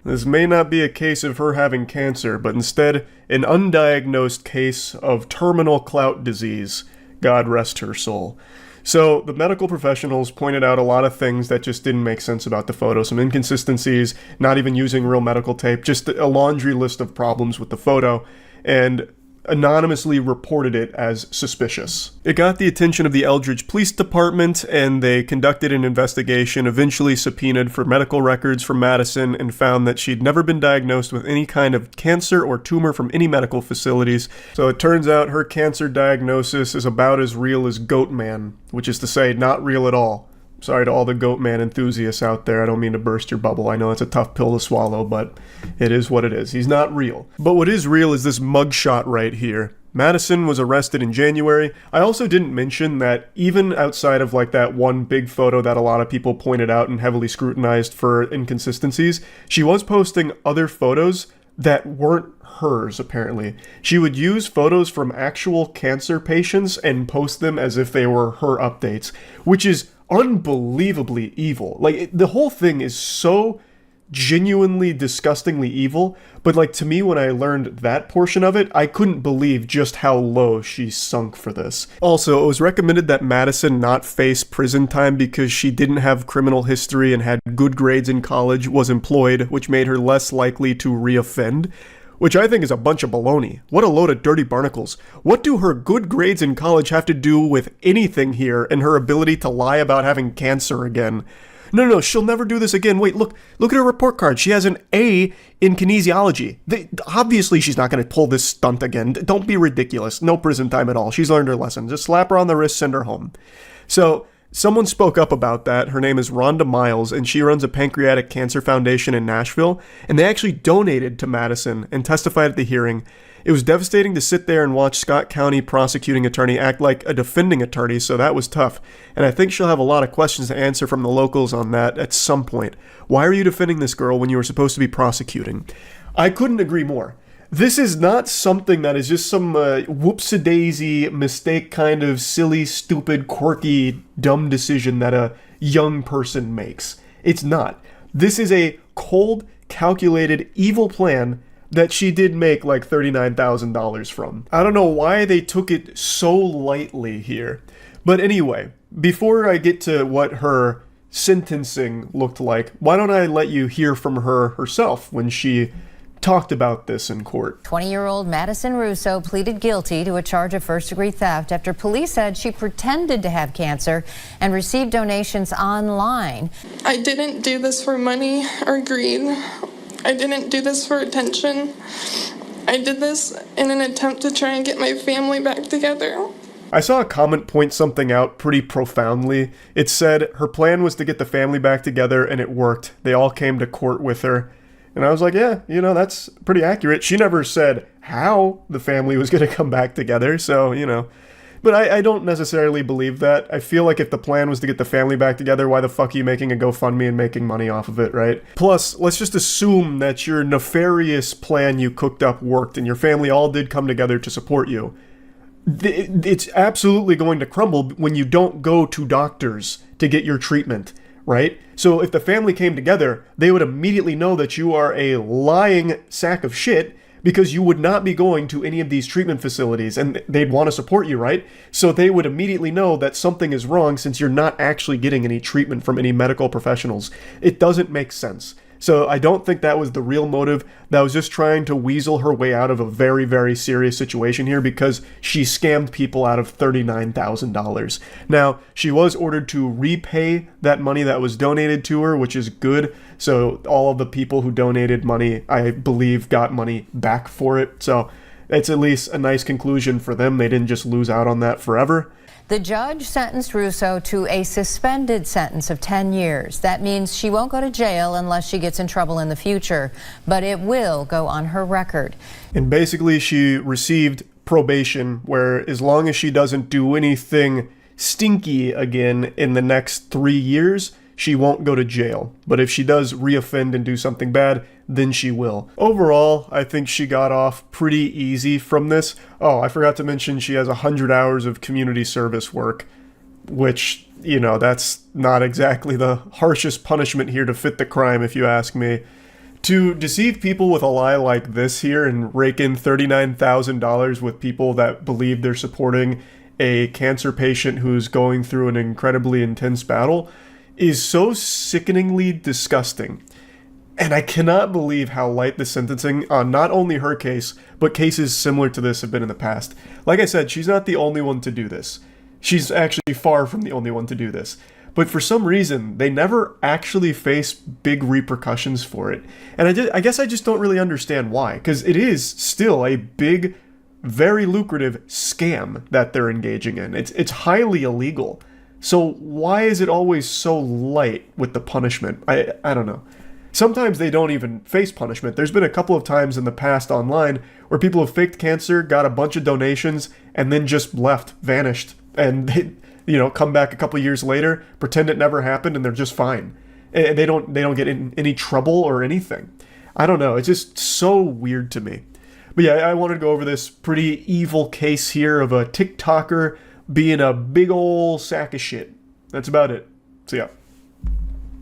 this may not be a case of her having cancer, but instead an undiagnosed case of terminal clout disease. God rest her soul. So the medical professionals pointed out a lot of things that just didn't make sense about the photo. Some inconsistencies, not even using real medical tape, just a laundry list of problems with the photo, and anonymously reported it as suspicious. It got the attention of the Eldridge Police Department, and they conducted an investigation, eventually subpoenaed for medical records from Madison, and found that she'd never been diagnosed with any kind of cancer or tumor from any medical facilities. So it turns out her cancer diagnosis is about as real as Goatman, which is to say, not real at all. Sorry to all the Goatman enthusiasts out there. I don't mean to burst your bubble. I know it's a tough pill to swallow, but it is what it is. He's not real. But what is real is this mugshot right here. Madison was arrested in January. I also didn't mention that even outside of like that one big photo that a lot of people pointed out and heavily scrutinized for inconsistencies, she was posting other photos that weren't hers, apparently. She would use photos from actual cancer patients and post them as if they were her updates, which is unbelievably evil. Like, the whole thing is so genuinely disgustingly evil, but like to me when I learned that portion of it, I couldn't believe just how low she sunk for this. Also, it was recommended that Madison not face prison time because she didn't have criminal history and had good grades in college, was employed, which made her less likely to reoffend. Which I think is a bunch of baloney. What a load of dirty barnacles. What do her good grades in college have to do with anything here and her ability to lie about having cancer again? No, she'll never do this again. Wait, look at her report card. She has an A in kinesiology. Obviously, she's not going to pull this stunt again. Don't be ridiculous. No prison time at all. She's learned her lesson. Just slap her on the wrist, send her home. So, someone spoke up about that. Her name is Rhonda Miles, and she runs a pancreatic cancer foundation in Nashville, and they actually donated to Madison and testified at the hearing. It was devastating to sit there and watch Scott County prosecuting attorney act like a defending attorney, so that was tough. And I think she'll have a lot of questions to answer from the locals on that at some point. Why are you defending this girl when you were supposed to be prosecuting? I couldn't agree more. This is not something that is just some whoops-a-daisy mistake kind of silly, stupid, quirky, dumb decision that a young person makes. It's not. This is a cold, calculated, evil plan that she did make like $39,000 from. I don't know why they took it so lightly here. But anyway, before I get to what her sentencing looked like, why don't I let you hear from her herself when she talked about this in court. 20-year-old Madison Russo pleaded guilty to a charge of first-degree theft after police said she pretended to have cancer and received donations online. I didn't do this for money or greed. I didn't do this for attention. I did this in an attempt to try and get my family back together. I saw a comment point something out pretty profoundly. It said her plan was to get the family back together, and it worked. They all came to court with her. And I was like, yeah, you know, that's pretty accurate. She never said how the family was going to come back together, so, you know. But I don't necessarily believe that. I feel like if the plan was to get the family back together, why the fuck are you making a GoFundMe and making money off of it, right? Plus, let's just assume that your nefarious plan you cooked up worked and your family all did come together to support you. It's absolutely going to crumble when you don't go to doctors to get your treatment, right? So if the family came together, they would immediately know that you are a lying sack of shit, because you would not be going to any of these treatment facilities, and they'd want to support you, right? So they would immediately know that something is wrong since you're not actually getting any treatment from any medical professionals. It doesn't make sense. So I don't think that was the real motive. That was just trying to weasel her way out of a very, very serious situation here because she scammed people out of $39,000. Now, she was ordered to repay that money that was donated to her, which is good. So all of the people who donated money, I believe, got money back for it. So it's at least a nice conclusion for them. They didn't just lose out on that forever. The judge sentenced Russo to a suspended sentence of 10 years. That means she won't go to jail unless she gets in trouble in the future, but it will go on her record. And basically she received probation, where as long as she doesn't do anything stinky again in the next 3 years, she won't go to jail. But if she does reoffend and do something bad, then she will. Overall, I think she got off pretty easy from this. Oh, I forgot to mention she has 100 hours of community service work, which, you know, that's not exactly the harshest punishment here to fit the crime, if you ask me. To deceive people with a lie like this here and rake in $39,000 with people that believe they're supporting a cancer patient who's going through an incredibly intense battle is so sickeningly disgusting. And I cannot believe how light the sentencing on not only her case, but cases similar to this have been in the past. Like I said, she's not the only one to do this. She's actually far from the only one to do this. But for some reason, they never actually face big repercussions for it. And I guess I just don't really understand why, because it is still a big, very lucrative scam that they're engaging in. It's highly illegal. So why is it always so light with the punishment? I don't know. Sometimes they don't even face punishment. There's been a couple of times in the past online where people have faked cancer, got a bunch of donations, and then just left, vanished. And they, you know, come back a couple of years later, pretend it never happened, and they're just fine. They don't get in any trouble or anything. I don't know. It's just so weird to me. But yeah, I wanted to go over this pretty evil case here of a TikToker being a big ol' sack of shit. That's about it. So yeah.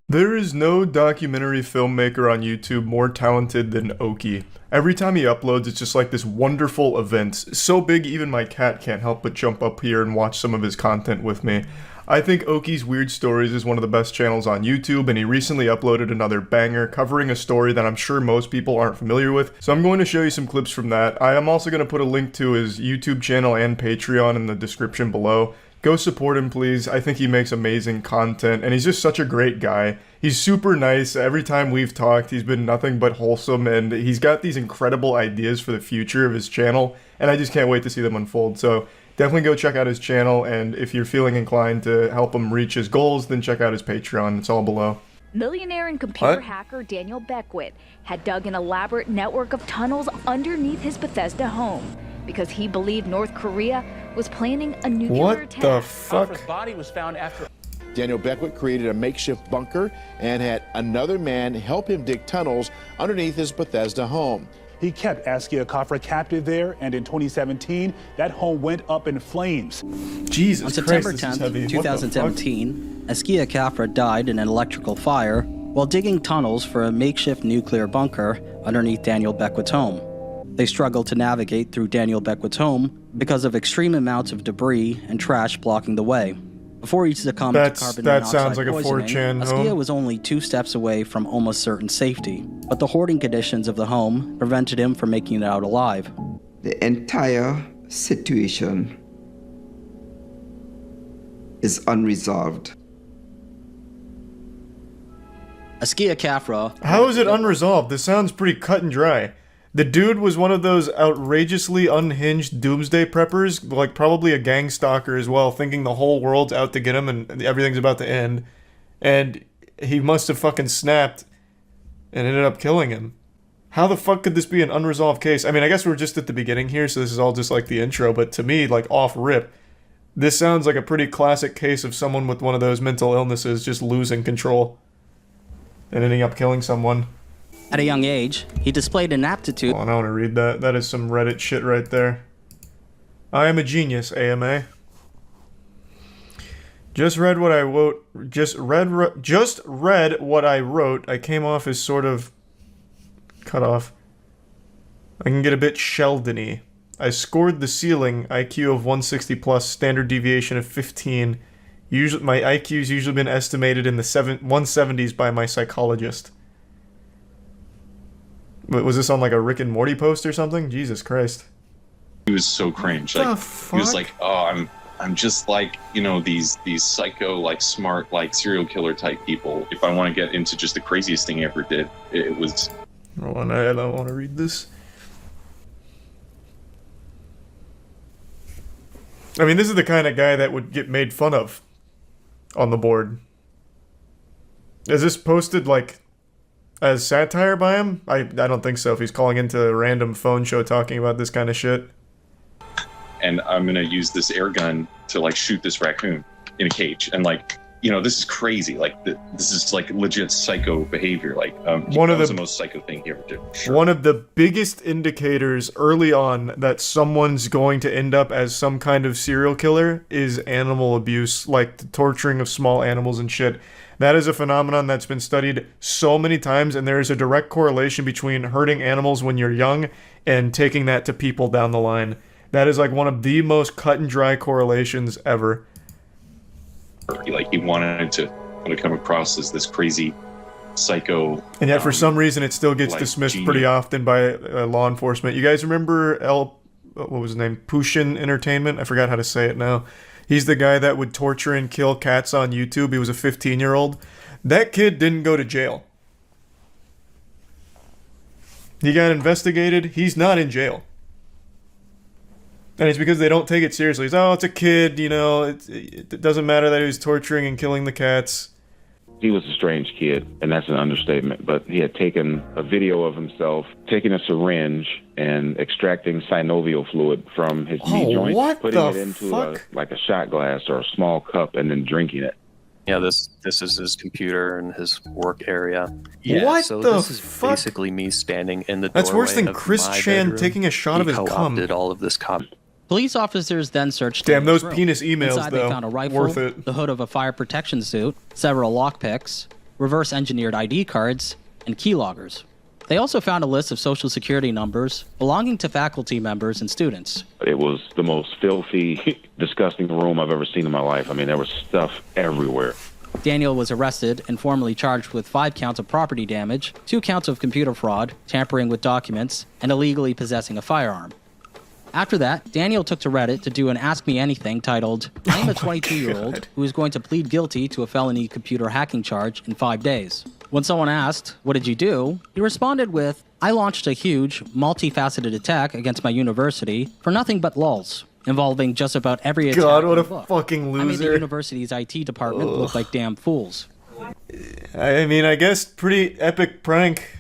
There is no documentary filmmaker on YouTube more talented than Oki. Every time he uploads, it's just like this wonderful event. So big, even my cat can't help but jump up here and watch some of his content with me. I think Oki's Weird Stories is one of the best channels on YouTube, and he recently uploaded another banger covering a story that I'm sure most people aren't familiar with, so I'm going to show you some clips from that. I am also going to put a link to his YouTube channel and Patreon in the description below. Go support him, please. I think he makes amazing content, and he's just such a great guy. He's super nice. Every time we've talked, he's been nothing but wholesome, and he's got these incredible ideas for the future of his channel, and I just can't wait to see them unfold. So definitely go check out his channel, and if you're feeling inclined to help him reach his goals, then check out his Patreon. It's all below. Millionaire and computer hacker Daniel Beckwith had dug an elaborate network of tunnels underneath his Bethesda home because he believed North Korea was planning a nuclear attack. What the fuck? His body was found after Daniel Beckwith created a makeshift bunker and had another man help him dig tunnels underneath his Bethesda home. He kept Askia Kafra captive there, and in 2017, that home went up in flames. Jesus On September 10th, 2017, Askia Kafra died in an electrical fire while digging tunnels for a makeshift nuclear bunker underneath Daniel Beckwith's home. They struggled to navigate through Daniel Beckwith's home because of extreme amounts of debris and trash blocking the way. Before he succumbed to carbon monoxide poisoning, Askia was only 2 steps away from almost certain safety, but the hoarding conditions of the home prevented him from making it out alive. The entire situation is unresolved. Askia Kafra. How is it unresolved? This sounds pretty cut and dry. The dude was one of those outrageously unhinged doomsday preppers, like probably a gang stalker as well, thinking the whole world's out to get him and everything's about to end. And he must have fucking snapped and ended up killing him. How the fuck could this be an unresolved case? I mean, I guess we're just at the beginning here, so this is all just like the intro, but to me, like off rip, this sounds like a pretty classic case of someone with one of those mental illnesses just losing control and ending up killing someone. At a young age, he displayed an aptitude. Oh, I want to read that. That is some Reddit shit right there. I am a genius, AMA. Just read what I wrote. Just read what I wrote. I came off as sort of cut off. I can get a bit Sheldon-y. I scored the ceiling IQ of 160 plus, standard deviation of 15. Usually, my IQ's usually been estimated in the 170s by my psychologist. Was this on like a Rick and Morty post or something? Jesus Christ. He was so cringe. Like he was like, "Oh, I'm just like, you know, these psycho, like smart, like serial killer type people. If I want to get into just the craziest thing I ever did, it was." Hold on, I don't want to read this. I mean, this is the kind of guy that would get made fun of on the board. Is this posted like as satire by him? I don't think so. If he's calling into a random phone show talking about this kind of shit. And I'm gonna use this air gun to like shoot this raccoon in a cage, and like, you know, this is crazy. Like this is like legit psycho behavior. Like one of the most psycho thing he ever did. Sure. One of the biggest indicators early on that someone's going to end up as some kind of serial killer is animal abuse, like the torturing of small animals and shit. That is a phenomenon that's been studied so many times, and there is a direct correlation between hurting animals when you're young and taking that to people down the line. That is like one of the most cut and dry correlations ever. Like he wanted to come across as this crazy psycho, and yet for some reason it still gets dismissed genius. pretty often by law enforcement. You guys remember what was his name? Pushin Entertainment? I forgot how to say it now. He's the guy that would torture and kill cats on YouTube. He was a 15-year-old. That kid didn't go to jail. He got investigated. He's not in jail. And it's because they don't take it seriously. It's, oh, it's a kid, you know, it doesn't matter that he was torturing and killing the cats. He was a strange kid, and that's an understatement, but he had taken a video of himself taking a syringe and extracting synovial fluid from his knee joint, putting it into a shot glass or a small cup, and then drinking it. Yeah, this is his computer and his work area. Yeah, what so the this is fuck? Basically me standing in the That's worse than doorway of Chris my Chan bedroom. taking a shot of his cum. He co-opted all of this Police officers then searched. Damn, those room. penis emails, Inside, though. they found a rifle, Worth it. the hood of a fire protection suit, several lockpicks, reverse-engineered ID cards, and keyloggers. They also found a list of social security numbers belonging to faculty members and students. It was the most filthy, disgusting room I've ever seen in my life. I mean, there was stuff everywhere. Daniel was arrested and formally charged with 5 counts of property damage, 2 counts of computer fraud, tampering with documents, and illegally possessing a firearm. After that, Daniel took to Reddit to do an Ask Me Anything titled, I'm a 22-year-old who is going to plead guilty to a felony computer hacking charge in 5 days. When someone asked, what did you do? He responded with, I launched a huge, multifaceted attack against my university for nothing but lulz, involving just about every attack. God, what in a the book. fucking I made the loser. university's IT department look like damn fools. I mean, I guess pretty epic prank.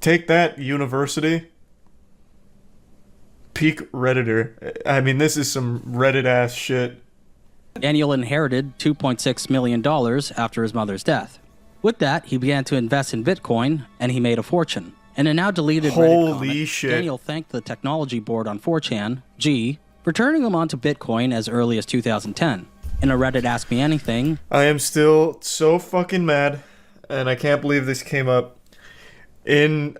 Take that, university. Peak Redditor. I mean, this is some Reddit-ass shit. Daniel inherited $2.6 million after his mother's death. With that, he began to invest in Bitcoin, and he made a fortune. In a now deleted Reddit comment, shit. Daniel thanked the technology board on 4chan, G, for turning him onto Bitcoin as early as 2010. In a Reddit Ask Me Anything, I am still so fucking mad, and I can't believe this came up in,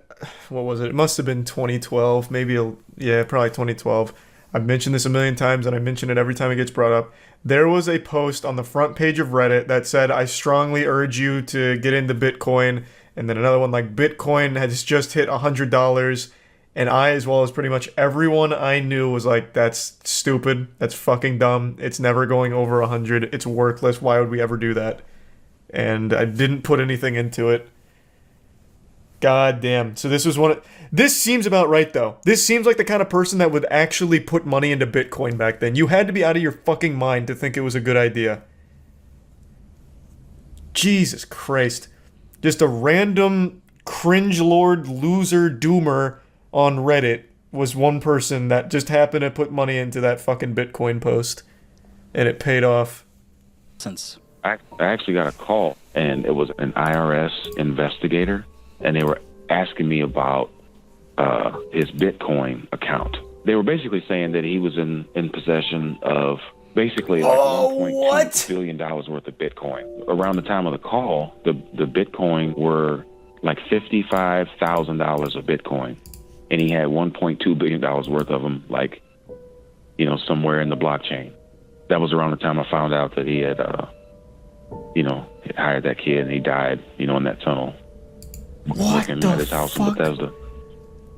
what was it? It must have been 2012, maybe, probably 2012. I've mentioned this a million times, and I mention it every time it gets brought up. There was a post on the front page of Reddit that said, I strongly urge you to get into Bitcoin, and then another one like, Bitcoin has just hit $100, and I, as well as pretty much everyone I knew, was like, that's stupid, that's fucking dumb, it's never going over 100, it's worthless, why would we ever do that? And I didn't put anything into it. God damn. So this was this seems about right, though. This seems like the kind of person that would actually put money into Bitcoin back then. You had to be out of your fucking mind to think it was a good idea. Jesus Christ. Just a random Cringe Lord Loser Doomer on Reddit was one person that just happened to put money into that fucking Bitcoin post, and it paid off. I actually got a call, and it was an IRS investigator, and they were asking me about his Bitcoin account. They were basically saying that he was in possession of basically like $1.2 billion worth of Bitcoin. Around the time of the call, the Bitcoin were like $55,000 of Bitcoin, and he had $1.2 billion worth of them, like, you know, somewhere in the blockchain. That was around the time I found out that he had, you know, he hired that kid and he died, you know, in that tunnel. Working at his house in Bethesda.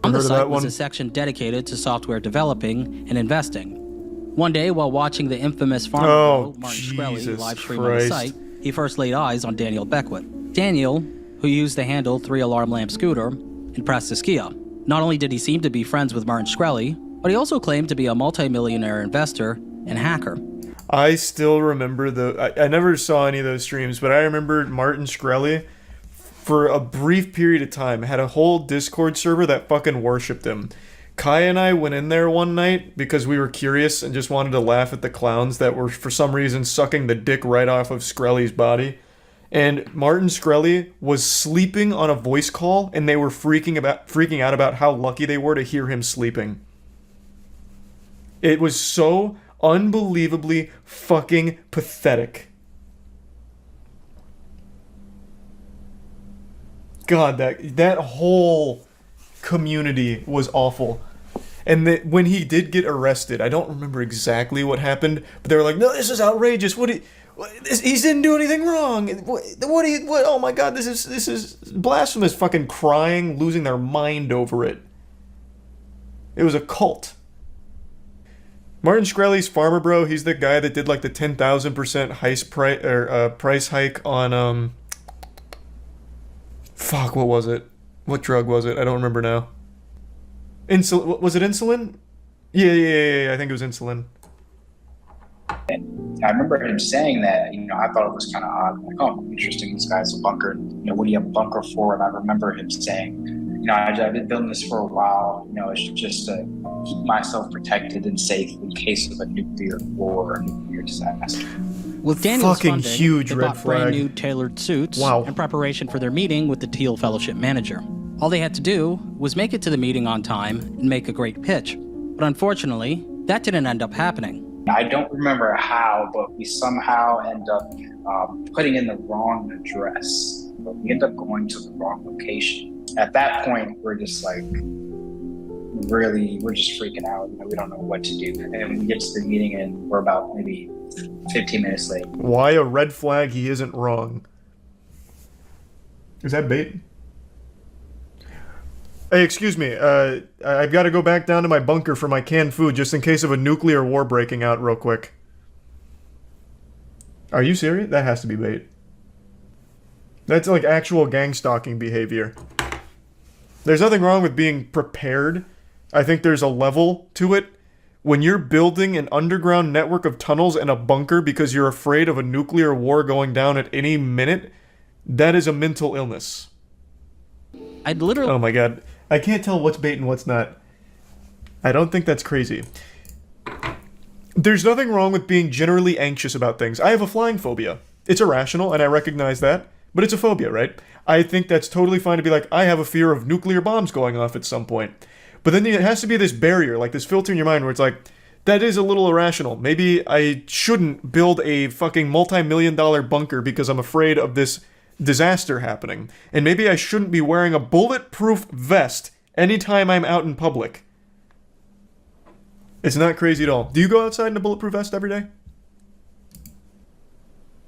On the site was a section dedicated to software developing and investing. One day, while watching the infamous farmer bro, Martin Shkreli live stream on the site, he first laid eyes on Daniel Beckwith. Daniel, who used the handle 3-Alarm Lamp Scooter, impressed Askia. Not only did he seem to be friends with Martin Shkreli, but he also claimed to be a multimillionaire investor and hacker. I still remember I never saw any of those streams, but I remember Martin Shkreli, for a brief period of time, had a whole Discord server that fucking worshipped him. Kai and I went in there one night because we were curious and just wanted to laugh at the clowns that were, for some reason, sucking the dick right off of Shkreli's body. And Martin Shkreli was sleeping on a voice call, and they were freaking out about how lucky they were to hear him sleeping. It was so unbelievably fucking pathetic. God, that whole community was awful. And when he did get arrested, I don't remember exactly what happened, but they were like, "No, this is outrageous. He didn't do anything wrong. What? Oh my God, this is blasphemous!" Fucking crying, losing their mind over it. It was a cult. Martin Shkreli's farmer bro. He's the guy that did like the 10,000% price hike on Fuck, what was it? What drug was it? I don't remember now. Was it insulin? Yeah, I think it was insulin. And I remember him saying that, you know, I thought it was kind of odd. Like, oh, interesting, this guy's a bunker. You know, what do you have a bunker for? And I remember him saying, you know, I've been building this for a while. You know, it's just to keep myself protected and safe in case of a nuclear war or a nuclear disaster. With Daniel's fucking funding, huge they red bought flag. brand new tailored suits in preparation for their meeting with the Teal Fellowship manager. All they had to do was make it to the meeting on time and make a great pitch. But unfortunately, that didn't end up happening. I don't remember how, but we somehow end up putting in the wrong address. But we end up going to the wrong location. At that point, we're just like, we're just freaking out. You know, we don't know what to do. And we get to the meeting and we're about maybe 15 minutes late. Why a red flag? He isn't wrong. Is that bait? Hey, excuse me. I've got to go back down to my bunker for my canned food just in case of a nuclear war breaking out real quick. Are you serious? That has to be bait. That's like actual gang stalking behavior. There's nothing wrong with being prepared. I think there's a level to it. When you're building an underground network of tunnels and a bunker because you're afraid of a nuclear war going down at any minute, that is a mental illness. I'd literally... Oh my God. I can't tell what's bait and what's not. I don't think that's crazy. There's nothing wrong with being generally anxious about things. I have a flying phobia. It's irrational, and I recognize that, but it's a phobia, right? I think that's totally fine to be like, I have a fear of nuclear bombs going off at some point. But then it has to be this barrier, like this filter in your mind where it's like, that is a little irrational. Maybe I shouldn't build a fucking multi-million-dollar bunker because I'm afraid of this disaster happening. And maybe I shouldn't be wearing a bulletproof vest anytime I'm out in public. It's not crazy at all. Do you go outside in a bulletproof vest every day?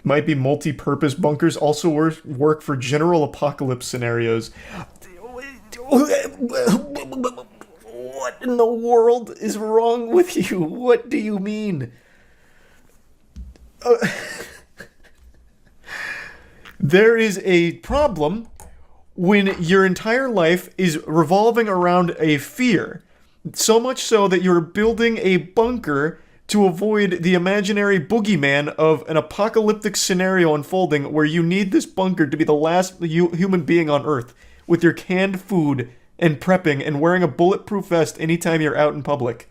Might be multi-purpose bunkers also work for general apocalypse scenarios. What in the world is wrong with you? What do you mean? There is a problem when your entire life is revolving around a fear. So much so that you're building a bunker to avoid the imaginary boogeyman of an apocalyptic scenario unfolding where you need this bunker to be the last human being on Earth. with your canned food and prepping and wearing a bulletproof vest anytime you're out in public.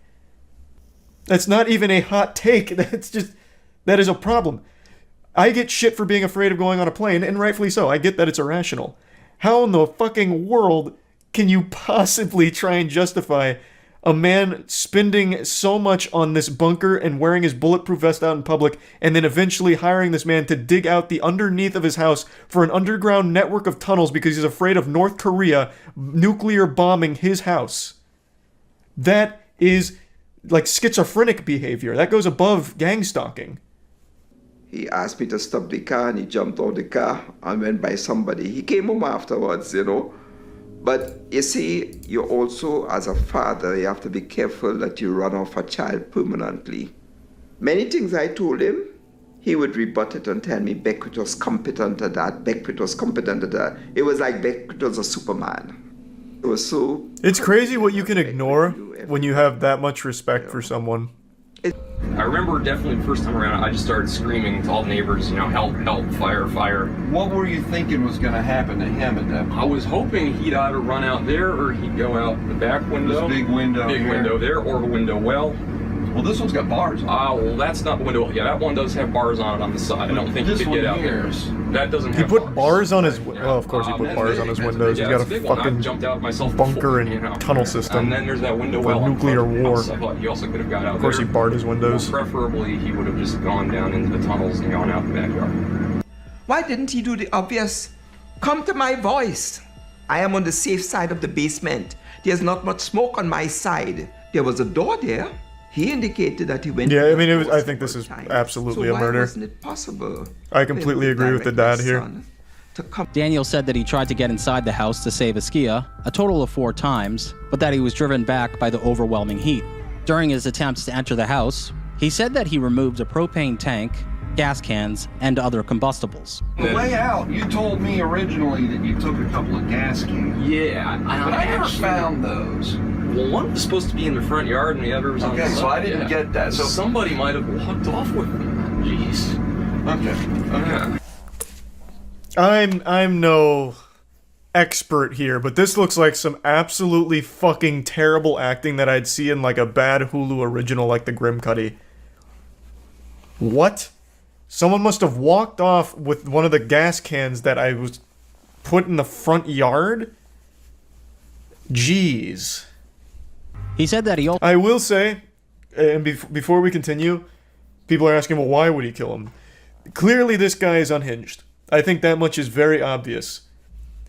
That's not even a hot take. That is a problem. I get shit for being afraid of going on a plane, and rightfully so. I get that it's irrational. How in the fucking world can you possibly try and justify a man spending so much on this bunker and wearing his bulletproof vest out in public, and then eventually hiring this man to dig out the underneath of his house for an underground network of tunnels because he's afraid of North Korea nuclear bombing his house? That is like schizophrenic behavior. That goes above gang stalking. He asked me to stop the car, and he jumped out the car and went by somebody. He came home afterwards, you know. But you see, you also, as a father, you have to be careful that you run off a child permanently. Many things I told him, he would rebut it and tell me Beckwith was competent at that, Beckwith was competent at that. It was like Beckwith was a Superman. It was so... It's crazy what you can ignore when you have that much respect for someone. I remember definitely the first time around, I just started screaming to all the neighbors, you know, help, help, fire, fire. What were you thinking was going to happen to him at that point? I was hoping he'd either run out there or he'd go out the back window. This big window Big here. window there, or the window well. Well, this one's got bars on it. Well, that's not the window. Yeah, that one does have bars on it on the side. I don't think he could get out there. That doesn't He have put bars on his... Well, of course he put bars on his windows. He's got a fucking bunker and tunnel system. And then there's that window for well. nuclear war. I thought he also could have got out there. Of course he barred his windows. Well, preferably, he would have just gone down into the tunnels and gone out the backyard. Why didn't he do the obvious? Come to my voice. I am on the safe side of the basement. There's not much smoke on my side. There was a door there. He indicated that he went... Yeah, I mean, I think this is absolutely a murder. Wasn't it possible? I completely agree with the dad here. Daniel said that he tried to get inside the house to save Askia a total of 4 times, but that he was driven back by the overwhelming heat. During his attempts to enter the house, he said that he removed a propane tank, gas cans, and other combustibles. On the way out, you told me originally that you took a couple of gas cans. Yeah, but I never found those. Well, one was supposed to be in the front yard and the other was on the side. Okay, so I didn't get that. So somebody might have walked off with them. Jeez. Okay. I'm no expert here, but this looks like some absolutely fucking terrible acting that I'd see in like a bad Hulu original like The Grim Cuddy. What? Someone must have walked off with one of the gas cans that I was put in the front yard? Jeez. He said that I will say, and before we continue, people are asking, well, why would he kill him? Clearly this guy is unhinged. I think that much is very obvious.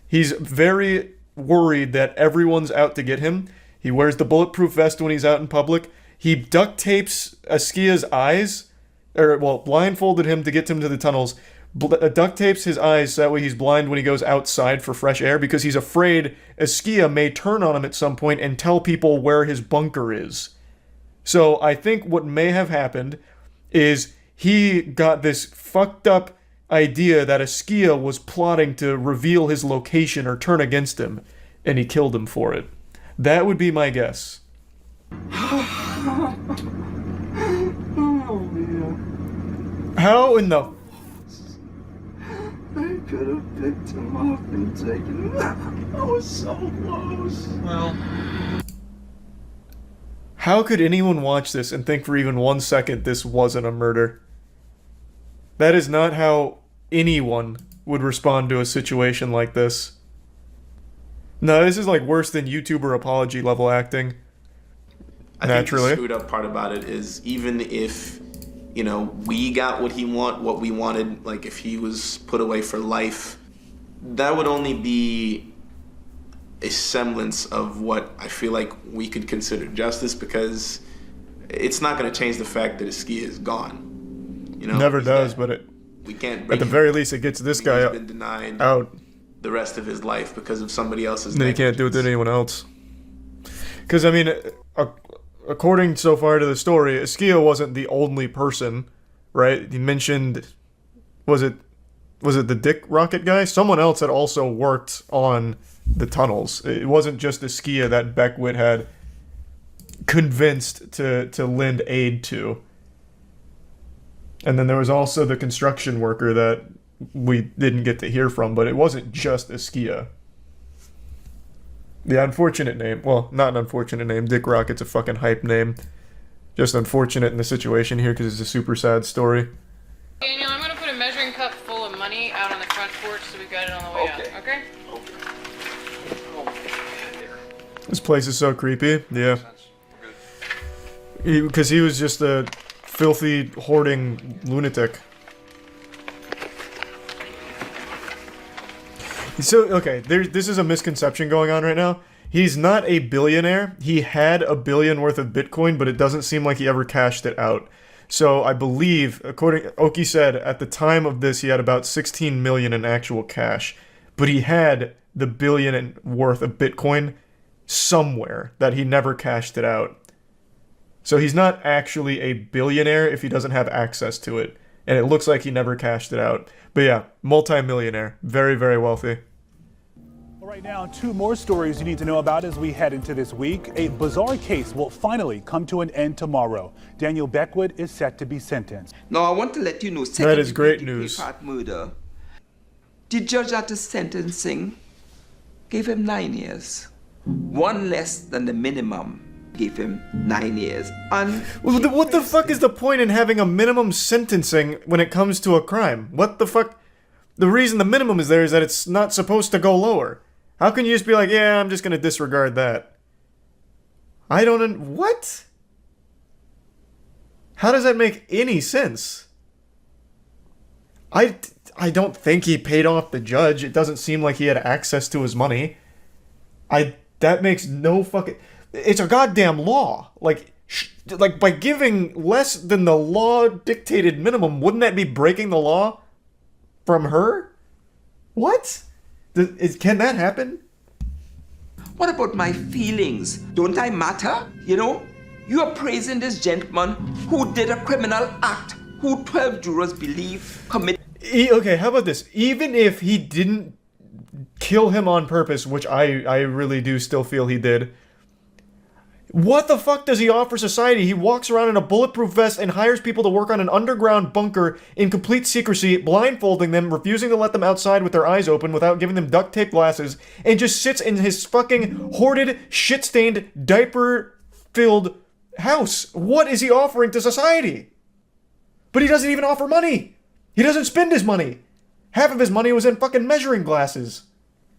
He's very worried that everyone's out to get him. He wears the bulletproof vest when he's out in public. He duct tapes Askia's eyes, blindfolded him to get him to the tunnels. Duct tapes his eyes so that way he's blind when he goes outside for fresh air because he's afraid Askia may turn on him at some point and tell people where his bunker is. So I think what may have happened is he got this fucked up idea that Askia was plotting to reveal his location or turn against him, and he killed him for it. That would be my guess. How in the... I could have picked him up and taken him. I was so close. Well... How could anyone watch this and think for even 1 second this wasn't a murder? That is not how anyone would respond to a situation like this. No, this is like worse than YouTuber apology level acting. Naturally. I think the screwed up part about it is even if, you know, we got what we wanted, like if he was put away for life, that would only be a semblance of what I feel like we could consider justice, because it's not going to change the fact that Askia is gone. You know, never does, but we can't. At the very least, it gets this guy been denied out the rest of his life because of somebody else's. Then he can't do it to anyone else. Because I mean, according so far to the story, Askia wasn't the only person, right? He mentioned, was it the Dick Rocket guy? Someone else had also worked on the tunnels. It wasn't just Askia that Beckwith had convinced to lend aid to. And then there was also the construction worker that we didn't get to hear from, but it wasn't just Askia. The unfortunate name. Well, not an unfortunate name. Dick Rocket's a fucking hype name. Just unfortunate in the situation here because it's a super sad story. Daniel, I'm gonna put a measuring cup full of money out on the front porch so we got it on the way out, okay? This place is so creepy. Yeah. Because he was just a filthy, hoarding lunatic. So, okay, this is a misconception going on right now. He's not a billionaire. He had $1 billion worth of Bitcoin, but it doesn't seem like he ever cashed it out. So I believe, according Oki said, at the time of this, he had about 16 million in actual cash. But he had the $1 billion worth of Bitcoin somewhere that he never cashed it out. So he's not actually a billionaire if he doesn't have access to it. And it looks like he never cashed it out. But yeah, multi-millionaire. Very, very wealthy. Right now, 2 more stories you need to know about as we head into this week. A bizarre case will finally come to an end tomorrow. Daniel Beckwith is set to be sentenced. Now, I want to let you know, that is great news. Murder. The judge at the sentencing gave him 9 years. 1 less than the minimum gave him 9 years. And what the fuck is the point in having a minimum sentencing when it comes to a crime? What the fuck? The reason the minimum is there is that it's not supposed to go lower. How can you just be like, yeah, I'm just going to disregard that? I don't... What? How does that make any sense? I don't think he paid off the judge. It doesn't seem like he had access to his money. That makes no fucking... It's a goddamn law. Like by giving less than the law dictated minimum, wouldn't that be breaking the law from her? What? Can that happen? What about my feelings? Don't I matter? You know? You are praising this gentleman who did a criminal act, who 12 jurors believe committed. Okay, how about this? Even if he didn't kill him on purpose, which I really do still feel he did, what the fuck does he offer society? He walks around in a bulletproof vest and hires people to work on an underground bunker in complete secrecy, blindfolding them, refusing to let them outside with their eyes open without giving them duct tape glasses, and just sits in his fucking hoarded, shit-stained, diaper-filled house. What is he offering to society? But he doesn't even offer money. He doesn't spend his money. Half of his money was in fucking measuring glasses.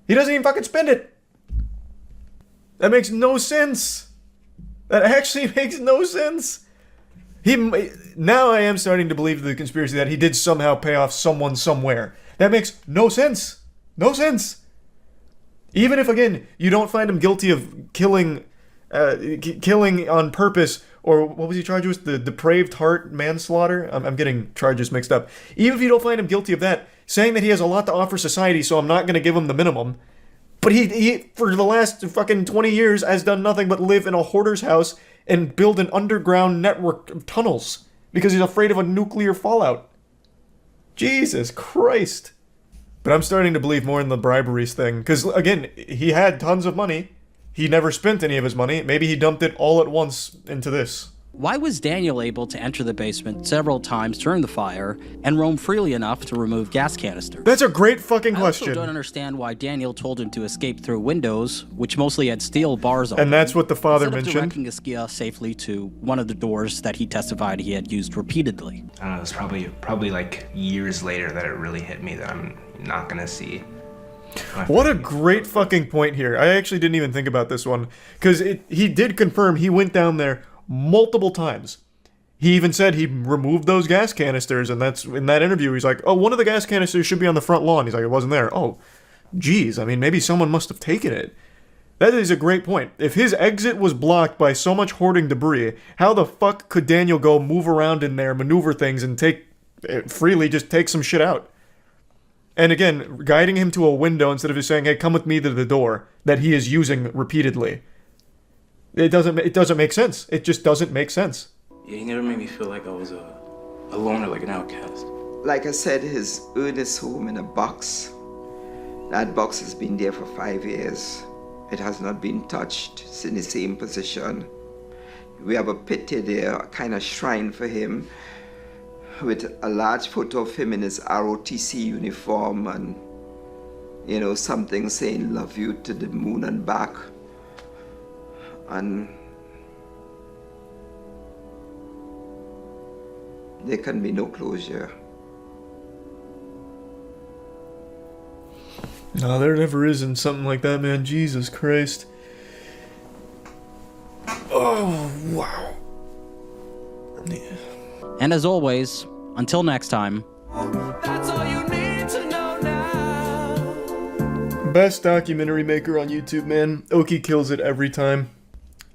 He doesn't even fucking spend it. That makes no sense. That actually makes no sense. Now I am starting to believe the conspiracy that he did somehow pay off someone somewhere. That makes no sense. No sense. Even if, again, you don't find him guilty of killing on purpose, or what was he charged with? The depraved heart manslaughter? I'm getting charges mixed up. Even if you don't find him guilty of that, saying that he has a lot to offer society, so I'm not going to give him the minimum. But he, for the last fucking 20 years, has done nothing but live in a hoarder's house and build an underground network of tunnels because he's afraid of a nuclear fallout. Jesus Christ. But I'm starting to believe more in the briberies thing. Because, again, he had tons of money. He never spent any of his money. Maybe he dumped it all at once into this. Why was Daniel able to enter the basement several times during the fire and roam freely enough to remove gas canisters? That's a great fucking question. I also don't understand why Daniel told him to escape through windows, which mostly had steel bars on them. And that's what the father instead mentioned. Of directing Askia safely to one of the doors that he testified he had used repeatedly. I don't know, it was probably like years later that it really hit me that I'm not gonna see. What a great fucking point here. I actually didn't even think about this one. Because he did confirm he went down there multiple times. He even said he removed those gas canisters, and that's in that interview. He's like, oh, one of the gas canisters should be on the front lawn. He's like, it wasn't there. Oh, geez. I mean, maybe someone must have taken it. That is a great point. If his exit was blocked by so much hoarding debris, how the fuck could Daniel go move around in there, maneuver things, and freely just take some shit out? And again, guiding him to a window instead of just saying, hey, come with me to the door, that he is using repeatedly. It doesn't make sense. It just doesn't make sense. Yeah, he never made me feel like I was a loner, like an outcast. Like I said, his earnest home in a box. That box has been there for 5 years. It has not been touched. It's in the same position. We have a pit there, a kind of shrine for him, with a large photo of him in his ROTC uniform and, you know, something saying love you to the moon and back. And there can be no closure. No, there never is in something like that, man. Jesus Christ. Oh, wow. And as always, until next time. That's all you need to know now. Best documentary maker on YouTube, man. Oki kills it every time.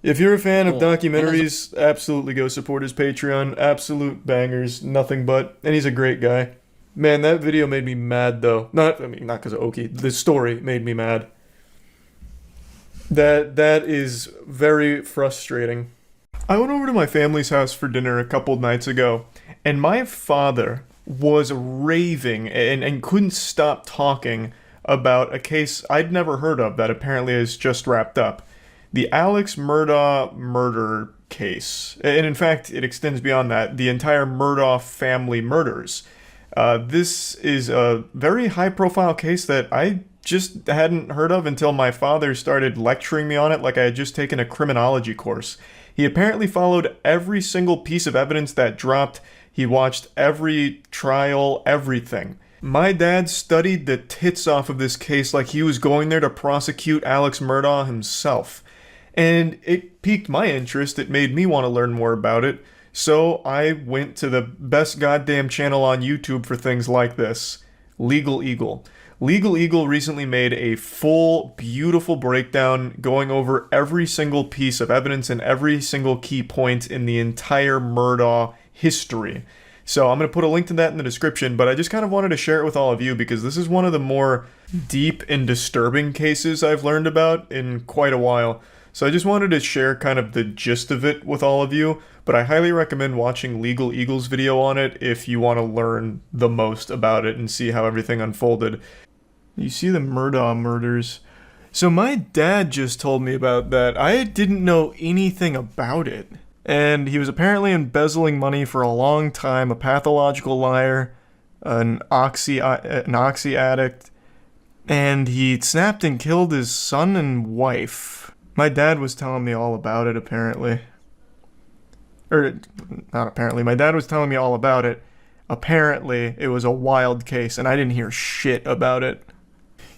If you're a fan of documentaries, absolutely go support his Patreon. Absolute bangers, nothing but. And he's a great guy. Man, that video made me mad, though. Not because of Oki. The story made me mad. That is very frustrating. I went over to my family's house for dinner a couple nights ago, and my father was raving and couldn't stop talking about a case I'd never heard of that apparently is just wrapped up. The Alex Murdaugh murder case. And in fact, it extends beyond that. The entire Murdaugh family murders. This is a very high-profile case that I just hadn't heard of until my father started lecturing me on it like I had just taken a criminology course. He apparently followed every single piece of evidence that dropped. He watched every trial, everything. My dad studied the tits off of this case like he was going there to prosecute Alex Murdaugh himself. And it piqued my interest. It made me want to learn more about it. So I went to the best goddamn channel on YouTube for things like this, Legal Eagle. Legal Eagle recently made a full, beautiful breakdown going over every single piece of evidence and every single key point in the entire Murdaugh history. So I'm going to put a link to that in the description, but I just kind of wanted to share it with all of you because this is one of the more deep and disturbing cases I've learned about in quite a while. So I just wanted to share kind of the gist of it with all of you, but I highly recommend watching Legal Eagle's video on it if you want to learn the most about it and see how everything unfolded. You see the Murdaugh murders. So my dad just told me about that. I didn't know anything about it. And he was apparently embezzling money for a long time, a pathological liar, an oxy addict, and he snapped and killed his son and wife. My dad was telling me all about it, apparently. Or, not apparently, my dad was telling me all about it. Apparently, it was a wild case, and I didn't hear shit about it.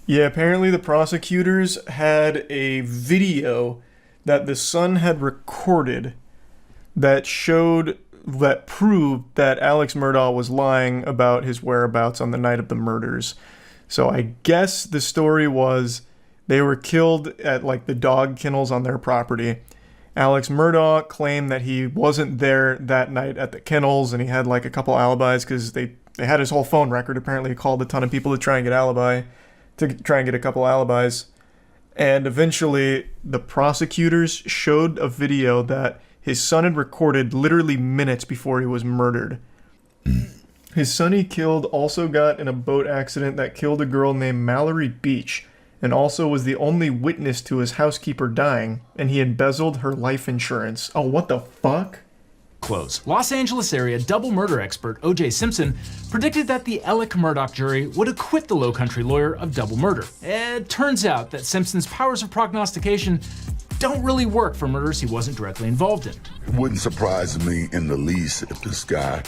Yeah, apparently the prosecutors had a video that the son had recorded that proved that Alex Murdaugh was lying about his whereabouts on the night of the murders. So I guess the story was they were killed at like the dog kennels on their property. Alex Murdaugh claimed that he wasn't there that night at the kennels, and he had like a couple alibis because they had his whole phone record. Apparently he called a ton of people to try and get a couple alibis. And eventually the prosecutors showed a video that his son had recorded literally minutes before he was murdered. His son he killed also got in a boat accident that killed a girl named Mallory Beach, and also was the only witness to his housekeeper dying, and he embezzled her life insurance. Oh, what the fuck? Close. Los Angeles area double murder expert O.J. Simpson predicted that the Alec Murdaugh jury would acquit the low-country lawyer of double murder. It turns out that Simpson's powers of prognostication don't really work for murders he wasn't directly involved in. It wouldn't surprise me in the least if this guy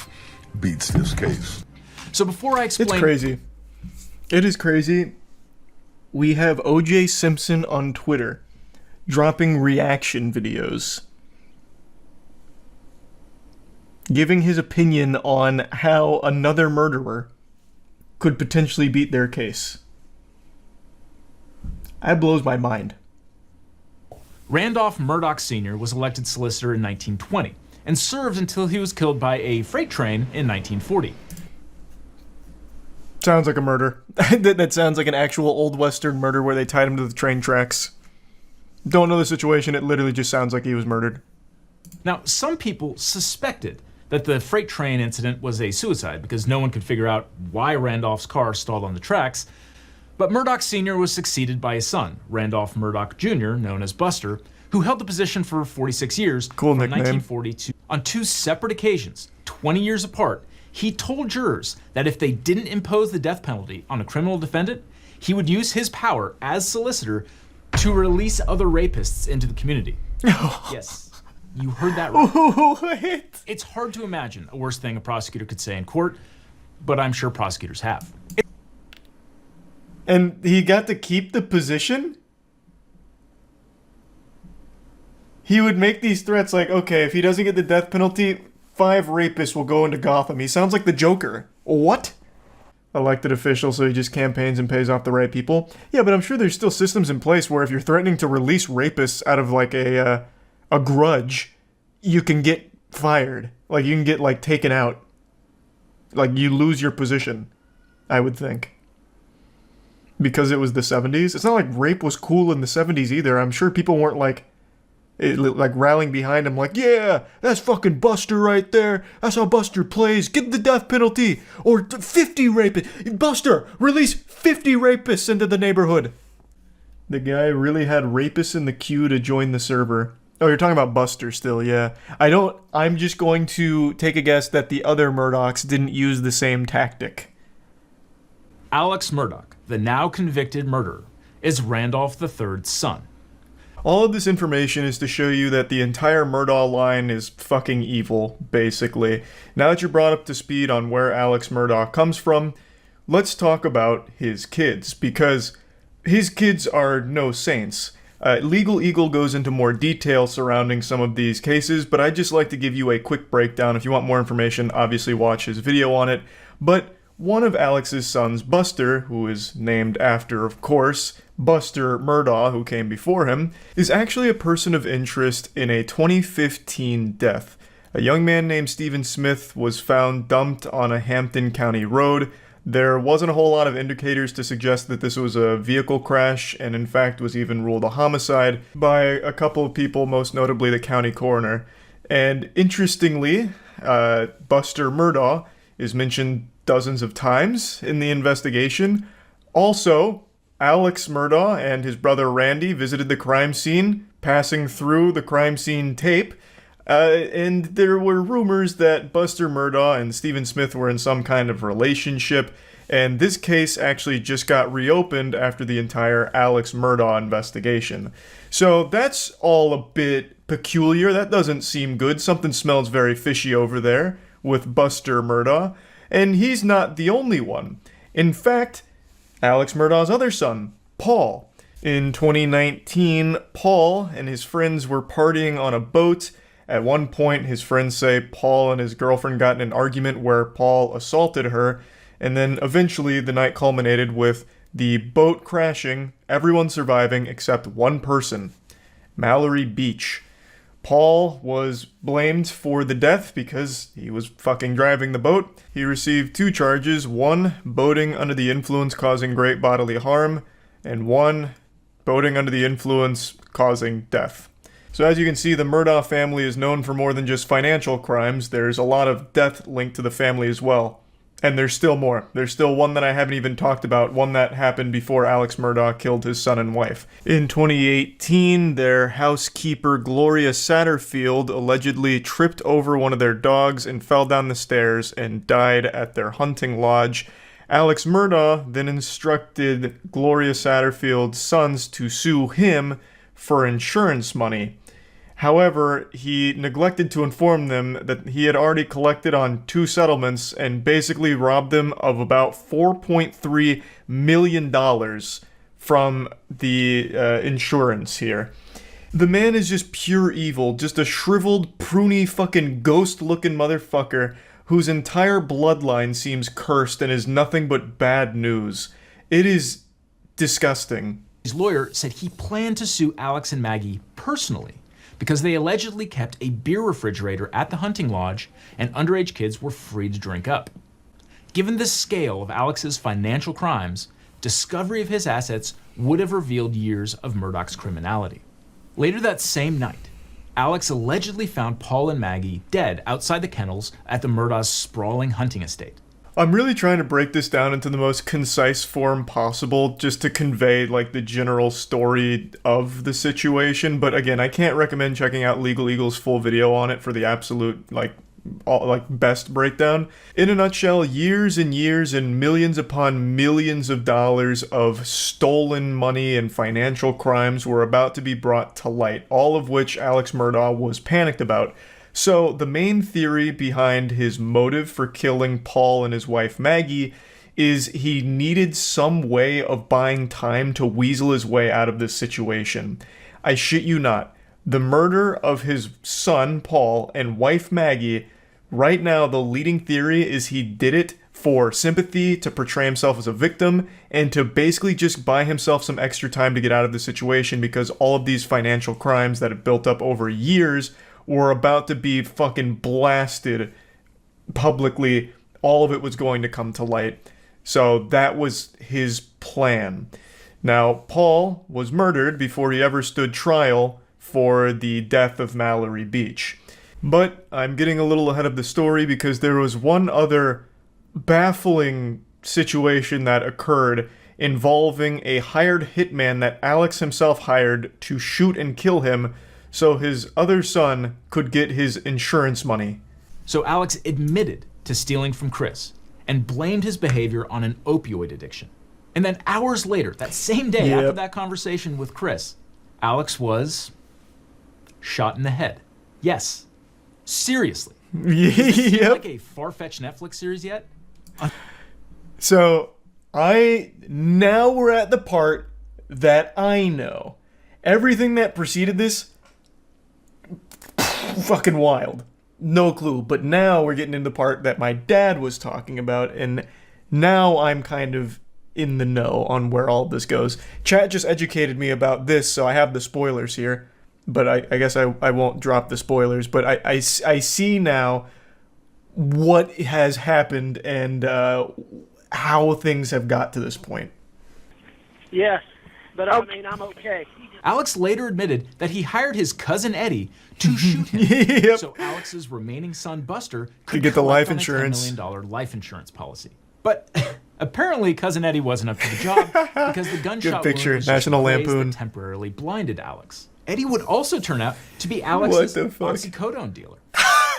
beats this case. So before I explain... It's crazy. It is crazy. We have O.J. Simpson on Twitter dropping reaction videos, giving his opinion on how another murderer could potentially beat their case. That blows my mind. Randolph Murdaugh Sr. was elected solicitor in 1920 and served until he was killed by a freight train in 1940. Sounds like a murder. That sounds like an actual old western murder where they tied him to the train tracks. Don't know the situation, it literally just sounds like he was murdered. Now, some people suspected that the freight train incident was a suicide because no one could figure out why Randolph's car stalled on the tracks. But Murdaugh Sr. was succeeded by his son, Randolph Murdaugh Jr., known as Buster, who held the position for 46 years from 1942. On two separate occasions, 20 years apart, he told jurors that if they didn't impose the death penalty on a criminal defendant, he would use his power as solicitor to release other rapists into the community. Yes, you heard that right. What? It's hard to imagine a worse thing a prosecutor could say in court, but I'm sure prosecutors have. And he got to keep the position? He would make these threats like, okay, if he doesn't get the death penalty, 5 rapists will go into Gotham. He sounds like the Joker. What? Elected official, so he just campaigns and pays off the right people. Yeah, but I'm sure there's still systems in place where if you're threatening to release rapists out of like a grudge, you can get fired. Like you can get like taken out. Like you lose your position, I would think. Because it was the 70s. It's not like rape was cool in the 70s either. I'm sure people weren't like rallying behind him like, yeah, that's fucking Buster right there. That's how Buster plays. Give the death penalty. Or 50 rapists. Buster, release 50 rapists into the neighborhood. The guy really had rapists in the queue to join the server. Oh, you're talking about Buster still, yeah. I'm just going to take a guess that the other Murdochs didn't use the same tactic. Alex Murdaugh, the now convicted murderer, is Randolph III's son. All of this information is to show you that the entire Murdaugh line is fucking evil, basically. Now that you're brought up to speed on where Alex Murdaugh comes from, let's talk about his kids, because his kids are no saints. Legal Eagle goes into more detail surrounding some of these cases, but I'd just like to give you a quick breakdown. If you want more information, obviously watch his video on it. But one of Alex's sons, Buster, who is named after, of course, Buster Murdaugh, who came before him, is actually a person of interest in a 2015 death. A young man named Stephen Smith was found dumped on a Hampton County road. There wasn't a whole lot of indicators to suggest that this was a vehicle crash, and in fact was even ruled a homicide by a couple of people, most notably the county coroner. And interestingly, Buster Murdaugh is mentioned dozens of times in the investigation. Also, Alex Murdaugh and his brother Randy visited the crime scene, passing through the crime scene tape, and there were rumors that Buster Murdaugh and Stephen Smith were in some kind of relationship, and this case actually just got reopened after the entire Alex Murdaugh investigation. So that's all a bit peculiar. That doesn't seem good. Something smells very fishy over there with Buster Murdaugh, and he's not the only one. In fact, Alex Murdaugh's other son, Paul. In 2019, Paul and his friends were partying on a boat. At one point, his friends say Paul and his girlfriend got in an argument where Paul assaulted her, and then eventually the night culminated with the boat crashing, everyone surviving except one person, Mallory Beach. Paul was blamed for the death because he was fucking driving the boat. He received 2 charges, 1, boating under the influence causing great bodily harm, and 1, boating under the influence causing death. So as you can see, the Murdaugh family is known for more than just financial crimes. There's a lot of death linked to the family as well. And there's still more. There's still one that I haven't even talked about, one that happened before Alex Murdaugh killed his son and wife. In 2018, their housekeeper Gloria Satterfield allegedly tripped over one of their dogs and fell down the stairs and died at their hunting lodge. Alex Murdaugh then instructed Gloria Satterfield's sons to sue him for insurance money. However, he neglected to inform them that he had already collected on 2 settlements and basically robbed them of about $4.3 million from the insurance here. The man is just pure evil, just a shriveled, pruny, fucking ghost-looking motherfucker whose entire bloodline seems cursed and is nothing but bad news. It is disgusting. His lawyer said he planned to sue Alex and Maggie personally, because they allegedly kept a beer refrigerator at the hunting lodge and underage kids were free to drink up. Given the scale of Alex's financial crimes, discovery of his assets would have revealed years of Murdaugh's criminality. Later that same night, Alex allegedly found Paul and Maggie dead outside the kennels at the Murdaugh's sprawling hunting estate. I'm really trying to break this down into the most concise form possible just to convey like the general story of the situation, but again, I can't recommend checking out Legal Eagle's full video on it for the absolute like best breakdown. In a nutshell, years and years and millions upon millions of dollars of stolen money and financial crimes were about to be brought to light, all of which Alex Murdaugh was panicked about. So the main theory behind his motive for killing Paul and his wife Maggie is he needed some way of buying time to weasel his way out of this situation. I shit you not. The murder of his son, Paul, and wife Maggie, right now the leading theory is he did it for sympathy, to portray himself as a victim, and to basically just buy himself some extra time to get out of the situation because all of these financial crimes that had built up over years were about to be fucking blasted publicly. All of it was going to come to light. So that was his plan. Now, Paul was murdered before he ever stood trial for the death of Mallory Beach. But I'm getting a little ahead of the story because there was one other baffling situation that occurred involving a hired hitman that Alex himself hired to shoot and kill him so his other son could get his insurance money. So Alex admitted to stealing from Chris and blamed his behavior on an opioid addiction. And then hours later, that same day after that conversation with Chris, Alex was shot in the head. Yes. Seriously. Does this seem like a far-fetched Netflix series yet? So, now we're at the part that I know. Everything that preceded this, fucking wild. No clue. But now we're getting into the part that my dad was talking about, and now I'm kind of in the know on where all this goes. Chat just educated me about this, so I have the spoilers here. But I guess I won't drop the spoilers. But I see now what has happened and how things have got to this point. Yes, but I mean, I'm okay. Alex later admitted that he hired his cousin Eddie to shoot him. So Alex's remaining son Buster could get the life collect on a insurance. $10 million life insurance policy. But apparently cousin Eddie wasn't up to the job because the gunshot Good picture, wound was National just a blaze Lampoon. that temporarily blinded Alex. Eddie would also turn out to be Alex's What the fuck? oxycodone dealer.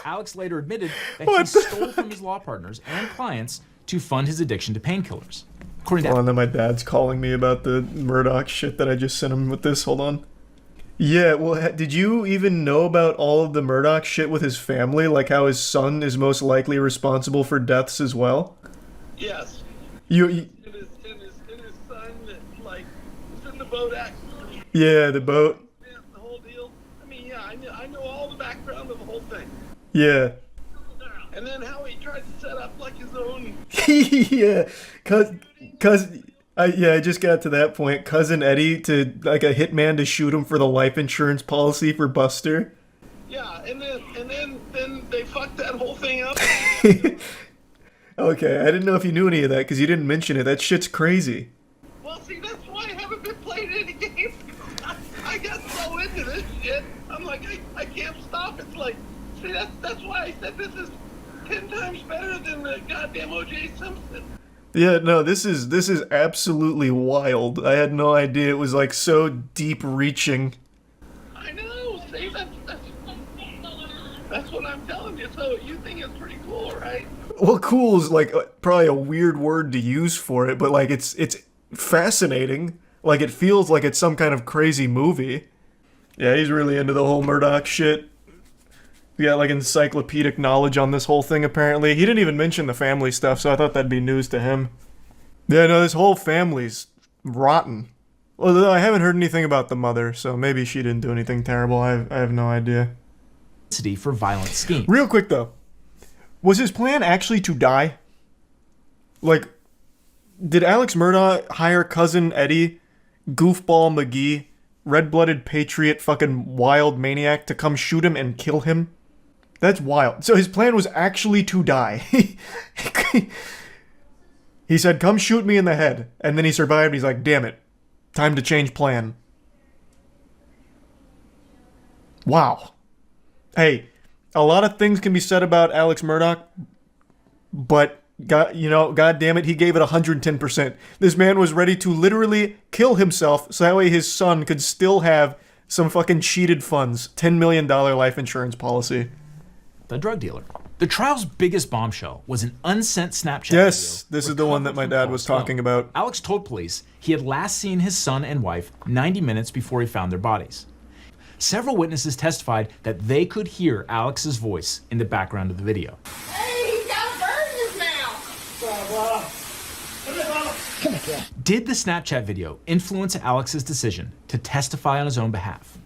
Alex later admitted that he stole from his law partners and clients to fund his addiction to painkillers. According to Hold on, then my dad's calling me about the Murdoch shit that I just sent him with this. Hold on. Yeah, well, did you even know about all of the Murdoch shit with his family? Like how his son is most likely responsible for deaths as well? Yes. You And his son, like, was in the boat accident. yeah, the boat. Yeah, the whole deal. I mean, yeah, I know all the background of the whole thing. Yeah. And then how he tried to set up, like, his own... Yeah, I just got to that point. Cousin Eddie to like a hitman to shoot him for the life insurance policy for Buster. Yeah, and then they fucked that whole thing up. Okay, I didn't know if you knew any of that because you didn't mention it. That shit's crazy. Well, see, that's why I haven't been playing any games. I got so into this shit. I'm like, I can't stop. It's like, see, that's why I said this is 10 times better than the goddamn O.J. Simpson. Yeah, no, this is absolutely wild. I had no idea it was like so deep reaching. I know. See, that's what I'm telling you. So you think it's pretty cool, right? Well, cool is like probably a weird word to use for it, but like it's fascinating. Like it feels like it's some kind of crazy movie. Yeah, he's really into the whole Murdoch shit. He got like encyclopedic knowledge on this whole thing apparently. He didn't even mention the family stuff, so I thought that'd be news to him. Yeah, no, this whole family's rotten. Although I haven't heard anything about the mother, so maybe she didn't do anything terrible. I have no idea. For violent schemes. Real quick though, was his plan actually to die? Like, did Alex Murdaugh hire cousin Eddie, goofball McGee, red-blooded patriot, fucking wild maniac to come shoot him and kill him? That's wild. So his plan was actually to die. He said, come shoot me in the head. And then he survived. He's like, damn it. Time to change plan. Wow. Hey, a lot of things can be said about Alex Murdaugh, but God damn it, he gave it 110%. This man was ready to literally kill himself so that way his son could still have some fucking cheated funds. $10 million life insurance policy. The drug dealer. The trial's biggest bombshell was an unsent Snapchat Yes, video. this is the one that my dad was talking about. Alex told police he had last seen his son and wife 90 minutes before he found their bodies. Several witnesses testified that they could hear Alex's voice in the background of the video. Hey, he's got a bird in his mouth! Did the Snapchat video influence Alex's decision to testify on his own behalf?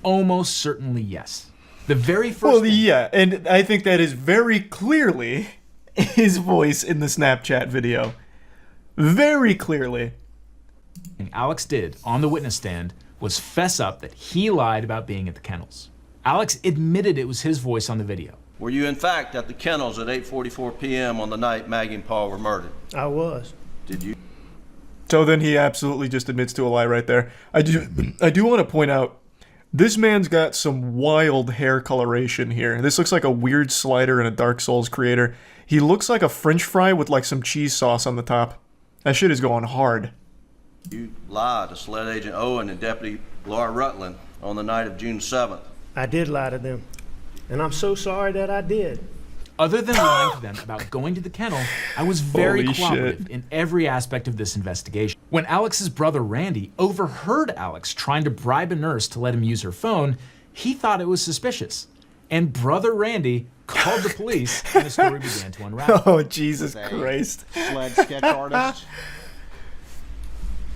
Almost certainly yes. The very first yeah, and I think that is very clearly his voice in the Snapchat video. Very clearly. thing Alex did on the witness stand was fess up that he lied about being at the kennels. Alex admitted it was his voice on the video. Were you in fact at the kennels at 8:44 p.m. on the night Maggie and Paul were murdered? I was. Did you? So then he absolutely just admits to a lie right there. I do want to point out, this man's got some wild hair coloration here. This looks like a weird slider in a Dark Souls creator. He looks like a French fry with like some cheese sauce on the top. That shit is going hard. You lied to SLED Agent Owen and Deputy Laura Rutland on the night of June 7th. I did lie to them, and I'm so sorry that I did. Other than lying to them about going to the kennel, I was very Holy cooperative shit. in every aspect of this investigation. When Alex's brother Randy overheard Alex trying to bribe a nurse to let him use her phone, he thought it was suspicious. And brother Randy called the police, and the story began to unravel. Oh, Jesus Christ. SLED sketch artist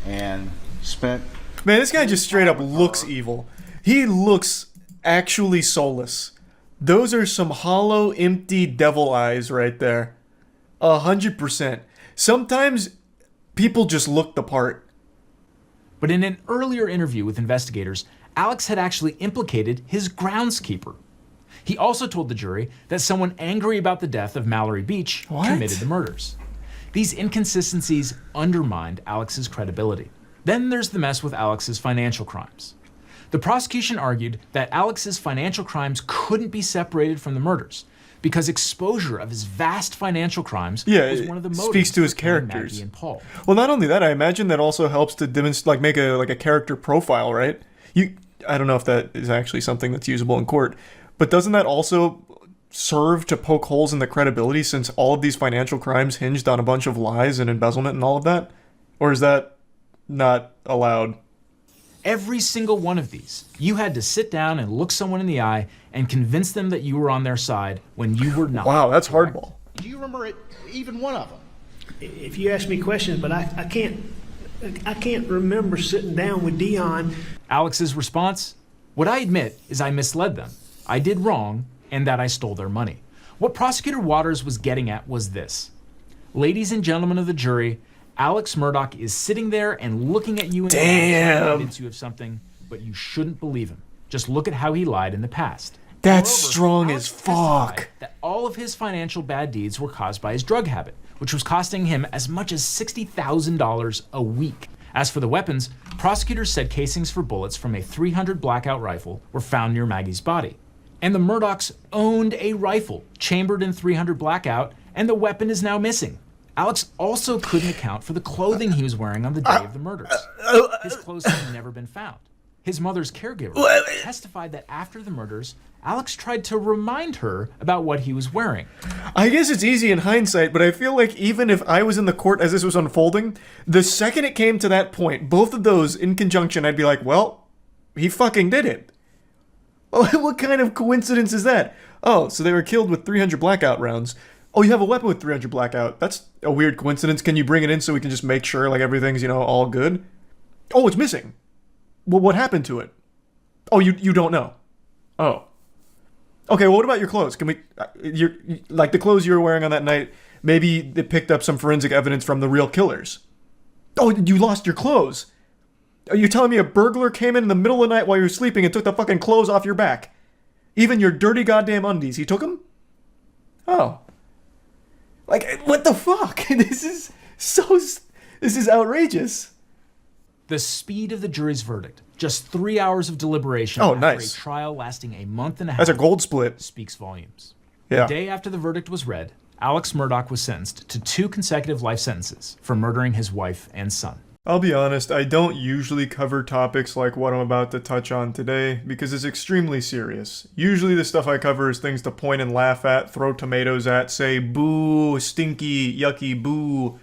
and spent... Man, this guy just straight up looks evil. He looks actually soulless. Those are some hollow, empty devil eyes right there. 100%. Sometimes people just look the part. But in an earlier interview with investigators, Alex had actually implicated his groundskeeper. He also told the jury that someone angry about the death of Mallory Beach committed the murders. These inconsistencies undermined Alex's credibility. Then there's the mess with Alex's financial crimes. The prosecution argued that Alex's financial crimes couldn't be separated from the murders because exposure of his vast financial crimes was one of the motives speaks to his for killing characters. Maggie and Paul. Well, not only that, I imagine that also helps to demonstrate, like, make a character profile, right? I don't know if that is actually something that's usable in court, but doesn't that also serve to poke holes in the credibility since all of these financial crimes hinged on a bunch of lies and embezzlement and all of that? Or is that not allowed? Every single one of these, you had to sit down and look someone in the eye and convince them that you were on their side when you were not. Wow, that's hardball. Do you remember even one of them? If you ask me questions, but I can't remember sitting down with Dion. Alex's response? What I admit is I misled them. I did wrong, and that I stole their money. What Prosecutor Waters was getting at was this. Ladies and gentlemen of the jury, Alex Murdaugh is sitting there and looking at you and convince you of something, but you shouldn't believe him. Just look at how he lied in the past. That's Moreover, strong Alex as fuck. testified that all of his financial bad deeds were caused by his drug habit, which was costing him as much as $60,000 a week. As for the weapons, prosecutors said casings for bullets from a .300 Blackout rifle were found near Maggie's body. And the Murdaughs owned a rifle chambered in .300 Blackout, and the weapon is now missing. Alex also couldn't account for the clothing he was wearing on the day of the murders. His clothes had never been found. His mother's caregiver testified that after the murders, Alex tried to remind her about what he was wearing. I guess it's easy in hindsight, but I feel like even if I was in the court as this was unfolding, the second it came to that point, both of those in conjunction, I'd be like, well, he fucking did it. What kind of coincidence is that? Oh, so they were killed with .300 Blackout rounds. Oh, you have a weapon with .300 Blackout. That's a weird coincidence. Can you bring it in so we can just make sure like everything's, all good? Oh, it's missing. Well, what happened to it? Oh, you don't know. Oh. Okay, well, what about your clothes? Can we, like the clothes you were wearing on that night, maybe they picked up some forensic evidence from the real killers. Oh, you lost your clothes. Are you telling me a burglar came in the middle of the night while you were sleeping and took the fucking clothes off your back? Even your dirty goddamn undies, he took them? Oh. Like, what the fuck? This is outrageous. The speed of the jury's verdict, just 3 hours of deliberation Oh, after nice. a trial lasting a month and a half. That's a gold split. Speaks volumes. Yeah. The day after the verdict was read, Alex Murdaugh was sentenced to 2 consecutive life sentences for murdering his wife and son. I'll be honest, I don't usually cover topics like what I'm about to touch on today because it's extremely serious. Usually the stuff I cover is things to point and laugh at, throw tomatoes at, say boo, stinky, yucky, boo.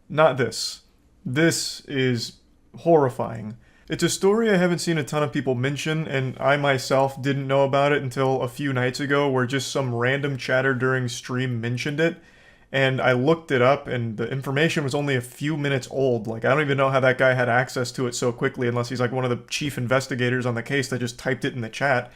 Not this. This is horrifying. It's a story I haven't seen a ton of people mention, and I myself didn't know about it until a few nights ago where just some random chatter during stream mentioned it. And I looked it up, and the information was only a few minutes old. Like, I don't even know how that guy had access to it so quickly, unless he's like one of the chief investigators on the case that just typed it in the chat.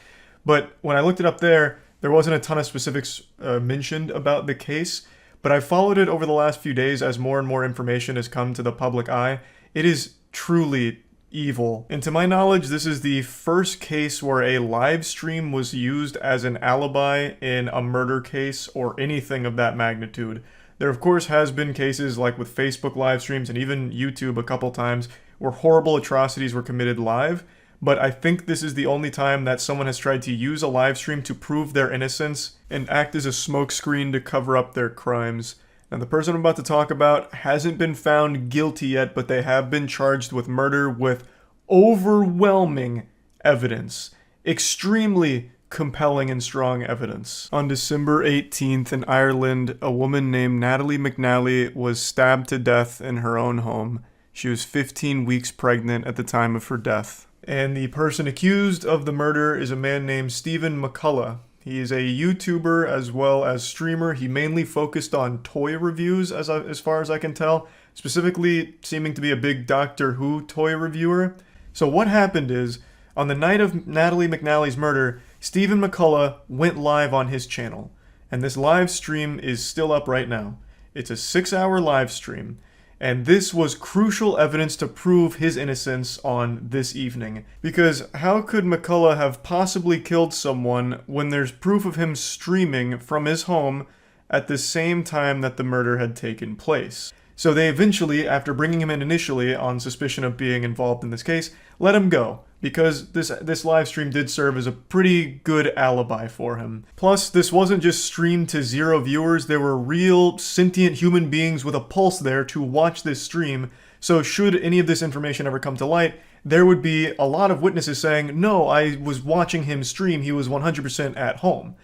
But when I looked it up there wasn't a ton of specifics mentioned about the case. But I followed it over the last few days as more and more information has come to the public eye. It is truly evil. And to my knowledge, this is the first case where a live stream was used as an alibi in a murder case or anything of that magnitude. There of course has been cases like with Facebook live streams and even YouTube a couple times where horrible atrocities were committed live, but I think this is the only time that someone has tried to use a live stream to prove their innocence and act as a smokescreen to cover up their crimes. Now, the person I'm about to talk about hasn't been found guilty yet, but they have been charged with murder with overwhelming evidence. Extremely compelling and strong evidence. On December 18th in Ireland, a woman named Natalie McNally was stabbed to death in her own home. She was 15 weeks pregnant at the time of her death. And the person accused of the murder is a man named Stephen McCullough. He is a YouTuber as well as streamer. He mainly focused on toy reviews as far as I can tell, specifically seeming to be a big Doctor Who toy reviewer. So what happened is, on the night of Natalie McNally's murder, Stephen McCullough went live on his channel. And this live stream is still up right now. It's a 6-hour live stream. And this was crucial evidence to prove his innocence on this evening. Because how could McCullough have possibly killed someone when there's proof of him streaming from his home at the same time that the murder had taken place? So they eventually, after bringing him in initially on suspicion of being involved in this case, let him go, because this live stream did serve as a pretty good alibi for him. Plus, this wasn't just streamed to 0 viewers, there were real sentient human beings with a pulse there to watch this stream, so should any of this information ever come to light, there would be a lot of witnesses saying, no, I was watching him stream, he was 100% at home.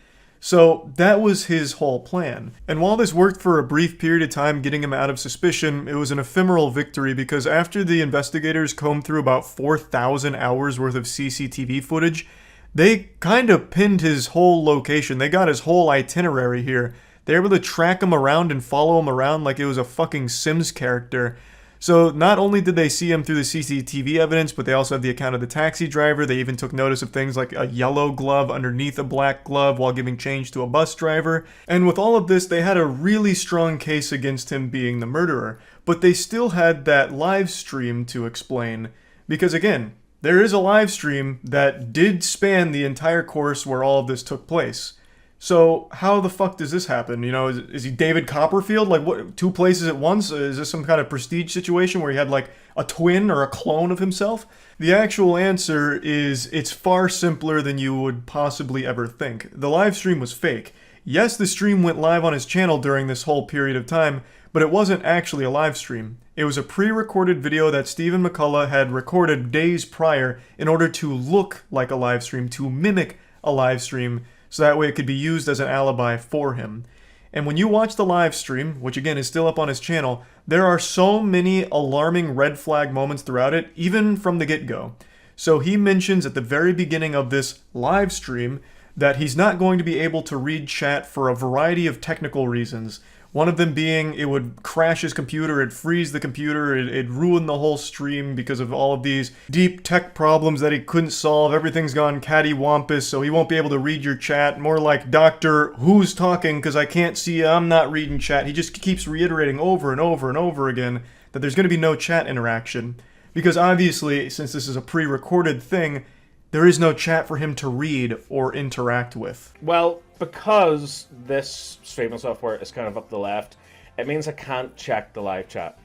So that was his whole plan. And while this worked for a brief period of time getting him out of suspicion, it was an ephemeral victory because after the investigators combed through about 4,000 hours worth of CCTV footage, they kind of pinned his whole location. They got his whole itinerary here. They were able to track him around and follow him around like it was a fucking Sims character. So not only did they see him through the CCTV evidence, but they also have the account of the taxi driver. They even took notice of things like a yellow glove underneath a black glove while giving change to a bus driver. And with all of this, they had a really strong case against him being the murderer. But they still had that live stream to explain. Because again, there is a live stream that did span the entire course where all of this took place. So how the fuck does this happen? You know, is he David Copperfield? Like, what, 2 places at once? Is this some kind of prestige situation where he had like a twin or a clone of himself? The actual answer is it's far simpler than you would possibly ever think. The live stream was fake. Yes, the stream went live on his channel during this whole period of time, but it wasn't actually a live stream. It was a pre-recorded video that Stephen McCullough had recorded days prior in order to look like a live stream, to mimic a live stream, so that way it could be used as an alibi for him. And when you watch the live stream, which again is still up on his channel, there are so many alarming red flag moments throughout it, even from the get-go. So he mentions at the very beginning of this live stream that he's not going to be able to read chat for a variety of technical reasons. One of them being it would crash his computer, it'd freeze the computer, it'd ruin the whole stream because of all of these deep tech problems that he couldn't solve. Everything's gone cattywampus, so he won't be able to read your chat. More like, Doctor, who's talking? Because I can't see you, I'm not reading chat. He just keeps reiterating over and over and over again that there's going to be no chat interaction. Because obviously, since this is a pre-recorded thing, there is no chat for him to read or interact with. Well, because this streaming software is kind of up the left, it means I can't check the live chat,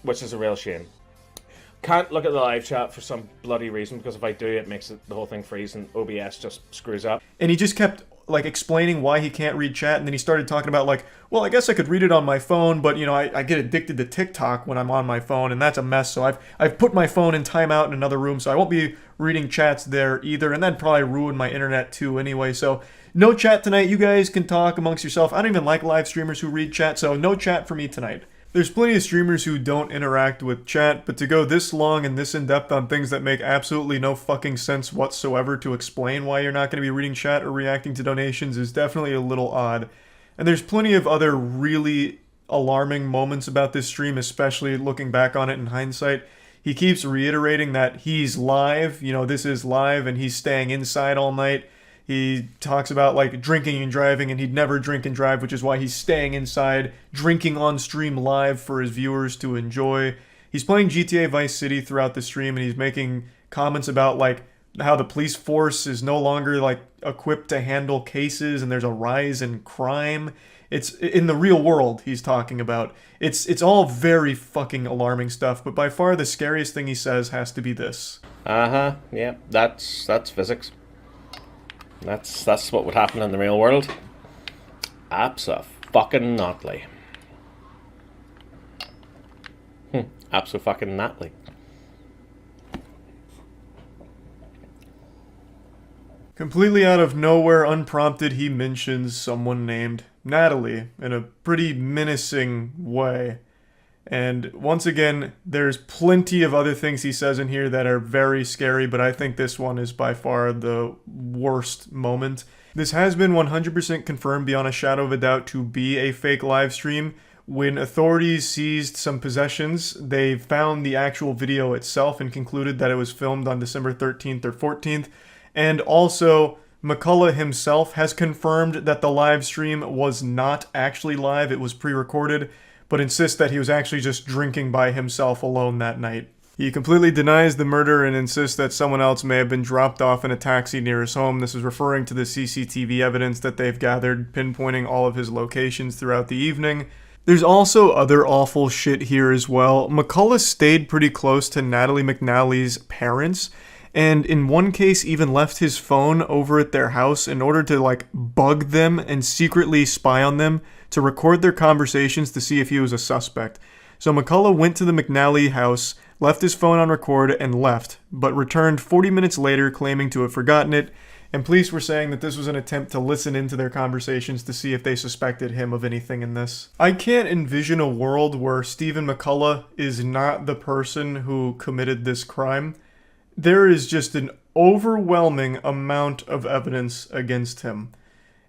which is a real shame. Can't look at the live chat for some bloody reason, because if I do, it makes the whole thing freeze and OBS just screws up. And he just kept like explaining why he can't read chat, and then he started talking about like, well, I guess I could read it on my phone, but you know, I get addicted to TikTok when I'm on my phone, and that's a mess. So I've put my phone in timeout in another room, so I won't be reading chats there either, and that'd probably ruin my internet too anyway. So no chat tonight. You guys can talk amongst yourself. I don't even like live streamers who read chat, so no chat for me tonight. There's plenty of streamers who don't interact with chat, but to go this long and this in-depth on things that make absolutely no fucking sense whatsoever to explain why you're not going to be reading chat or reacting to donations is definitely a little odd. And there's plenty of other really alarming moments about this stream, especially looking back on it in hindsight. He keeps reiterating that he's live, you know, this is live, and he's staying inside all night. He talks about like drinking and driving, and he'd never drink and drive, which is why he's staying inside, drinking on stream live for his viewers to enjoy. He's playing GTA Vice City throughout the stream, and he's making comments about like how the police force is no longer like equipped to handle cases, and there's a rise in crime. It's in the real world he's talking about. It's all very fucking alarming stuff, but by far the scariest thing he says has to be this. Yeah, that's physics. That's what would happen in the real world. Abso-fucking-notly. Abso-fucking-notly. Completely out of nowhere, unprompted, he mentions someone named Natalie in a pretty menacing way. And once again, there's plenty of other things he says in here that are very scary, but I think this one is by far the worst moment. This has been 100% confirmed beyond a shadow of a doubt to be a fake live stream. When authorities seized some possessions, they found the actual video itself and concluded that it was filmed on December 13th or 14th. And also, McCullough himself has confirmed that the live stream was not actually live, it was pre-recorded, but insists that he was actually just drinking by himself alone that night. He completely denies the murder and insists that someone else may have been dropped off in a taxi near his home. This is referring to the CCTV evidence that they've gathered, pinpointing all of his locations throughout the evening. There's also other awful shit here as well. McCullough stayed pretty close to Natalie McNally's parents, and in one case even left his phone over at their house in order to like bug them and secretly spy on them to record their conversations to see if he was a suspect. So McCullough went to the McNally house, left his phone on record, and left, but returned 40 minutes later claiming to have forgotten it, and police were saying that this was an attempt to listen into their conversations to see if they suspected him of anything in this. I can't envision a world where Stephen McCullough is not the person who committed this crime. There is just an overwhelming amount of evidence against him.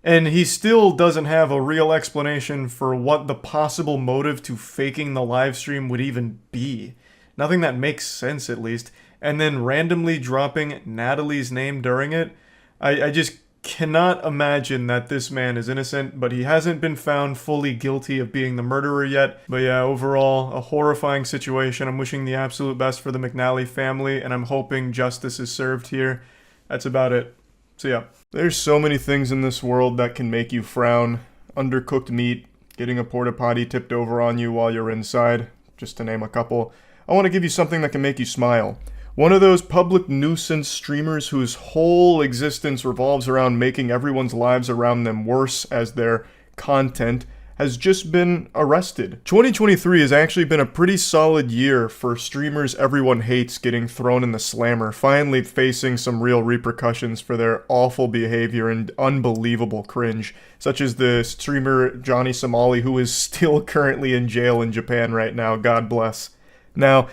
And he still doesn't have a real explanation for what the possible motive to faking the live stream would even be. Nothing that makes sense, at least. And then randomly dropping Natalie's name during it. I just cannot imagine that this man is innocent, but he hasn't been found fully guilty of being the murderer yet. But yeah, overall, a horrifying situation. I'm wishing the absolute best for the McNally family, and I'm hoping justice is served here. That's about it. So yeah, there's so many things in this world that can make you frown. Undercooked meat, getting a porta potty tipped over on you while you're inside, just to name a couple. I want to give you something that can make you smile. One of those public nuisance streamers whose whole existence revolves around making everyone's lives around them worse as their content has just been arrested. 2023 has actually been a pretty solid year for streamers everyone hates getting thrown in the slammer, finally facing some real repercussions for their awful behavior and unbelievable cringe, such as the streamer Johnny Somali, who is still currently in jail in Japan right now, God bless. Now,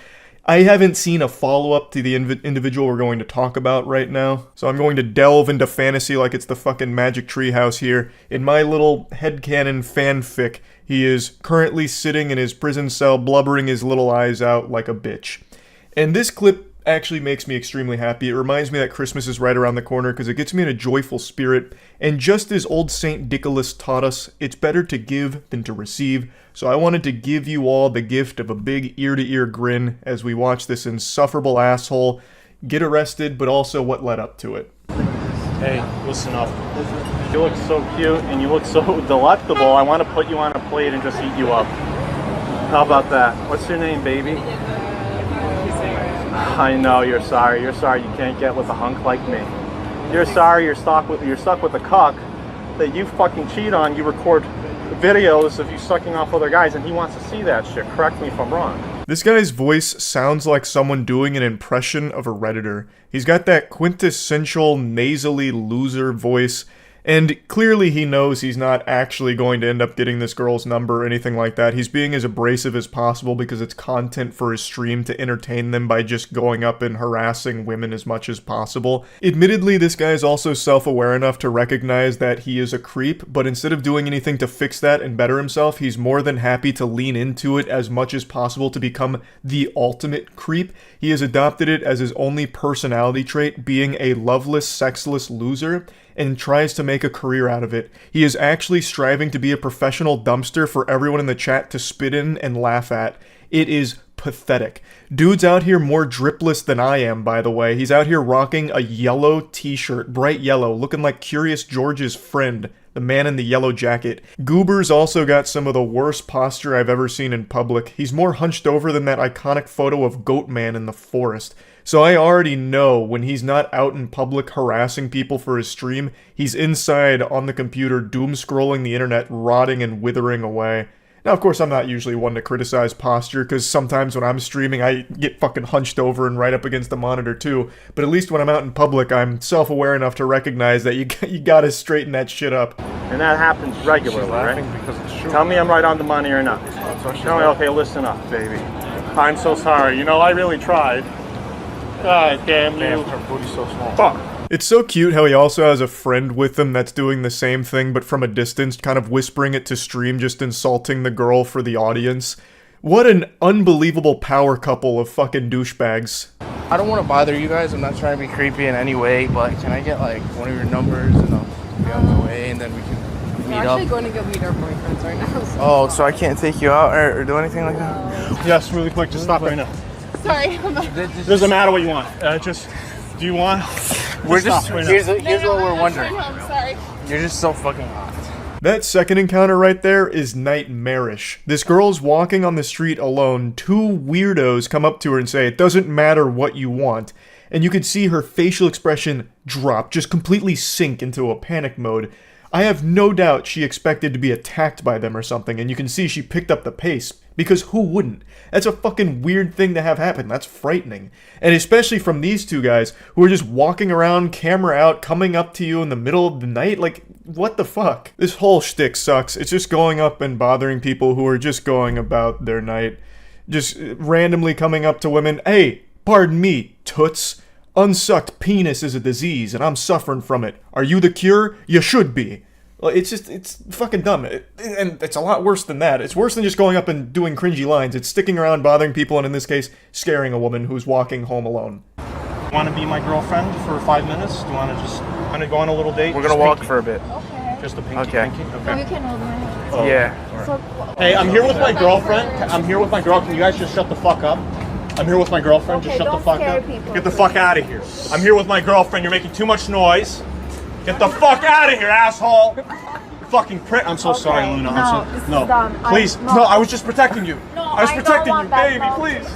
I haven't seen a follow-up to the individual we're going to talk about right now, so I'm going to delve into fantasy like it's the fucking Magic Treehouse here. In my little headcanon fanfic, he is currently sitting in his prison cell blubbering his little eyes out like a bitch. And this clip actually makes me extremely happy. It reminds me that Christmas is right around the corner because it gets me in a joyful spirit. And just as old Saint Nicholas taught us, it's better to give than to receive. So I wanted to give you all the gift of a big ear-to-ear grin as we watch this insufferable asshole get arrested, but also what led up to it. Hey, listen up. You look so cute and you look so delectable. I want to put you on a plate and just eat you up. How about that? What's your name, baby? I know you're sorry. You're sorry you can't get with a hunk like me. You're sorry you're stuck with a cuck that you fucking cheat on, you record videos of you sucking off other guys, and he wants to see that shit. Correct me if I'm wrong. This guy's voice sounds like someone doing an impression of a Redditor. He's got that quintessential nasally loser voice, and clearly he knows he's not actually going to end up getting this girl's number or anything like that. He's being as abrasive as possible because it's content for his stream to entertain them by just going up and harassing women as much as possible. Admittedly, this guy is also self-aware enough to recognize that he is a creep, but instead of doing anything to fix that and better himself, he's more than happy to lean into it as much as possible to become the ultimate creep. He has adopted it as his only personality trait, being a loveless, sexless loser, and tries to make a career out of it. He is actually striving to be a professional dumpster for everyone in the chat to spit in and laugh at. It is pathetic. Dude's out here more dripless than I am, by the way. He's out here rocking a yellow t-shirt, bright yellow, looking like Curious George's friend, the man in the yellow jacket. Goober's also got some of the worst posture I've ever seen in public. He's more hunched over than that iconic photo of Goatman in the forest. So I already know when he's not out in public harassing people for his stream, he's inside on the computer doom-scrolling the internet, rotting and withering away. Now, of course, I'm not usually one to criticize posture, because sometimes when I'm streaming, I get fucking hunched over and right up against the monitor too. But at least when I'm out in public, I'm self-aware enough to recognize that you gotta straighten that shit up. And that happens regularly, right? Because it's true. Tell me I'm right on the money or not. Tell me, okay, listen up, baby. I'm so sorry. You know, I really tried. God damn you. Her booty's so small. Fuck. It's so cute how he also has a friend with him that's doing the same thing, but from a distance, kind of whispering it to stream, just insulting the girl for the audience. What an unbelievable power couple of fucking douchebags. I don't want to bother you guys. I'm not trying to be creepy in any way, but can I get like one of your numbers and I'll be on my way and then we can meet up? We're actually going to go meet our boyfriends right now. So. Oh, so I can't take you out or do anything like that? Yes, really quick. Just stop right now. Sorry. Doesn't matter what you want. Do you want? We're just, here's what we're wondering. I'm sorry. You're just so fucking hot. That second encounter right there is nightmarish. This girl's walking on the street alone. Two weirdos come up to her and say, "It doesn't matter what you want." And you can see her facial expression drop, just completely sink into a panic mode. I have no doubt she expected to be attacked by them or something, and you can see she picked up the pace. Because who wouldn't? That's a fucking weird thing to have happen. That's frightening. And especially from these two guys who are just walking around, camera out, coming up to you in the middle of the night. Like, what the fuck? This whole shtick sucks. It's just going up and bothering people who are just going about their night. Just randomly coming up to women. "Hey, pardon me, toots. Unsucked penis is a disease and I'm suffering from it. Are you the cure? You should be." It's fucking dumb. And it's a lot worse than that. It's worse than just going up and doing cringy lines. It's sticking around, bothering people, and in this case, scaring a woman who's walking home alone. Want to be my girlfriend for 5 minutes? Do you want to just go on a little date? We're going to walk for a bit. Okay. Just a pinky. Okay. So you can hold my hand. Oh. Yeah. So, hey, I'm here with my girlfriend. I'm here with my girl. Can you guys just shut the fuck up? I'm here with my girlfriend. Okay, just shut the don't fuck scare up. people. Get the fuck out of here. I'm here with my girlfriend. You're making too much noise. Get the fuck out of here, asshole. Fucking prick. I'm so sorry, Luna. No, this is dumb. Please. No, I was just protecting you. No, I was I protecting don't you, want that, baby, no. please.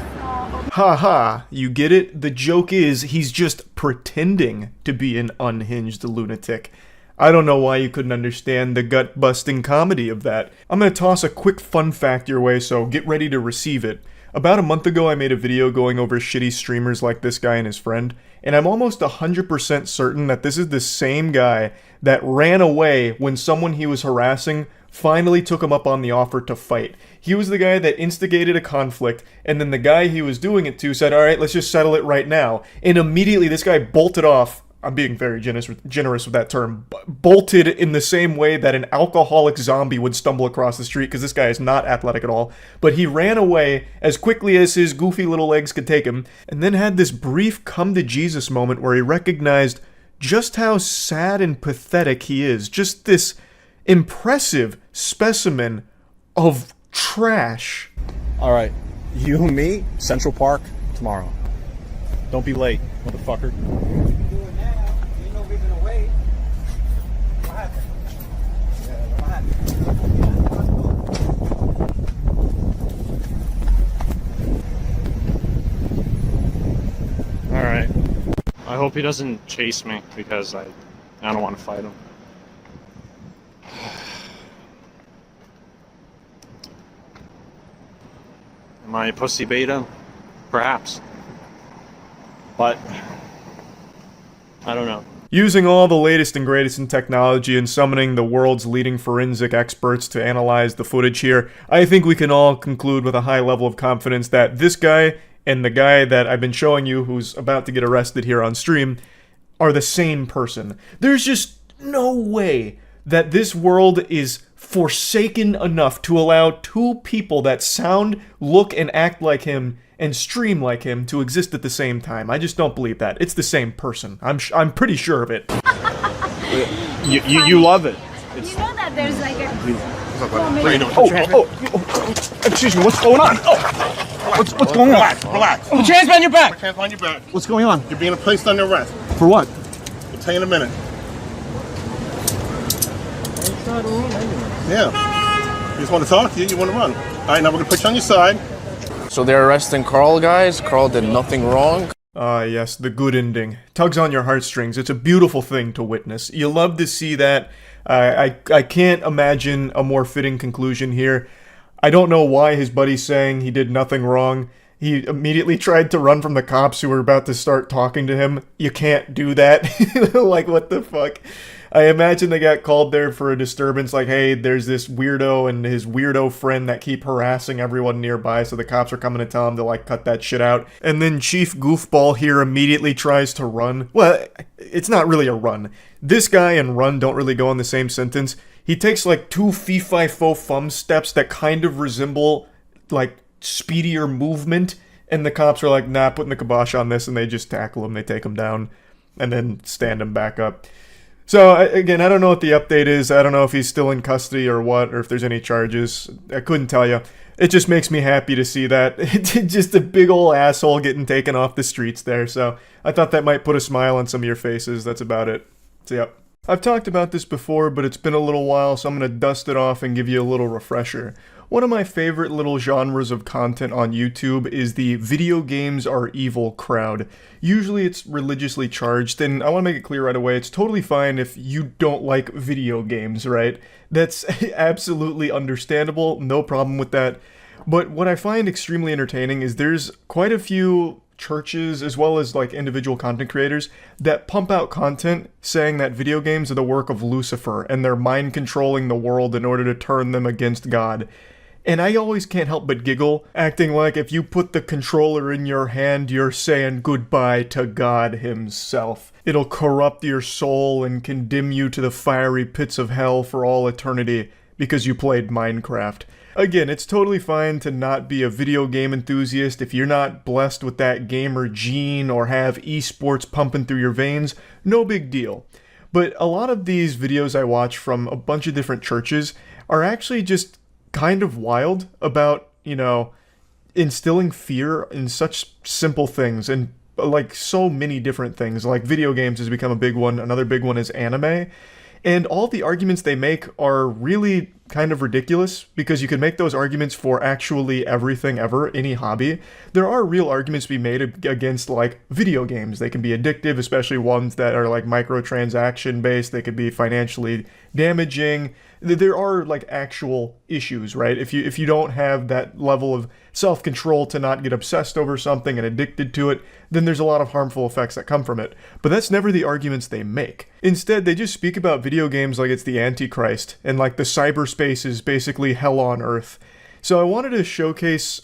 Ha, you get it? The joke is he's just pretending to be an unhinged lunatic. I don't know why you couldn't understand the gut-busting comedy of that. I'm gonna toss a quick fun fact your way, so get ready to receive it. About a month ago, I made a video going over shitty streamers like this guy and his friend, and I'm almost 100% certain that this is the same guy that ran away when someone he was harassing finally took him up on the offer to fight. He was the guy that instigated a conflict, and then the guy he was doing it to said, "Alright, let's just settle it right now." And immediately this guy bolted off. I'm being very generous with that term. Bolted in the same way that an alcoholic zombie would stumble across the street, because this guy is not athletic at all. But he ran away as quickly as his goofy little legs could take him, and then had this brief come-to-Jesus moment where he recognized just how sad and pathetic he is. Just this impressive specimen of trash. All right, you and me, Central Park, tomorrow. Don't be late, motherfucker. Alright. I hope he doesn't chase me because I don't want to fight him. Am I a pussy beta? Perhaps. But I don't know. Using all the latest and greatest in technology and summoning the world's leading forensic experts to analyze the footage here, I think we can all conclude with a high level of confidence that this guy and the guy that I've been showing you who's about to get arrested here on stream are the same person. There's just no way that this world is forsaken enough to allow two people that sound, look, and act like him and stream like him to exist at the same time. I just don't believe that. It's the same person. I'm pretty sure of it. You love it. You know that there's like a... Excuse me, what's going on? What's going on? Relax. Put your hands behind your back. Put your hands behind your back. What's going on? You're being placed under arrest. For what? I'll tell you in a minute. Yeah. You just want to talk to you? You want to run? All right, now we're going to put you on your side. So they're arresting Carl, guys? Carl did nothing wrong? Ah, yes, the good ending. Tugs on your heartstrings. It's a beautiful thing to witness. You love to see that. I can't imagine a more fitting conclusion here. I don't know why his buddy's saying he did nothing wrong. He immediately tried to run from the cops who were about to start talking to him. You can't do that. Like, what the fuck? I imagine they got called there for a disturbance, like, hey, there's this weirdo and his weirdo friend that keep harassing everyone nearby, so the cops are coming to tell him to, like, cut that shit out. And then Chief Goofball here immediately tries to run. Well, it's not really a run. This guy and run don't really go in the same sentence. He takes, like, two fee-fi-fo-fum steps that kind of resemble, like, speedier movement, and the cops are like, nah, putting the kibosh on this, and they just tackle him, they take him down, and then stand him back up. So, again, I don't know what the update is. I don't know if he's still in custody or what, or if there's any charges. I couldn't tell you. It just makes me happy to see that. Just a big ol' asshole getting taken off the streets there. So, I thought that might put a smile on some of your faces. That's about it. So, yep. I've talked about this before, but it's been a little while, so I'm going to dust it off and give you a little refresher. One of my favorite little genres of content on YouTube is the video games are evil crowd. Usually it's religiously charged, and I want to make it clear right away, it's totally fine if you don't like video games, right? That's absolutely understandable, no problem with that. But what I find extremely entertaining is there's quite a few churches as well as like individual content creators that pump out content saying that video games are the work of Lucifer and they're mind controlling the world in order to turn them against God. And I always can't help but giggle, acting like if you put the controller in your hand, you're saying goodbye to God himself. It'll corrupt your soul and condemn you to the fiery pits of hell for all eternity because you played Minecraft. Again, it's totally fine to not be a video game enthusiast if you're not blessed with that gamer gene or have esports pumping through your veins, no big deal. But a lot of these videos I watch from a bunch of different churches are actually just kind of wild about, you know, instilling fear in such simple things and like so many different things. Like video games has become a big one. Another big one is anime. And all the arguments they make are really kind of ridiculous because you can make those arguments for actually everything ever, any hobby. There are real arguments to be made against like video games. They can be addictive, especially ones that are like microtransaction based. They could be financially damaging. There are like actual issues, right? If you don't have that level of self-control to not get obsessed over something and addicted to it, then there's a lot of harmful effects that come from it. But that's never the arguments they make. Instead, they just speak about video games like it's the Antichrist, and like the cyberspace is basically hell on earth. So I wanted to showcase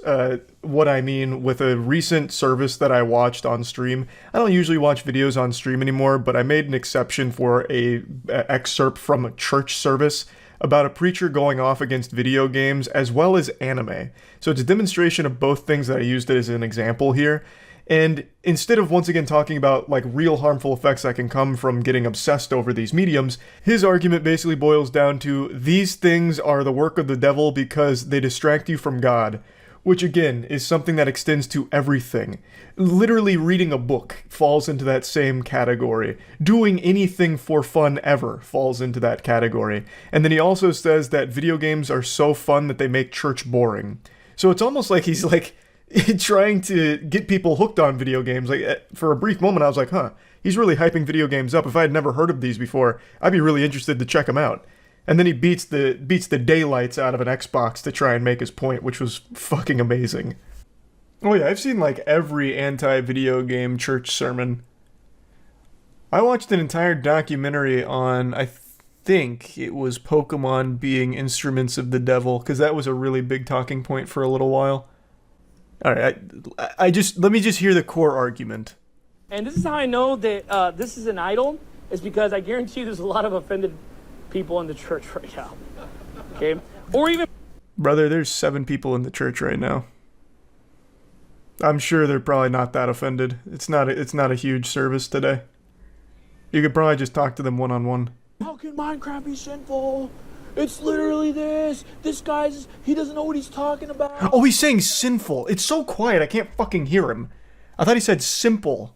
what I mean with a recent service that I watched on stream. I don't usually watch videos on stream anymore, but I made an exception for a excerpt from a church service about a preacher going off against video games as well as anime. So it's a demonstration of both things that I used as an example here. And instead of once again talking about like real harmful effects that can come from getting obsessed over these mediums, his argument basically boils down to these things are the work of the devil because they distract you from God, which again is something that extends to everything. Literally reading a book falls into that same category. Doing anything for fun ever falls into that category. And then he also says that video games are so fun that they make church boring. So it's almost like he's like trying to get people hooked on video games. Like for a brief moment I was like, he's really hyping video games up. If I had never heard of these before, I'd be really interested to check them out. And then he beats the daylights out of an Xbox to try and make his point, which was fucking amazing. Oh yeah, I've seen like every anti-video game church sermon. I watched an entire documentary on, I think it was Pokemon being instruments of the devil, because that was a really big talking point for a little while. Alright, let me just hear the core argument. And this is how I know that this is an idol, is because I guarantee you there's a lot of offended people in the church right now. Okay? Or even... Brother, there's 7 people in the church right now. I'm sure they're probably not that offended. It's not a huge service today. You could probably just talk to them one-on-one. How can Minecraft be sinful? It's literally this. This guy's... He doesn't know what he's talking about. Oh, he's saying sinful. It's so quiet, I can't fucking hear him. I thought he said simple.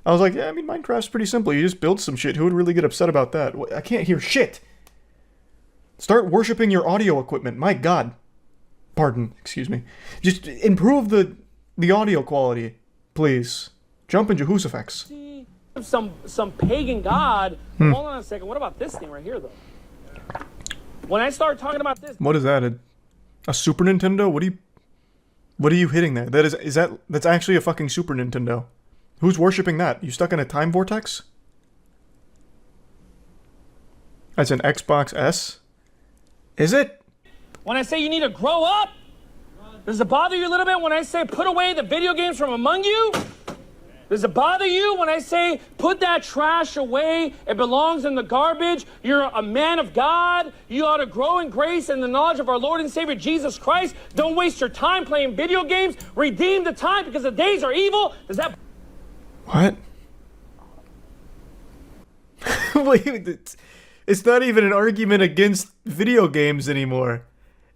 I was like, yeah, I mean, Minecraft's pretty simple. You just build some shit. Who would really get upset about that? I can't hear shit. Start worshiping your audio equipment. My God. Pardon. Excuse me. Just improve the audio quality, please. Jump in Jehoshaphat. Some pagan god. Hold on a second. What about this thing right here, though? When I start talking about this... What is that? A Super Nintendo? What are you hitting there? That's actually a fucking Super Nintendo. Who's worshipping that? You stuck in a time vortex? That's an Xbox S? Is it? When I say you need to grow up, does it bother you a little bit when I say put away the video games from among you? Does it bother you when I say put that trash away? It belongs in the garbage. You're a man of God. You ought to grow in grace and the knowledge of our Lord and Savior Jesus Christ. Don't waste your time playing video games. Redeem the time because the days are evil. Does that... What? Wait, it's not even an argument against video games anymore.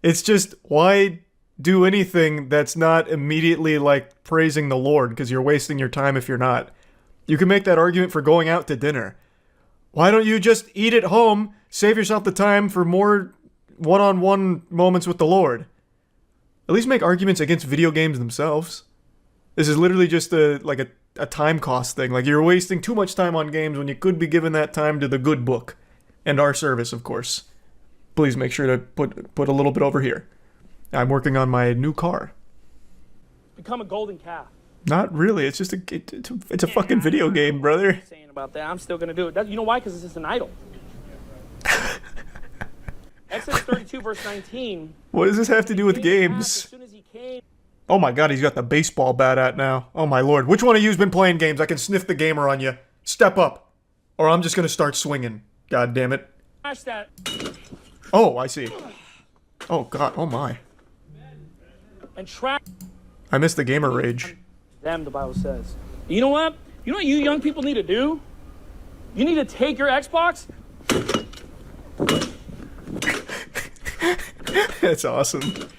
It's just, why do anything that's not immediately like praising the Lord, because you're wasting your time if you're not. You can make that argument for going out to dinner. Why don't you just eat at home, save yourself the time for more one-on-one moments with the Lord? At least make arguments against video games themselves. This is literally just a time cost thing. Like, you're wasting too much time on games when you could be giving that time to the good book. And our service, of course. Please make sure to put a little bit over here. I'm working on my new car. Become a golden calf. Not really. It's just it's a fucking video game, brother. Saying about that, I'm still gonna do it. You know why? Because it's just an idol. Exodus 32 verse 19. What does this have to do with games? Oh my God, he's got the baseball bat out now. Oh my Lord. Which one of you's been playing games? I can sniff the gamer on you. Step up, or I'm just gonna start swinging. God damn it. That. Oh, I see. Oh God. Oh my. And track. I missed the gamer rage. Them, the Bible says. You know what? You know what you young people need to do? You need to take your Xbox. That's awesome.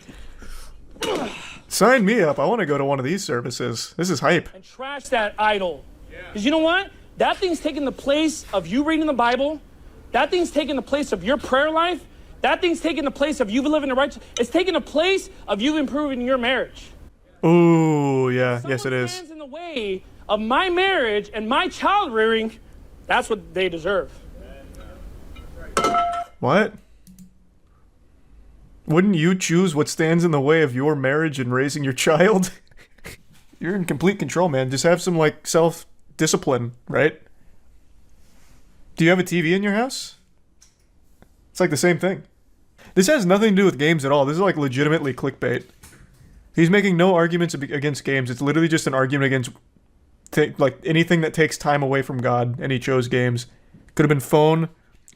Sign me up. I want to go to one of these services. This is hype. And trash that idol. Because you know what? That thing's taking the place of you reading the Bible. That thing's taking the place of your prayer life. That thing's taking the place of you living the righteous. It's taking the place of you improving your marriage. Ooh, yeah. Yes, it is. Stands in the way of my marriage and my child rearing. That's what they deserve. What? Wouldn't you choose what stands in the way of your marriage and raising your child? You're in complete control, man. Just have some, like, self-discipline, right? Do you have a TV in your house? It's like the same thing. This has nothing to do with games at all. This is, like, legitimately clickbait. He's making no arguments against games. It's literally just an argument against, like, anything that takes time away from God, and he chose games. Could have been phone,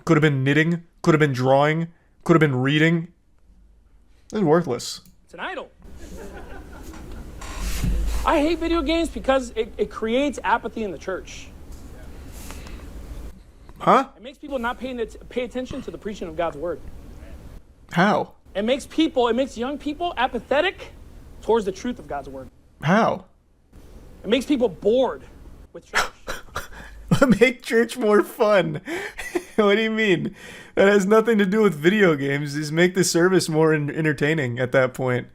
could have been knitting, could have been drawing, could have been reading. This is worthless. It's an idol. I hate video games because it creates apathy in the church. Huh? It makes people not pay attention to the preaching of God's word. How? It makes young people apathetic towards the truth of God's word. How? It makes people bored with church. Make church more fun. What do you mean? That has nothing to do with video games. Just make the service more entertaining at that point.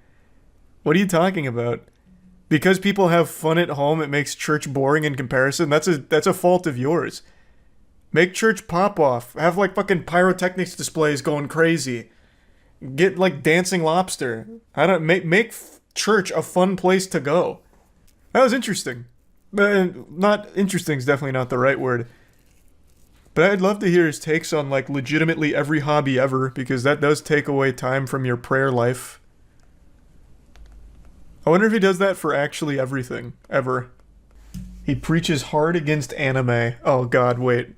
What are you talking about? Because people have fun at home, it makes church boring in comparison? That's a fault of yours. Make church pop off. Have like fucking pyrotechnics displays going crazy. Get like dancing lobster. I don't make church a fun place to go. That was interesting. Not interesting is definitely not the right word. But I'd love to hear his takes on like legitimately every hobby ever, because that does take away time from your prayer life. I wonder if he does that for actually everything, ever. He preaches hard against anime. Oh god, wait.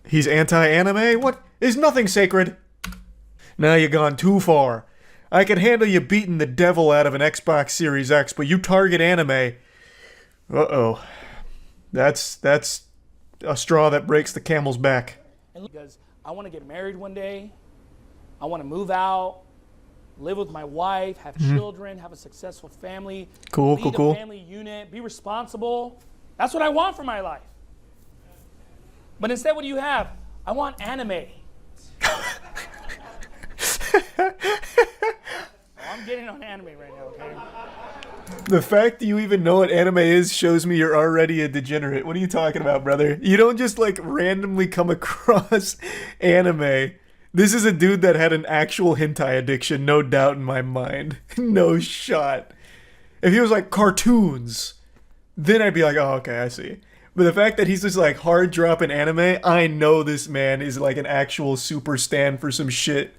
He's anti-anime? What? Is nothing sacred? Now you gone too far. I can handle you beating the devil out of an Xbox Series X, but you target anime. Uh-oh. That's a straw that breaks the camel's back. Because I want to get married one day. I want to move out, live with my wife, have children, have a successful family. Cool. Lead a family unit, be responsible. That's what I want for my life. But instead, what do you have? I want anime. I'm getting on anime right now, okay? The fact that you even know what anime is shows me you're already a degenerate. What are you talking about, brother? You don't just like randomly come across anime. This is a dude that had an actual hentai addiction, no doubt in my mind. No shot. If he was like cartoons, then I'd be like, oh, okay, I see. But the fact that he's just like hard dropping anime, I know this man is like an actual super stan for some shit.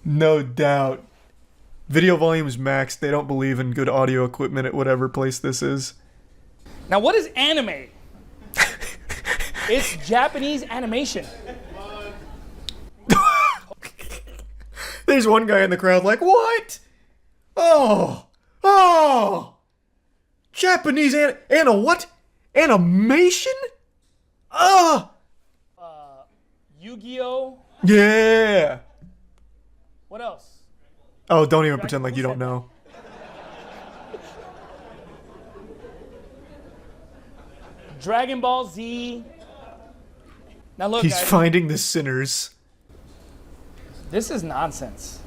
No doubt. Video volume is maxed. They don't believe in good audio equipment at whatever place this is. Now, what is anime? It's Japanese animation. There's one guy in the crowd like, what? Oh! Japanese what? Animation? Yu-Gi-Oh! Yeah! What else? Oh, don't even pretend like you don't know. Dragon Ball Z. Now look, He's guys, finding the sinners. this is nonsense.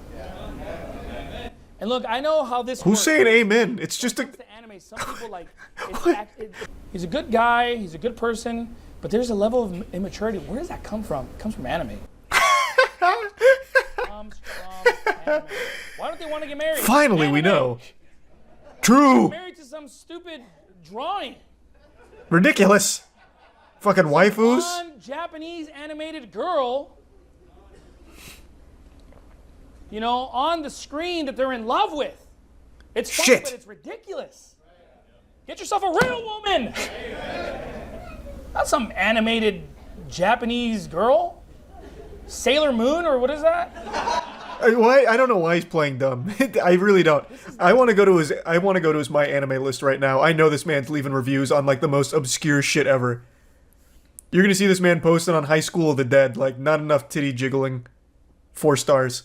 And look, I know how this Who's works. saying amen? It's just a... Anime, some people like he's a good guy, he's a good person, but there's a level of immaturity. Where does that come from? It comes from anime. Comes from anime. Why don't they want to get married? Finally, we Anime. know. True. Married to some stupid drawing. Ridiculous. Fucking waifus. One Japanese animated girl, you know, on the screen that they're in love with. It's funny, Shit. but it's ridiculous. Get yourself a real woman. Not some animated Japanese girl. Sailor Moon, or what is that? Why? I don't know why he's playing dumb. I really don't. I want to go to his My Anime list right now. I know this man's leaving reviews on like the most obscure shit ever. You're gonna see this man posting on High School of the Dead, like not enough titty jiggling. 4 stars.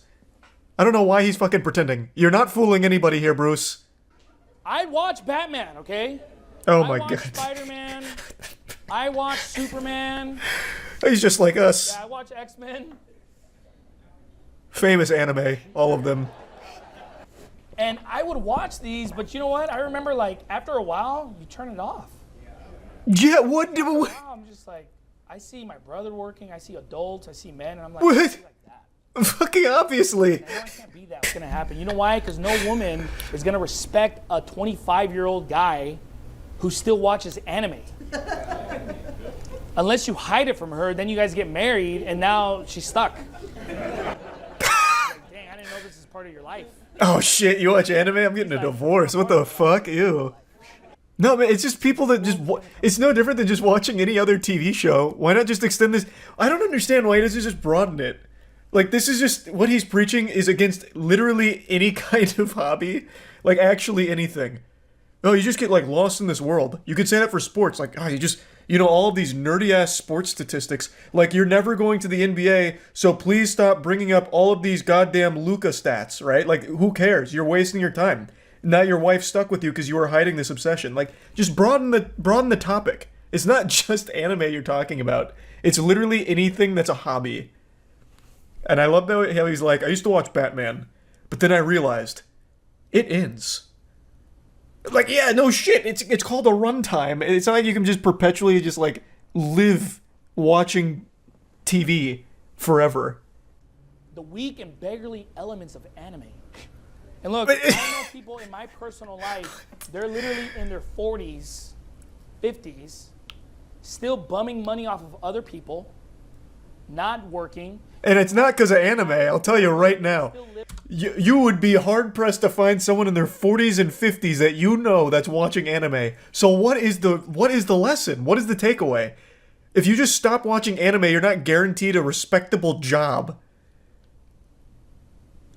I don't know why he's fucking pretending. You're not fooling anybody here, Bruce. I'd watch Batman, okay? Oh I my watch god. Spider-Man. I watch Superman. He's just like us. Yeah, I watch X-Men. Famous anime, all of them. And I would watch these, but you know what? I remember, like, after a while, you turn it off. Yeah, what? Now I'm just like, I see my brother working, I see adults, I see men, and I'm like, What? I feel like that. Fucking obviously. I know I can't be that. What's gonna happen? You know why? Because no woman is gonna respect a 25-year-old guy who still watches anime. Unless you hide it from her, then you guys get married, and now she's stuck. Like, dang, I didn't know this is part of your life. Oh shit, you watch anime? I'm getting a divorce. What the fuck? Ew. No, man, it's just people that just... It's no different than just watching any other TV show. Why not just extend this? I don't understand why he doesn't just broaden it. Like, this is just... What he's preaching is against literally any kind of hobby. Like, actually anything. Oh, you just get, like, lost in this world. You could say that for sports. Like, oh, you just... You know, all of these nerdy-ass sports statistics. Like, you're never going to the NBA, so please stop bringing up all of these goddamn Luka stats, right? Like, who cares? You're wasting your time. Now your wife's stuck with you because you were hiding this obsession. Like, just broaden the topic. It's not just anime you're talking about. It's literally anything that's a hobby. And I love how he's like, I used to watch Batman, but then I realized it ends. Like, yeah, no shit. It's called a runtime. It's not like you can just perpetually just like live watching TV forever. The weak and beggarly elements of anime. And look, I know people in my personal life, they're literally in their 40s, 50s, still bumming money off of other people, not working. And it's not because of anime, I'll tell you right now. You would be hard-pressed to find someone in their 40s and 50s that you know that's watching anime. So what is the lesson? What is the takeaway? If you just stop watching anime, you're not guaranteed a respectable job.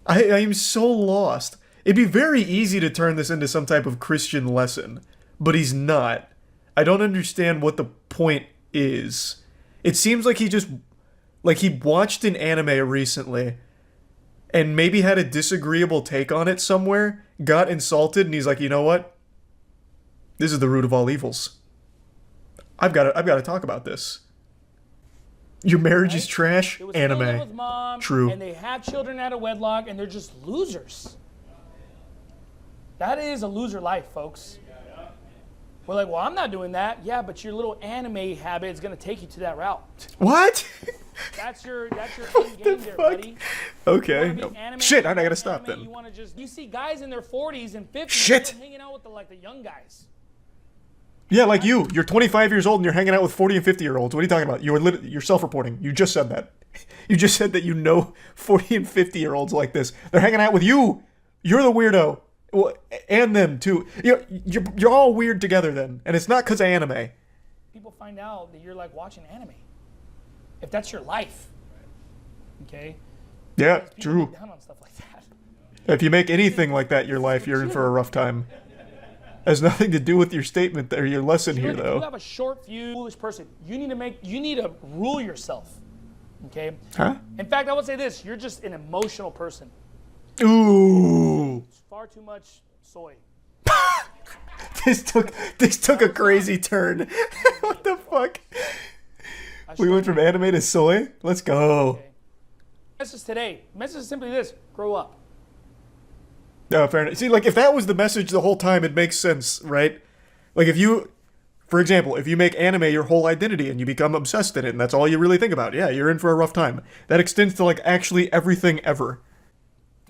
I am so lost. It'd be very easy to turn this into some type of Christian lesson, but he's not. I don't understand what the point is. It seems like he watched an anime recently and maybe had a disagreeable take on it somewhere, got insulted, and he's like, you know what? This is the root of all evils. I've got to talk about this. Your marriage is trash. Anime. With mom, True. And they have children out of wedlock, and they're just losers. That is a loser life, folks. We're like, well, I'm not doing that. Yeah, but your little anime habit is going to take you to that route. What? That's your end game there, buddy. Okay. Shit, I gotta stop then. You see guys in their 40s and 50s Shit. hanging out with the young guys. Yeah, like you. You're 25 years old and you're hanging out with 40 and 50-year-olds. What are you talking about? You're self-reporting. You just said that. You just said that you know 40 and 50-year-olds like this. They're hanging out with you. You're the weirdo. Well, and them too. You're all weird together then. And it's not because of anime. People find out that you're like watching anime. If that's your life. Okay? Yeah, true. Down on stuff like that. If you make anything like that in your life, you're in for a rough time. Has nothing to do with your statement or your lesson here, If though. you have a short view, foolish person, you need to rule yourself. Okay? Huh? In fact, I would say this: you're just an emotional person. Ooh. It's far too much soy. This took a crazy turn. What the fuck? We went from anime to soy? Let's go. Message today. Message is simply this: grow up. No, fair enough. See, like, if that was the message the whole time, it makes sense, right? Like, for example, if you make anime your whole identity and you become obsessed in it and that's all you really think about, yeah, you're in for a rough time. That extends to, like, actually everything ever.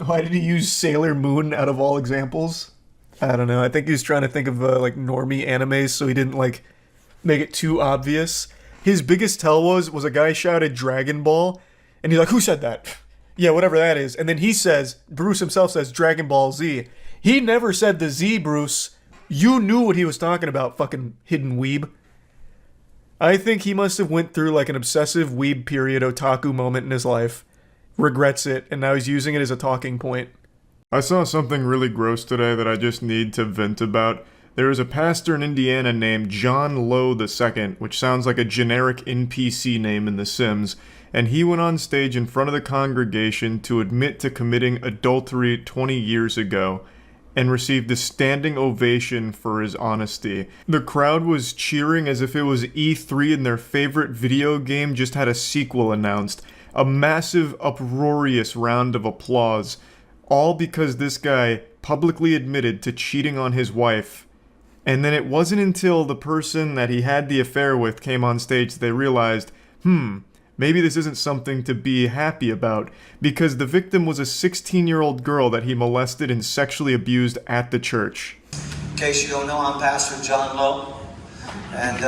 Why did he use Sailor Moon out of all examples? I don't know. I think he was trying to think of, like, normie animes so he didn't, like, make it too obvious. His biggest tell was a guy shouted Dragon Ball, and he's like, who said that? Yeah, whatever that is. And then Bruce himself says Dragon Ball Z. He never said the Z, Bruce. You knew what he was talking about, fucking hidden weeb. I think he must have went through like an obsessive weeb period otaku moment in his life. Regrets it, and now he's using it as a talking point. I saw something really gross today that I just need to vent about. There is a pastor in Indiana named John Lowe II, which sounds like a generic NPC name in The Sims, and he went on stage in front of the congregation to admit to committing adultery 20 years ago, and received a standing ovation for his honesty. The crowd was cheering as if it was E3 and their favorite video game just had a sequel announced. A massive, uproarious round of applause, all because this guy publicly admitted to cheating on his wife. And then it wasn't until the person that he had the affair with came on stage that they realized, maybe this isn't something to be happy about, because the victim was a 16-year-old girl that he molested and sexually abused at the church. In case you don't know, I'm Pastor John Lowe, and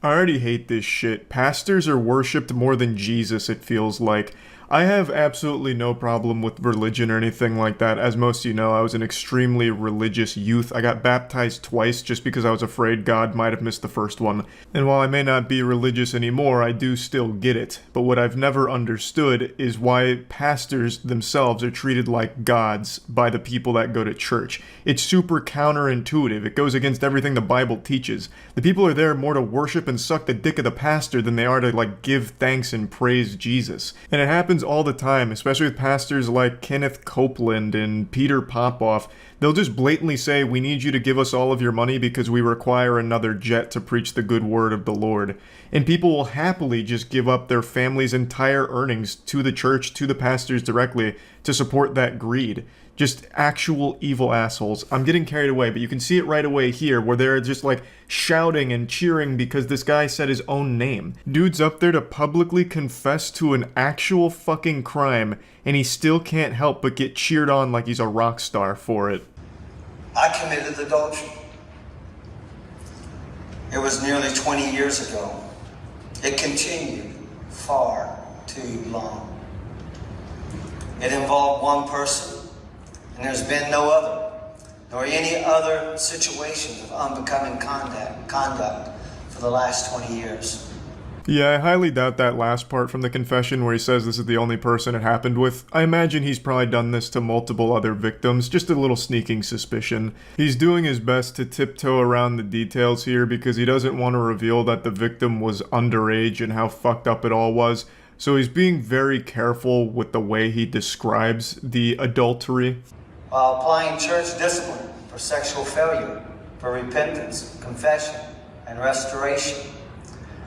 I already hate this shit. Pastors are worshipped more than Jesus, it feels like. I have absolutely no problem with religion or anything like that. As most of you know, I was an extremely religious youth. I got baptized twice just because I was afraid God might have missed the first one. And while I may not be religious anymore, I do still get it. But what I've never understood is why pastors themselves are treated like gods by the people that go to church. It's super counterintuitive. It goes against everything the Bible teaches. The people are there more to worship and suck the dick of the pastor than they are to, like, give thanks and praise Jesus. And it happens all the time, especially with pastors like Kenneth Copeland and Peter Popoff. They'll just blatantly say, we need you to give us all of your money because we require another jet to preach the good word of the Lord. And people will happily just give up their family's entire earnings to the church, to the pastors directly, to support that greed. Just actual evil assholes. I'm getting carried away, but you can see it right away here where they're just like shouting and cheering because this guy said his own name. Dude's up there to publicly confess to an actual fucking crime, and he still can't help but get cheered on like he's a rock star for it. I committed adultery. It was nearly 20 years ago. It continued far too long. It involved one person, and there's been no other, nor any other situations of unbecoming conduct for the last 20 years. Yeah, I highly doubt that last part from the confession where he says this is the only person it happened with. I imagine he's probably done this to multiple other victims, just a little sneaking suspicion. He's doing his best to tiptoe around the details here because he doesn't want to reveal that the victim was underage and how fucked up it all was. So he's being very careful with the way he describes the adultery. While applying church discipline for sexual failure, for repentance, confession, and restoration,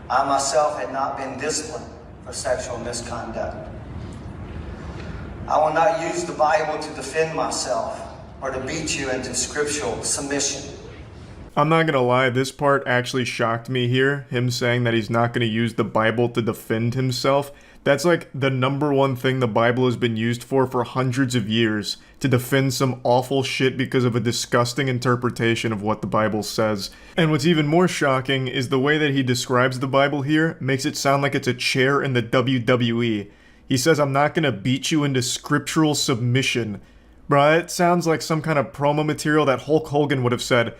I myself had not been disciplined for sexual misconduct. I will not use the Bible to defend myself or to beat you into scriptural submission. I'm not gonna lie, this part actually shocked me here, him saying that he's not gonna use the Bible to defend himself. That's like the #1 thing the Bible has been used for hundreds of years, to defend some awful shit because of a disgusting interpretation of what the Bible says. And what's even more shocking is the way that he describes the Bible here makes it sound like it's a chair in the WWE. He says, I'm not gonna beat you into scriptural submission. Bruh, it sounds like some kind of promo material that Hulk Hogan would have said,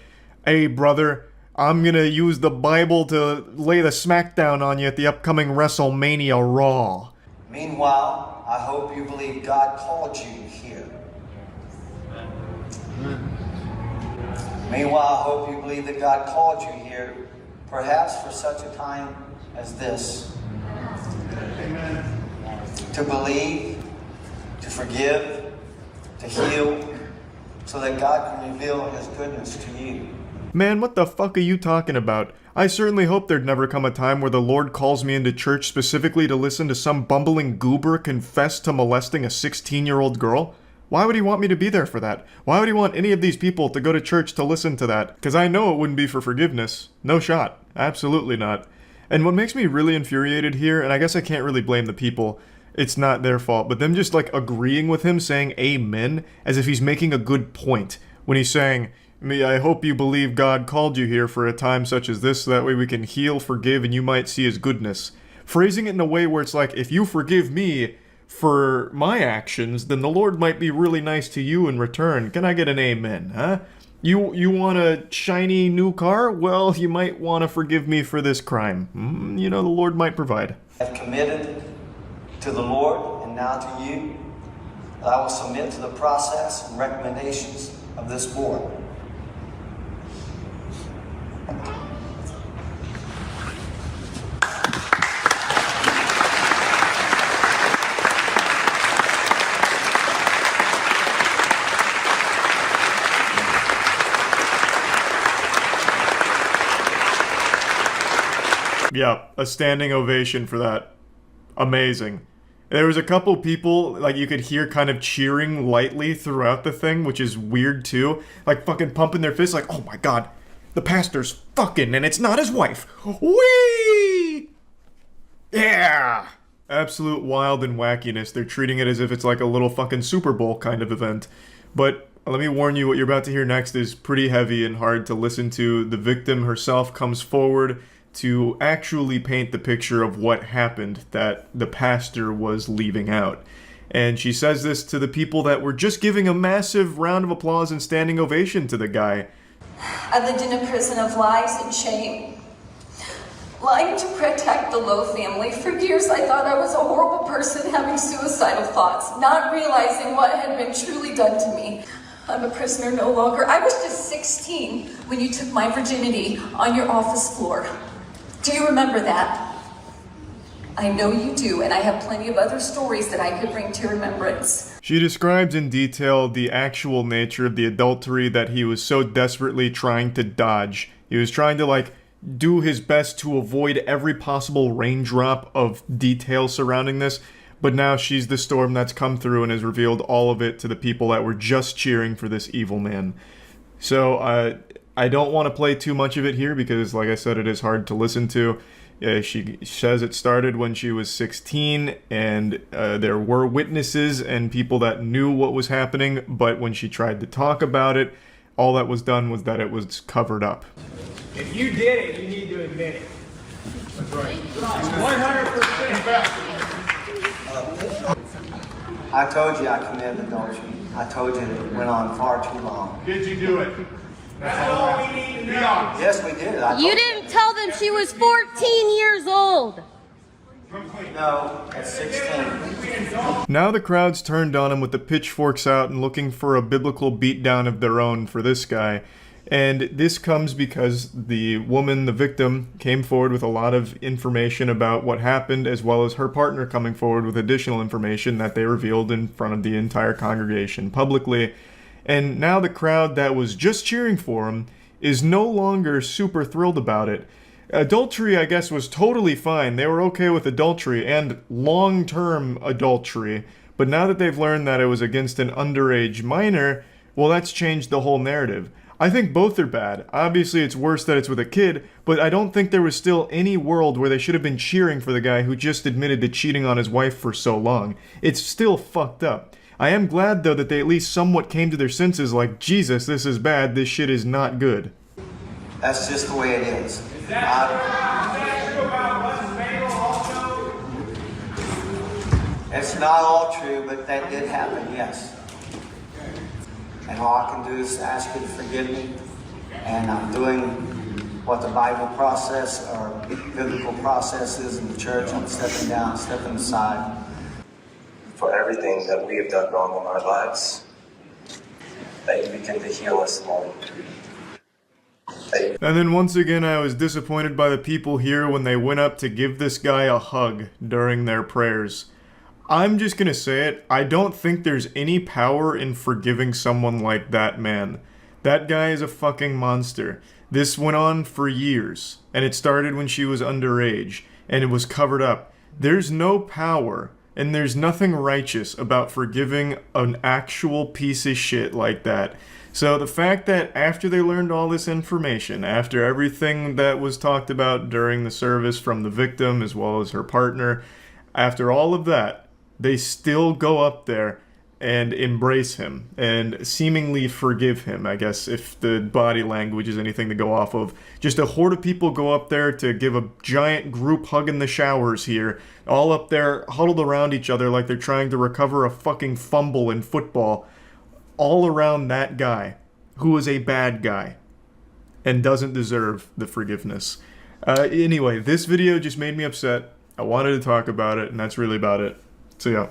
hey brother, I'm gonna use the Bible to lay the smackdown on you at the upcoming WrestleMania Raw. Meanwhile, I hope you believe God called you here. Meanwhile, I hope you believe that God called you here, perhaps for such a time as this. To believe, to forgive, to heal, so that God can reveal His goodness to you. Man, what the fuck are you talking about? I certainly hope there'd never come a time where the Lord calls me into church specifically to listen to some bumbling goober confess to molesting a 16-year-old girl. Why would he want me to be there for that? Why would he want any of these people to go to church to listen to that? Because I know it wouldn't be for forgiveness. No shot. Absolutely not. And what makes me really infuriated here, and I guess I can't really blame the people, it's not their fault, but them just like agreeing with him saying amen as if he's making a good point. When he's saying, I hope you believe God called you here for a time such as this so that way we can heal, forgive, and you might see His goodness. Phrasing it in a way where it's like, if you forgive me for my actions, then the Lord might be really nice to you in return. Can I get an amen, huh? You want a shiny new car? Well, you might want to forgive me for this crime. You know, the Lord might provide. I have committed to the Lord and now to you that I will submit to the process and recommendations of this board. Yeah, a standing ovation for that. Amazing. There was a couple people, like, you could hear kind of cheering lightly throughout the thing, which is weird too. Like, fucking pumping their fists like, oh my god, the pastor's fucking and it's not his wife. Whee! Yeah! Absolute wild and wackiness. They're treating it as if it's like a little fucking Super Bowl kind of event. But let me warn you, what you're about to hear next is pretty heavy and hard to listen to. The victim herself comes forward to actually paint the picture of what happened that the pastor was leaving out. And she says this to the people that were just giving a massive round of applause and standing ovation to the guy. I lived in a prison of lies and shame. Lying to protect the Lowe family. For years I thought I was a horrible person having suicidal thoughts, not realizing what had been truly done to me. I'm a prisoner no longer. I was just 16 when you took my virginity on your office floor. Do you remember that? I know you do, and I have plenty of other stories that I could bring to your remembrance. She describes in detail the actual nature of the adultery that he was so desperately trying to dodge. He was trying to, like, do his best to avoid every possible raindrop of detail surrounding this, but now she's the storm that's come through and has revealed all of it to the people that were just cheering for this evil man. So I don't want to play too much of it here because, like I said, it is hard to listen to. She says it started when she was 16, and there were witnesses and people that knew what was happening, but when she tried to talk about it, all that was done was that it was covered up. If you did it, you need to admit it. That's right. 100%. I told you I committed adultery. I told you that it went on far too long. Did you do it? That's all we need to know. Yes, we did. You didn't tell them she was 14 years old. No, at 16. Now the crowd's turned on him with the pitchforks out and looking for a biblical beatdown of their own for this guy. And this comes because the woman, the victim, came forward with a lot of information about what happened, as well as her partner coming forward with additional information that they revealed in front of the entire congregation publicly. And now the crowd that was just cheering for him is no longer super thrilled about it. Adultery, I guess, was totally fine. They were okay with adultery and long-term adultery. But now that they've learned that it was against an underage minor, well, that's changed the whole narrative. I think both are bad. Obviously, it's worse that it's with a kid, but I don't think there was still any world where they should have been cheering for the guy who just admitted to cheating on his wife for so long. It's still fucked up. I am glad, though, that they at least somewhat came to their senses like, Jesus, this is bad, this shit is not good. That's just the way it is. It's not all true, but that did happen, yes. And all I can do is ask you to forgive me. And I'm doing what the Bible process or biblical process is in the church. I'm stepping down, stepping aside. For everything that we have done wrong in our lives, that you begin to heal us, Lord. And then once again, I was disappointed by the people here when they went up to give this guy a hug during their prayers. I'm just gonna say it, I don't think there's any power in forgiving someone like that man. That guy is a fucking monster. This went on for years, and it started when she was underage, and it was covered up. There's no power, and there's nothing righteous about forgiving an actual piece of shit like that. So the fact that after they learned all this information, after everything that was talked about during the service from the victim as well as her partner, after all of that, they still go up there and embrace him and seemingly forgive him, I guess, if the body language is anything to go off of. Just a horde of people go up there to give a giant group hug in the showers here, all up there huddled around each other like they're trying to recover a fucking fumble in football, all around that guy who is a bad guy and doesn't deserve the forgiveness. Anyway, this video just made me upset. I wanted to talk about it, and that's really about it. So yeah.